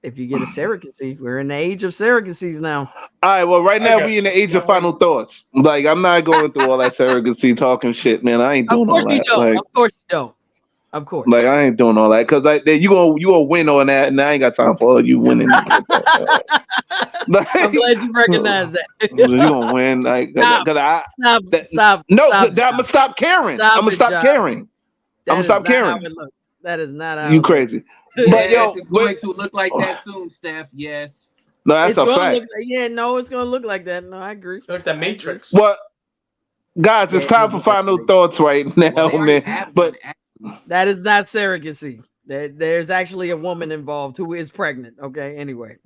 if you get a surrogacy, we're in the age of surrogacies now. All right, well, right now we in the age of final thoughts. Like, I'm not going through all that surrogacy talking shit, man. I ain't doing all that. Of course you don't. Of course. Like, I ain't doing all that because you gonna win on that, and I ain't got time for all you winning. I'm glad you recognize that. You gonna win? Like, stop. No, I'm gonna stop caring. I'm gonna stop caring. I'm gonna stop caring. That is not how you crazy. But it's going to look like that soon, Steph. Yes. No, that's a fact. It's going to look like that. No, I agree. Like that Matrix. Well, guys, it's time for final thoughts right now, man. But That is not surrogacy. There's actually a woman involved who is pregnant. Okay. Anyway,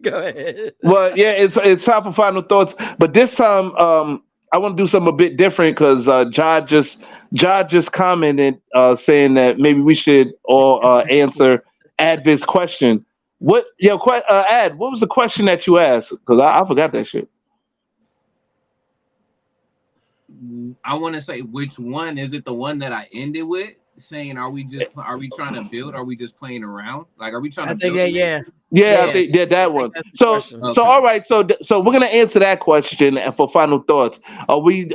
go ahead. Well, yeah, it's time for final thoughts, but this time, I want to do something a bit different because Jod just commented saying that maybe we should all answer Advis question. What, Ad? What was the question that you asked? Because I forgot that shit. I want to say which one is it? The one that I ended with saying, are we trying to build? Are we just playing around? Like, are we trying to build? Yeah, I think that one. So all right, so we're gonna answer that question and for final thoughts. Are we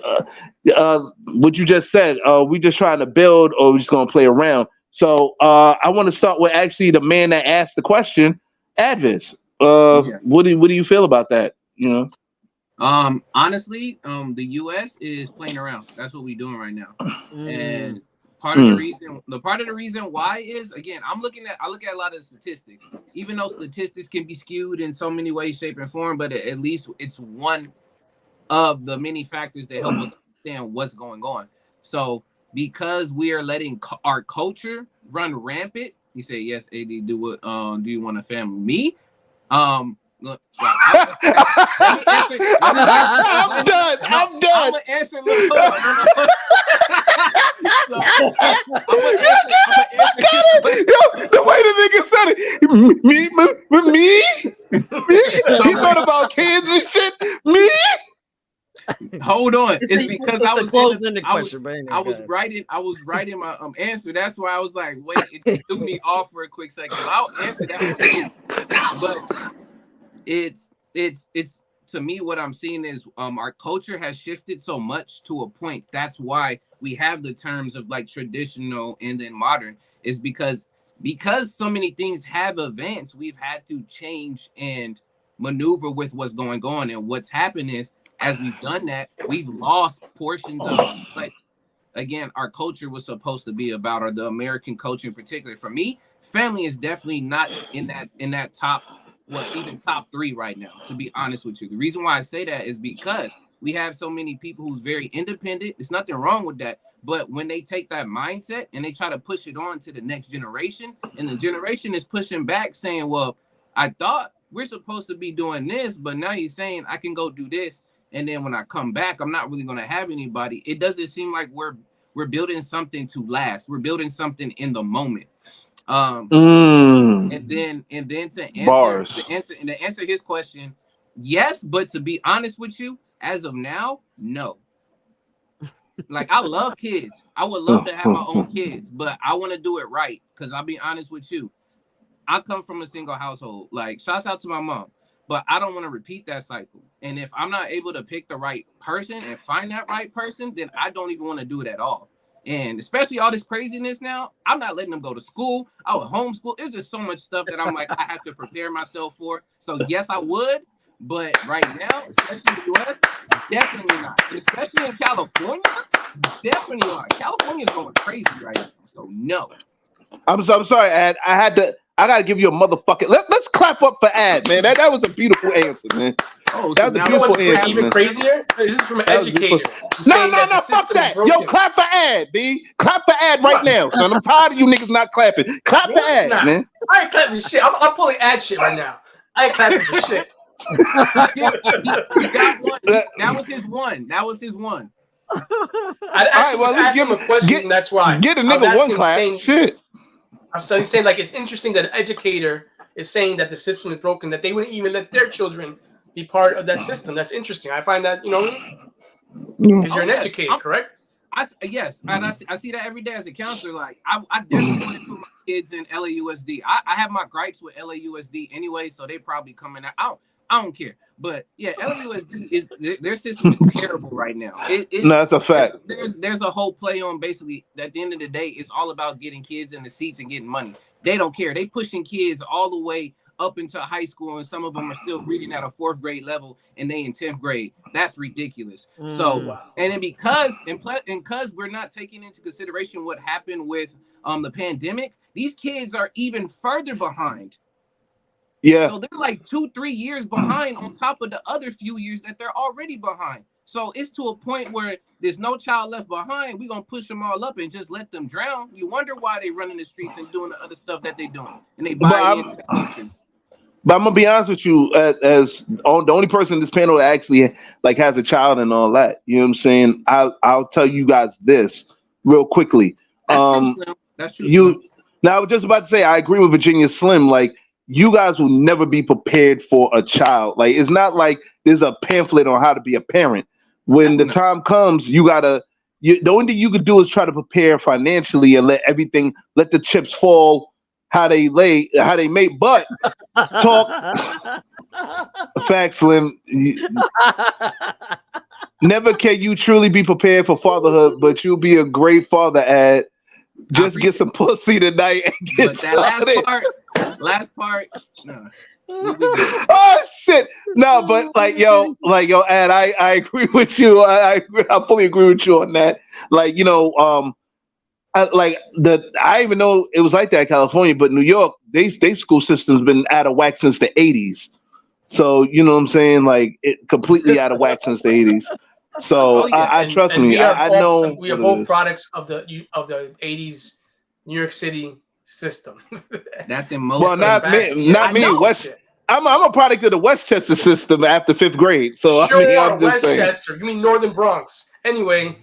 what you just said? Are we just trying to build, or are we just gonna play around? So I want to start with actually the man that asked the question, Advis. What do you feel about that? You know. Honestly, the U.S. is playing around. That's what we're doing right now, and part of the reason why is, again, I look at a lot of statistics. Even though statistics can be skewed in so many ways, shape, and form, but at least it's one of the many factors that help us understand what's going on. So because we are letting our culture run rampant, you say, yes, AD, do you want a family? Me? Look, I'm done. I'm gonna answer. Look, hold on. So, I'm gonna answer. Yo, the way the nigga said it, me. He thought about kids and shit. Me. Hold on. It's because I was writing my answer. That's why I was like, wait, it threw me off for a quick second. I'll answer that one. But it's to me, what I'm seeing is our culture has shifted so much to a point. That's why we have the terms of like traditional and then modern, is because so many things have advanced, we've had to change and maneuver with what's going on. And what's happened is, as we've done that, we've lost portions of what, again, our culture was supposed to be about, or the American culture in particular. For me, family is definitely not in that top, even top 3 right now, to be honest with you. The reason why I say that is because we have so many people who's very independent. There's nothing wrong with that. But when they take that mindset and they try to push it on to the next generation, and the generation is pushing back saying, well, I thought we're supposed to be doing this, but now you're saying I can go do this, and then when I come back, I'm not really going to have anybody. It doesn't seem like we're building something to last. We're building something in the moment. And then to answer his question, yes, but to be honest with you, as of now, no. Like, I love kids. I would love to have my own kids, but I want to do it right. Because I'll be honest with you, I come from a single household. Like, shouts out to my mom, but I don't want to repeat that cycle. And if I'm not able to pick the right person and find that right person, then I don't even want to do it at all. And especially all this craziness now, I'm not letting them go to school. I would homeschool. It's just so much stuff that I'm like, I have to prepare myself for. So yes, I would. But right now, especially in the U.S., definitely not. And especially in California, definitely not. California's going crazy right now. So no. I'm sorry, Ad. I gotta give you a motherfucking. Let's clap up for Ad, man. That was a beautiful answer, man. Oh, that was a beautiful answer. Even crazier. This is from an educator. No, fuck that. Yo, clap for Ad, B. Clap for Ad right now, son. I'm tired of you niggas not clapping. Clap for Ad, man. I ain't clapping shit. I'm pulling Ad shit right now. I ain't clapping for shit. He got one. That was his one. I actually was asking him a question. That's why. Get a nigga one clap. Shit. I'm saying, like, it's interesting that an educator is saying that the system is broken, that they wouldn't even let their children be part of that system. That's interesting. I find that, because you're an educator, correct? Yes, and I see that every day as a counselor. Like, I definitely want to put my kids in LAUSD. I have my gripes with LAUSD anyway, so they probably coming out. I don't care. But yeah, LAUSD their system is terrible right now. No, that's a fact. There's a whole play on, basically, at the end of the day, it's all about getting kids in the seats and getting money. They don't care. They pushing kids all the way up into high school, and some of them are still reading at a 4th grade level, and they in 10th grade. That's ridiculous. So, and then because we're not taking into consideration what happened with the pandemic, these kids are even further behind. Yeah. So they're like 2-3 years behind on top of the other few years that they're already behind. So it's to a point where there's no child left behind. We're gonna push them all up and just let them drown. You wonder why they running the streets and doing the other stuff that they doing, and they buying into that culture. But I'm gonna be honest with you, as the only person in this panel that actually like has a child and all that. You know what I'm saying? I'll tell you guys this real quickly. That's true, Slim. That's true. You now I was just about to say I agree with Virginia Slim. Like you guys will never be prepared for a child. Like it's not like there's a pamphlet on how to be a parent. When the time comes, you gotta. The only thing you could do is try to prepare financially and let the chips fall how they make. But talk facts, Slim. Never can you truly be prepared for fatherhood, but you'll be a great father at just get some pussy tonight and get started. Last part, no. Oh shit! No, but Ad, I agree with you. I fully agree with you on that. Like I even know it was like that in California, but New York, they school system's been out of whack since the 80s. So you know what I'm saying? Like it completely out of whack since the 80s. So I trust me. I know we are both products of the 80s New York City system. That's in most. Well, not me. I'm a product of the Westchester system after 5th grade. So sure, I'm just Westchester. saying. You mean Northern Bronx? Anyway.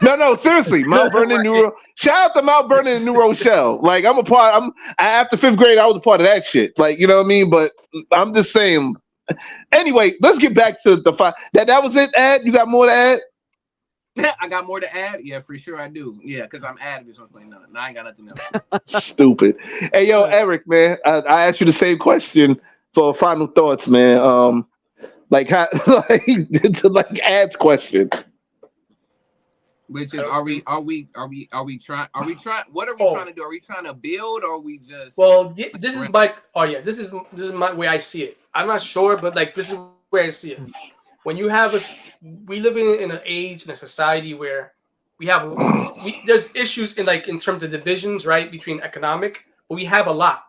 No, seriously, Mount Vernon, shout out to Mount Vernon and New Rochelle. Like after 5th grade, I was a part of that shit. Like you know what I mean? But I'm just saying. Anyway, let's get back to the five. That was it, Ad. You got more to add? I got more to add. Yeah, for sure I do. Yeah, because I'm adamant. So no, I ain't got nothing else. Stupid. Hey, yo, Eric, man, I asked you the same question for final thoughts, man. Like Ad's question. Which is, are we trying? What are we trying to do? Are we trying to build, or are we just? Well, this is my. Oh yeah, this is my way I see it. I'm not sure, but like this is where I see it. When you have we live in an age in a society where there's issues in terms of divisions, right, between economic, but we have a lot,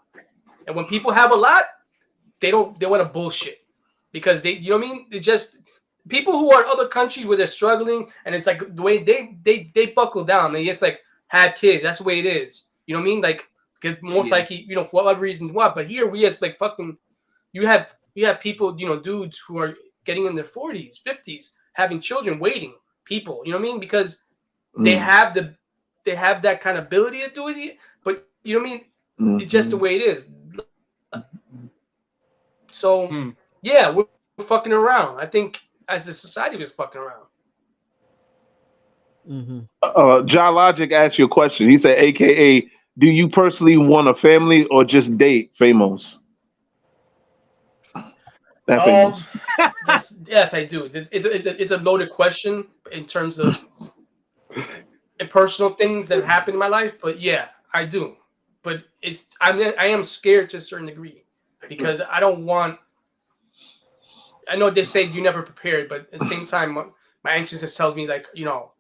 and when people have a lot, they want to bullshit because you know what I mean. They just people who are in other countries where they're struggling, and it's like the way they buckle down. They just like have kids. That's the way it is. You know what I mean? Like, because most likely, for whatever reasons, what. But here we just like fucking. You have people, dudes who are getting in their 40s, 50s, having children, waiting. People, you know what I mean? Because they have that kind of ability to do it. But you know what I mean? It's just the way it is. So yeah, we're fucking around. I think as a society, we're fucking around. John Logic asked you a question. He said, AKA, do you personally want a family or just date Famos? Yes, I do. It's a loaded question in terms of personal things that have happened in my life, but yeah, I do. But I am scared to a certain degree because I don't want. I know they say you're never prepared, but at the same time, my anxiousness tells me like I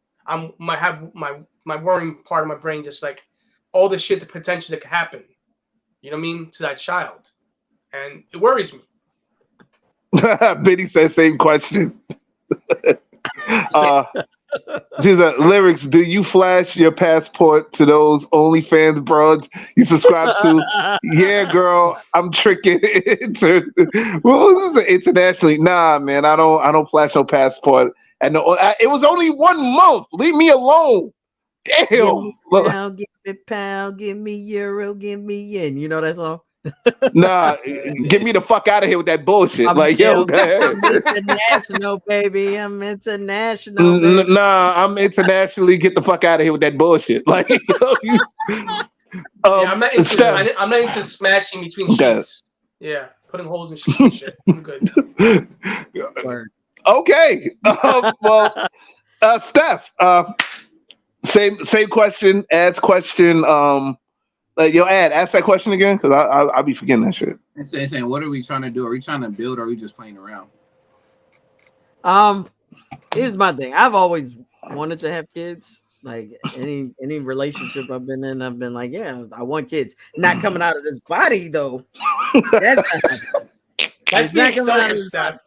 have my worrying part of my brain just like all the shit, the potential that could happen. You know what I mean to that child, and it worries me. Biddy said same question. She's like, lyrics, do you flash your passport to those OnlyFans broads you subscribe to? Yeah, girl, I'm tricking. Internationally? Nah, man, I don't flash no passport. And it was only 1 month. Leave me alone. Damn. Give me pound, give me euro, give me yen. You know that song? Nah, get me the fuck out of here with that bullshit. I'm international, baby. I'm international. Baby. Nah, I'm internationally. Get the fuck out of here with that bullshit. Like, I'm not into smashing between sheets. Yeah, putting holes in sheets and shit. I'm good. Okay. Well, Steph. Same question. Ad's question. Yo, Ad, ask that question again, because I'll be forgetting that shit. It's saying, what are we trying to do? Are we trying to build, or are we just playing around? Here's my thing. I've always wanted to have kids. Like any relationship I've been in, I've been like, yeah, I want kids. Not coming out of this body though. That's being selfish stuff.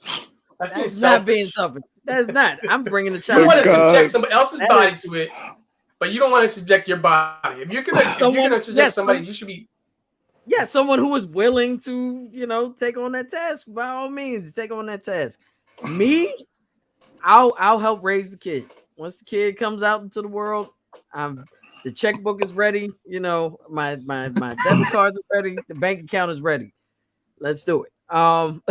That's not being selfish. That's not. I'm bringing the You child. want to subject somebody else's body to it, but you don't want to subject your body. If you're gonna subject somebody, you should be. Yeah, someone who is willing to, take on that task. By all means, take on that task. Me, I'll help raise the kid. Once the kid comes out into the world, the checkbook is ready. My debit cards are ready. The bank account is ready. Let's do it. But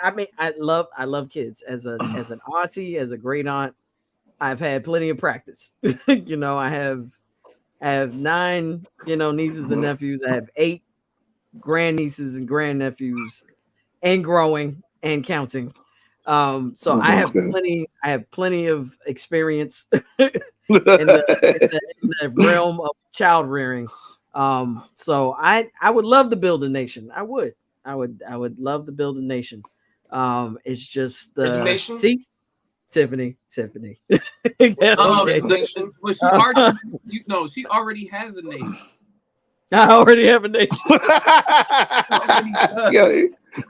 I mean, I love kids as an auntie, as a great aunt. I've had plenty of practice. I have 9, nieces and nephews. I have 8 grandnieces and grandnephews, and growing and counting. So I have plenty of experience in the realm of child rearing. So I would love to build a nation. I would love to build a nation. It's just the nation? See, Tiffany. But she already has a nation. I already have a nation.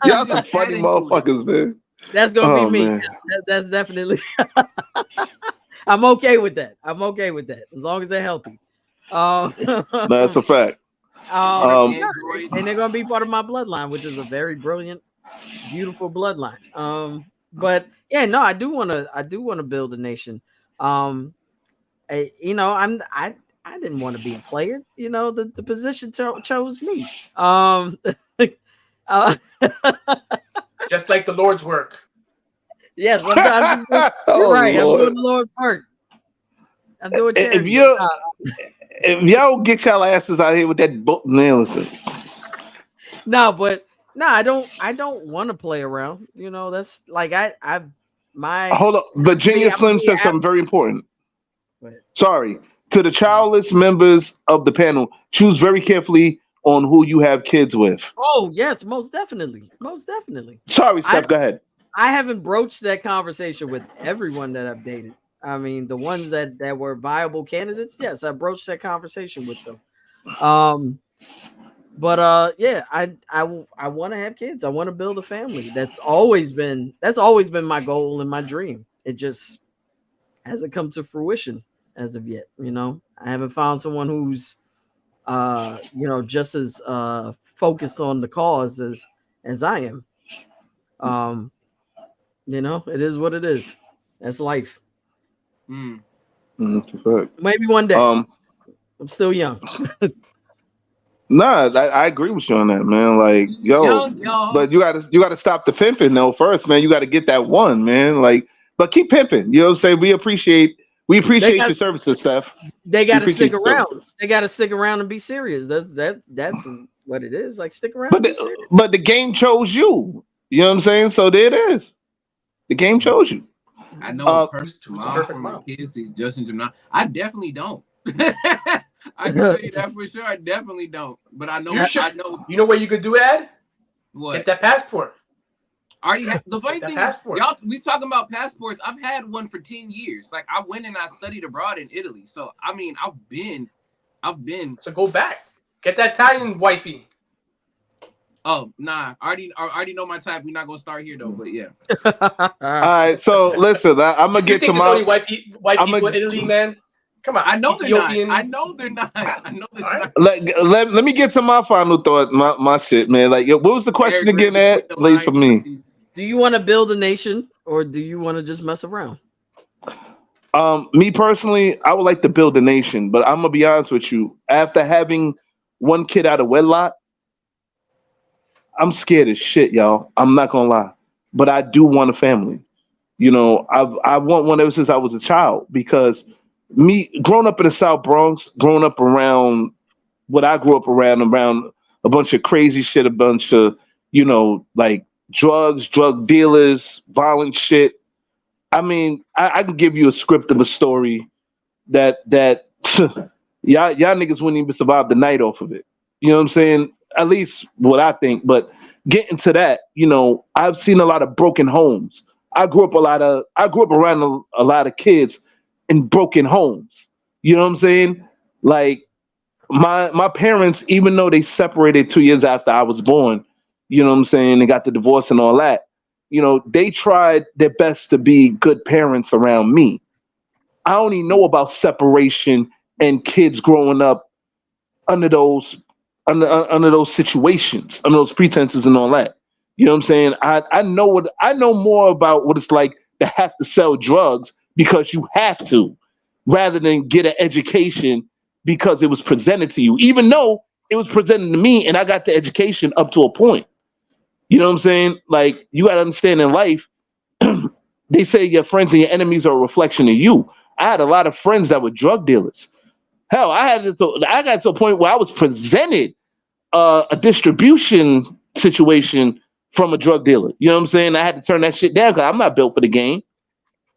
Y'all some funny motherfuckers, man. That's gonna be me. That's definitely. I'm okay with that. As long as they're healthy. That's a fact. And they're gonna be part of my bloodline, which is a very brilliant, beautiful bloodline. But yeah, no, I do want to build a nation. I didn't want to be a player. The position chose me. Just like the Lord's work. Yes, you're right. I'm doing the Lord's work. I'm doing charity. If y'all get y'all asses out here with that book, listen. I don't want to play around. That's like Hold up. Virginia Slim said something very important. Sorry. To the childless members of the panel, choose very carefully on who you have kids with. Oh, yes, most definitely. Sorry, Steph, go ahead. I haven't broached that conversation with everyone that I've dated. I mean, the ones that were viable candidates, yes, I broached that conversation with them. Yeah, I want to have kids. I want to build a family. That's always been my goal and my dream. It just hasn't come to fruition as of yet. I haven't found someone who's just as focused on the cause as I am. It is what it is. That's life. Maybe one day. I'm still young. Nah, I agree with you on that, man. Like, but you gotta stop the pimping though first, man. You gotta get that one, man. Like, but keep pimping. You know what I'm saying? We appreciate your services, Steph. They gotta stick around. They gotta stick around and be serious. That's what it is. Like, stick around. But the game chose you. You know what I'm saying? So there it is. The game chose you. I know a person for my kids, Justin Jamon. I definitely don't. I can tell you that for sure. I definitely don't. But I know. You know what you could do, Ed? What? Get that passport. Already the funny thing is, y'all, we talking about passports. I've had one for 10 years. Like, I went and I studied abroad in Italy. So I mean, I've been. So go back. Get that Italian wifey. Oh, nah. I already know my type. We're not gonna start here though, but yeah. All right. So listen, I'm gonna get to my only white people in Italy, man. Come on. I know they're not. I know they're not. Let me get to my final thought. My shit, man. Like, what was the question again, Ed? Late for me. Do you want to build a nation, or do you want to just mess around? Me personally, I would like to build a nation, but I'm gonna be honest with you. After having one kid out of wedlock, I'm scared as shit, y'all. I'm not gonna lie, but I do want a family. I want one ever since I was a child, because me growing up in the South Bronx, growing up around what I grew up around a bunch of crazy shit, a bunch of like drugs, drug dealers, violent shit. I mean, I can give you a script of a story that y'all niggas wouldn't even survive the night off of it. You know what I'm saying? At least what I think. But getting to that, I've seen a lot of broken homes. I grew up around a lot of kids in broken homes. You know what I'm saying? Like, my parents, even though they separated 2 years after I was born, you know what I'm saying, they got the divorce and all that, they tried their best to be good parents around me. I only know about separation and kids growing up under those under those situations, under those pretenses and all that. You know what I'm saying? I know more about what it's like to have to sell drugs because you have to, rather than get an education because it was presented to you, even though it was presented to me and I got the education up to a point. You know what I'm saying? Like, you gotta understand in life, they say your friends and your enemies are a reflection of you. I had a lot of friends that were drug dealers. Hell, I got to a point where I was presented a distribution situation from a drug dealer. You know what I'm saying? I had to turn that shit down because I'm not built for the game.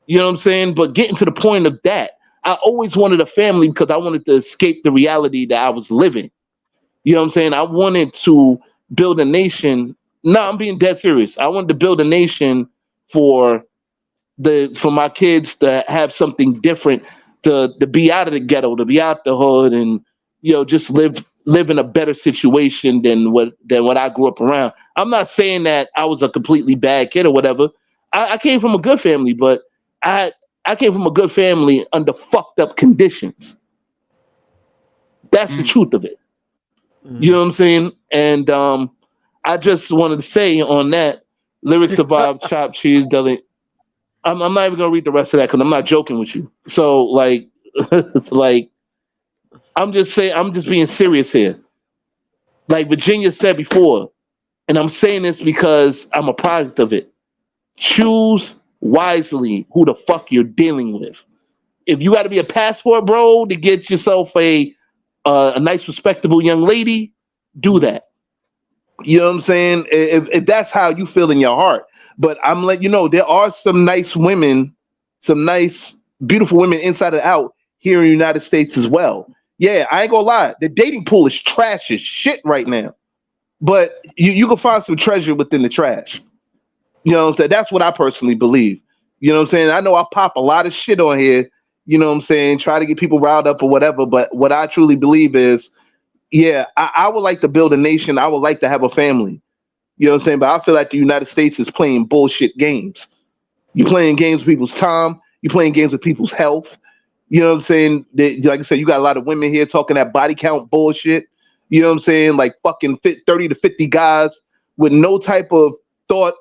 You know what I'm saying? But getting to the point of that, I always wanted a family because I wanted to escape the reality that I was living. You know what I'm saying? I wanted to build a nation. No, I'm being dead serious. I wanted to build a nation for my kids to have something different, to be out of the ghetto, to be out the hood, and just live in a better situation than what I grew up around. I'm not saying that I was a completely bad kid or whatever. I came from a good family, but I came from a good family under fucked up conditions. That's the truth of it. You know what I'm saying? And I just wanted to say on that, lyrics survive, chopped cheese, deli. I'm not even gonna read the rest of that because I'm not joking with you. So like, like, I'm just being serious here. Like Virginia said before, and I'm saying this because I'm a product of it. Choose wisely who the fuck you're dealing with. If you got to be a passport bro to get yourself a nice, respectable young lady, do that. You know what I'm saying? If that's how you feel in your heart. But I'm letting you know there are some nice women, some nice, beautiful women inside and out here in the United States as well. Yeah, I ain't gonna lie. The dating pool is trash as shit right now. But you can find some treasure within the trash. You know what I'm saying? That's what I personally believe. You know what I'm saying? I know I pop a lot of shit on here, you know what I'm saying, try to get people riled up or whatever. But what I truly believe is, yeah, I would like to build a nation. I would like to have a family. You know what I'm saying? But I feel like the United States is playing bullshit games. You're playing games with people's time. You're playing games with people's health. You know what I'm saying? Like I said, you got a lot of women here talking that body count bullshit. You know what I'm saying? Like fucking 30 to 50 guys with no type of thought,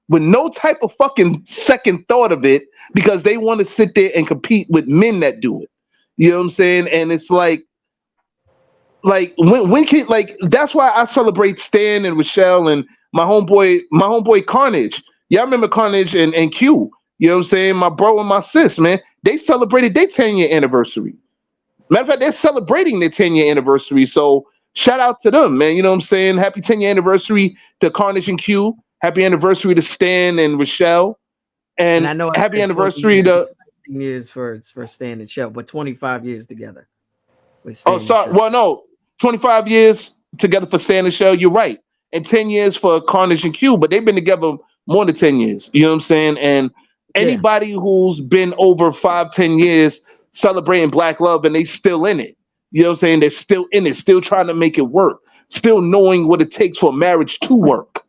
with no type of fucking second thought of it, because they want to sit there and compete with men that do it. You know what I'm saying? And it's like when can, like, that's why I celebrate Stan and Rochelle and my homeboy Carnage. Yeah, I remember Carnage and Q. You know what I'm saying? My bro and my sis, man, they celebrated their 10-year anniversary. Matter of fact, they're celebrating their 10-year anniversary. So shout out to them, man. You know what I'm saying? Happy 10-year anniversary to Carnage and Q. Happy anniversary to Stan and Rochelle. And I know happy anniversary to years for Stan and Shell, but 25 years together. Oh, sorry. Well, no, 25 years together for Stan and Shell. You're right, and 10 years for Carnage and Q. But they've been together more than 10 years. You know what I'm saying? And anybody who's been over 5-10 years celebrating Black love and they still in it. You know what I'm saying? They're still in it, still trying to make it work, still knowing what it takes for a marriage to work,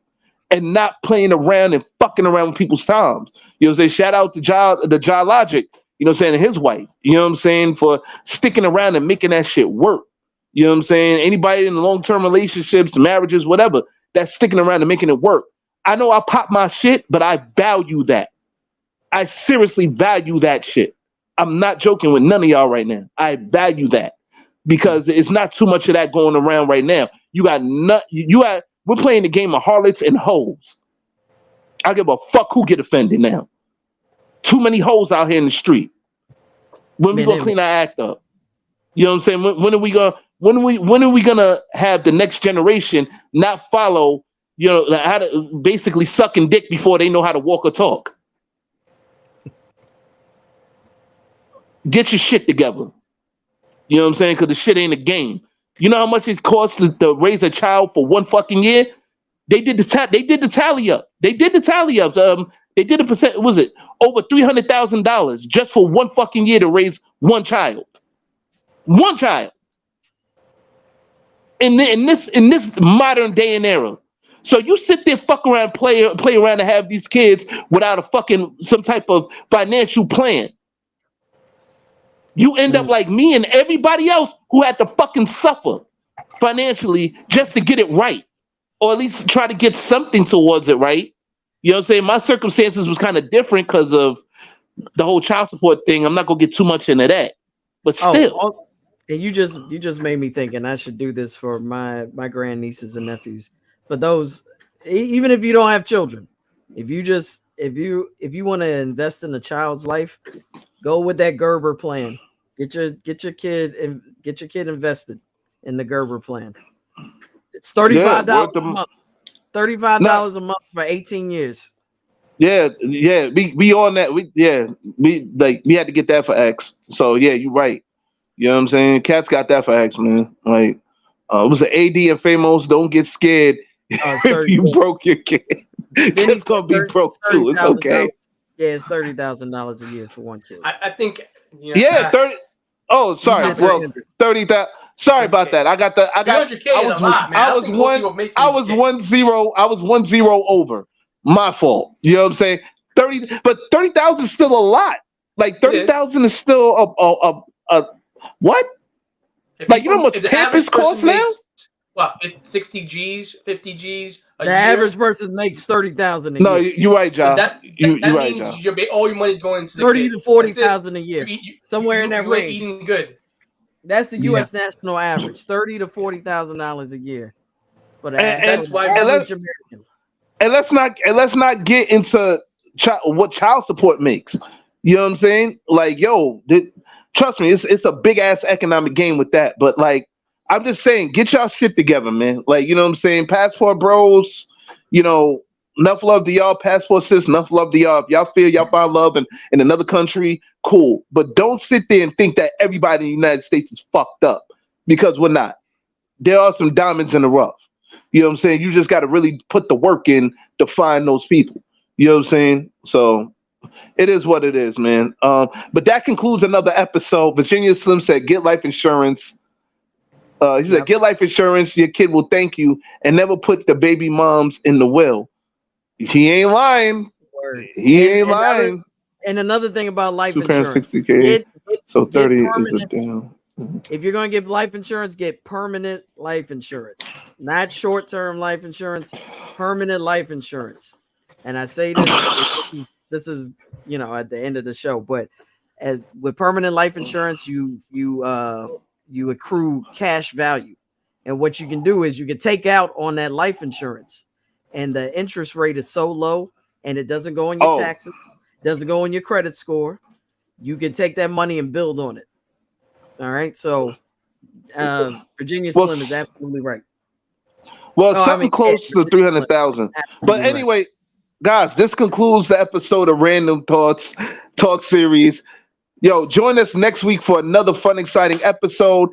and not playing around and fucking around with people's times. You know what I'm saying? Shout out to Ja Logic, you know what I'm saying, and his wife, you know what I'm saying, for sticking around and making that shit work. You know what I'm saying? Anybody in long-term relationships, marriages, whatever, that's sticking around and making it work. I know I pop my shit, but I value that. I seriously value that shit. I'm not joking with none of y'all right now. I value that because it's not too much of that going around right now. We're playing the game of harlots and hoes. I give a fuck who get offended now. Too many hoes out here in the street. When we gonna clean our act up? You know what I'm saying? When are we gonna have the next generation not follow, you know, how to basically sucking dick before they know how to walk or talk? Get your shit together. You know what I'm saying? Because the shit ain't a game. You know how much it costs to raise a child for one fucking year? They did the tally up. They did a percent. Was it over $300,000 just for one fucking year to raise one child? One child. In this modern day and era. So you sit there, fuck around, play around, and have these kids without a fucking some type of financial plan. You end up like me and everybody else who had to fucking suffer financially just to get it right, or at least try to get something towards it right. You know what I'm saying? My circumstances was kind of different because of the whole child support thing. I'm not gonna get too much into that, but still. And you just made me think, and I should do this for my grandnieces and nephews. But those, even if you don't have children, if you want to invest in a child's life, go with that Gerber plan. Get your kid invested in the Gerber plan. It's $35 a month. $35 a month for 18 years. Yeah, we on that. We had to get that for X. So yeah, you're right. You know what I'm saying? Cats got that for X, man. Like, it was an AD and Famos. Don't get scared if you broke your kid. Just gonna be broke too. It's okay. Yeah, it's $30,000 a year for one kid. I think. Yeah, 30. Oh, sorry. Well, 30,000. Sorry about that. I was 1-0 over. My fault. You know what I'm saying? 30,000 is still a lot. Like 30,000 is still a what? Like, you know what Pampers cost now? What, 60 G's, 50 G's a year? The average person makes 30,000 a year. No, you're right, John. That right, means John. all your money's going to the 30 kid. to 40,000 a year. Somewhere in that range. Eating good. That's the U.S. national average, $30,000 to $40,000 a year. But that's why average American. And let's not get into what child support makes. You know what I'm saying? Like, yo, trust me, it's a big ass economic game with that. But like, I'm just saying, get y'all shit together, man. Like, you know what I'm saying? Passport bros, you know, enough love to y'all. Passport sis, enough love to y'all. If y'all feel y'all find love in another country, cool. But don't sit there and think that everybody in the United States is fucked up, because we're not. There are some diamonds in the rough. You know what I'm saying? You just got to really put the work in to find those people. You know what I'm saying? So it is what it is, man. But that concludes another episode. Virginia Slim said, get life insurance. He said, get life insurance. Your kid will thank you, and never put the baby moms in the will. He ain't lying. He ain't lying. And another thing about life insurance, $60K. So 30 is a damn. If you're going to get life insurance, get permanent life insurance, not short-term life insurance, permanent life insurance. And I say this is, you know, at the end of the show, but with permanent life insurance, you accrue cash value. And what you can do is you can take out on that life insurance, and the interest rate is so low, and it doesn't go on your taxes, doesn't go on your credit score. You can take that money and build on it. All right, so Virginia Slim is absolutely right. Well, something close to 300,000. But anyway, guys, this concludes the episode of Randumb Thoughtz Talk Series. Yo, join us next week for another fun, exciting episode.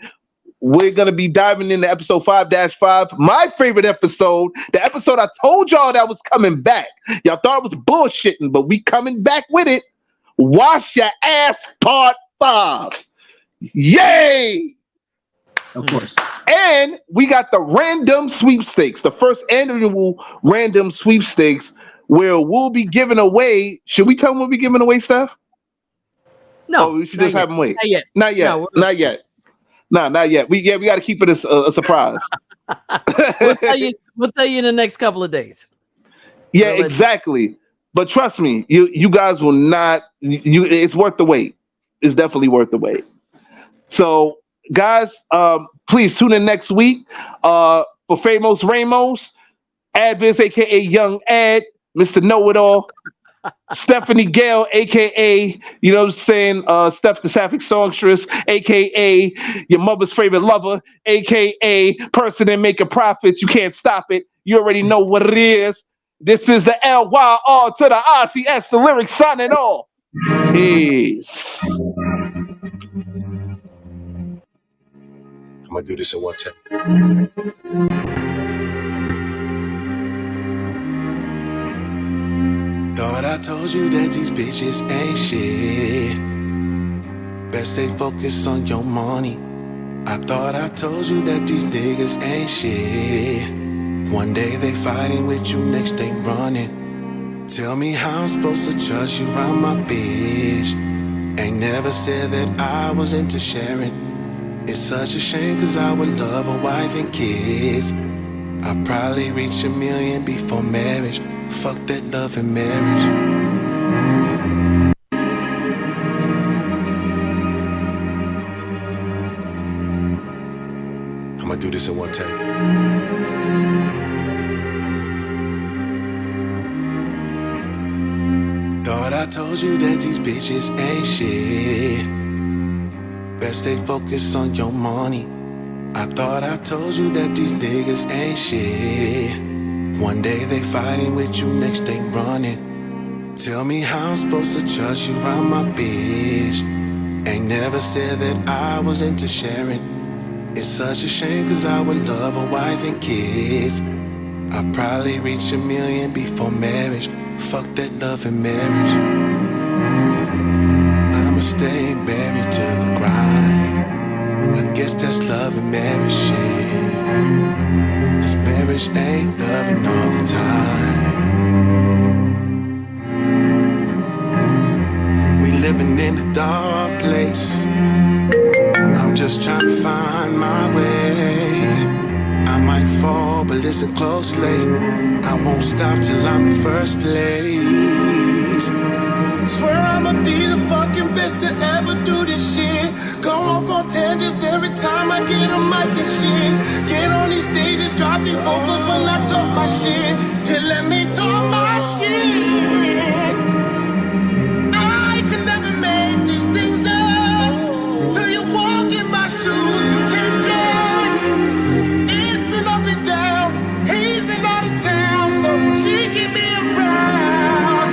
We're going to be diving into episode 5-5, my favorite episode, the episode I told y'all that was coming back. Y'all thought it was bullshitting, but we coming back with it. Wash Your Ass Part 5. Yay! Of course. And we got the Randumb Sweepstakes, the first annual Randumb Sweepstakes, where we'll be giving away. Should we tell them we'll be giving away stuff? No, we should just have them wait. Not yet. No, not yet. No, not yet. We got to keep it a surprise. We'll tell you in the next couple of days. Yeah, exactly. But trust me, you guys will not. It's worth the wait. It's definitely worth the wait. So, guys, please tune in next week for Famos Ramos, Adviz, aka Young Ad, Mr. Know-It-All, Stephanie Gale, aka, you know what I'm saying, Steph the Sapphic Songstress, aka your mother's favorite lover, aka person that making profits, you can't stop it. You already know what it is. This is the LYR to the RCS, the lyrics signing off. Peace. I'm gonna do this in one take. Thought I told you that these bitches ain't shit. Best stay focused on your money. I thought I told you that these niggas ain't shit. One day they fighting with you, next they running. Tell me how I'm supposed to trust you around my bitch. Ain't never said that I was into sharing. It's such a shame cause I would love a wife and kids. I'd probably reach 1 million before marriage. Fuck that love and marriage. I'ma do this in one take. Thought I told you that these bitches ain't shit. Best stay focused on your money. I thought I told you that these niggas ain't shit. One day they fighting with you, next they running. Tell me how I'm supposed to trust you around my bitch. Ain't never said that I was into sharing. It's such a shame cause I would love a wife and kids. I'd probably reach 1 million before marriage. Fuck that love and marriage. I'ma stay married to the grind. I guess that's love and marriage shit. Cause marriage ain't loving all the time. We living in a dark place. I'm just trying to find my way. I might fall, but listen closely. I won't stop till I'm in first place. Swear I'ma be the fucking best to ever do this shit. Go off on tangents every time I get a mic and shit. Get on these stages, drop these vocals when I talk my shit. Yeah, let me talk my shit. I can never make these things up. Till you walk in my shoes, you can't judge. It's been up and down, he's been out of town, so she keep me around.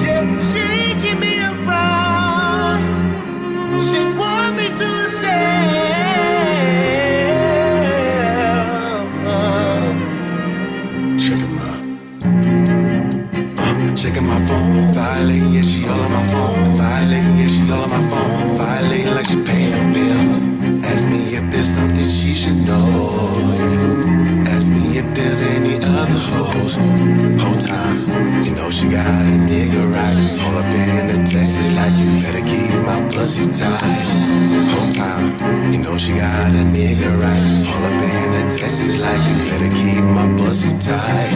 Yeah, she keep me around. She want me to checking my phone, violating, yeah, she all on my phone. Violating, yeah, she all on my phone. Violating like she paying a bill. Ask me if there's something she should know. Yeah. Ask me if there's any other hoes. Whole time, you know she got a nigga right. Hold up in the Texas like you better keep my pussy tight. Whole time, you know she got a nigga right. Hold up in the Texas like you better keep my pussy tight.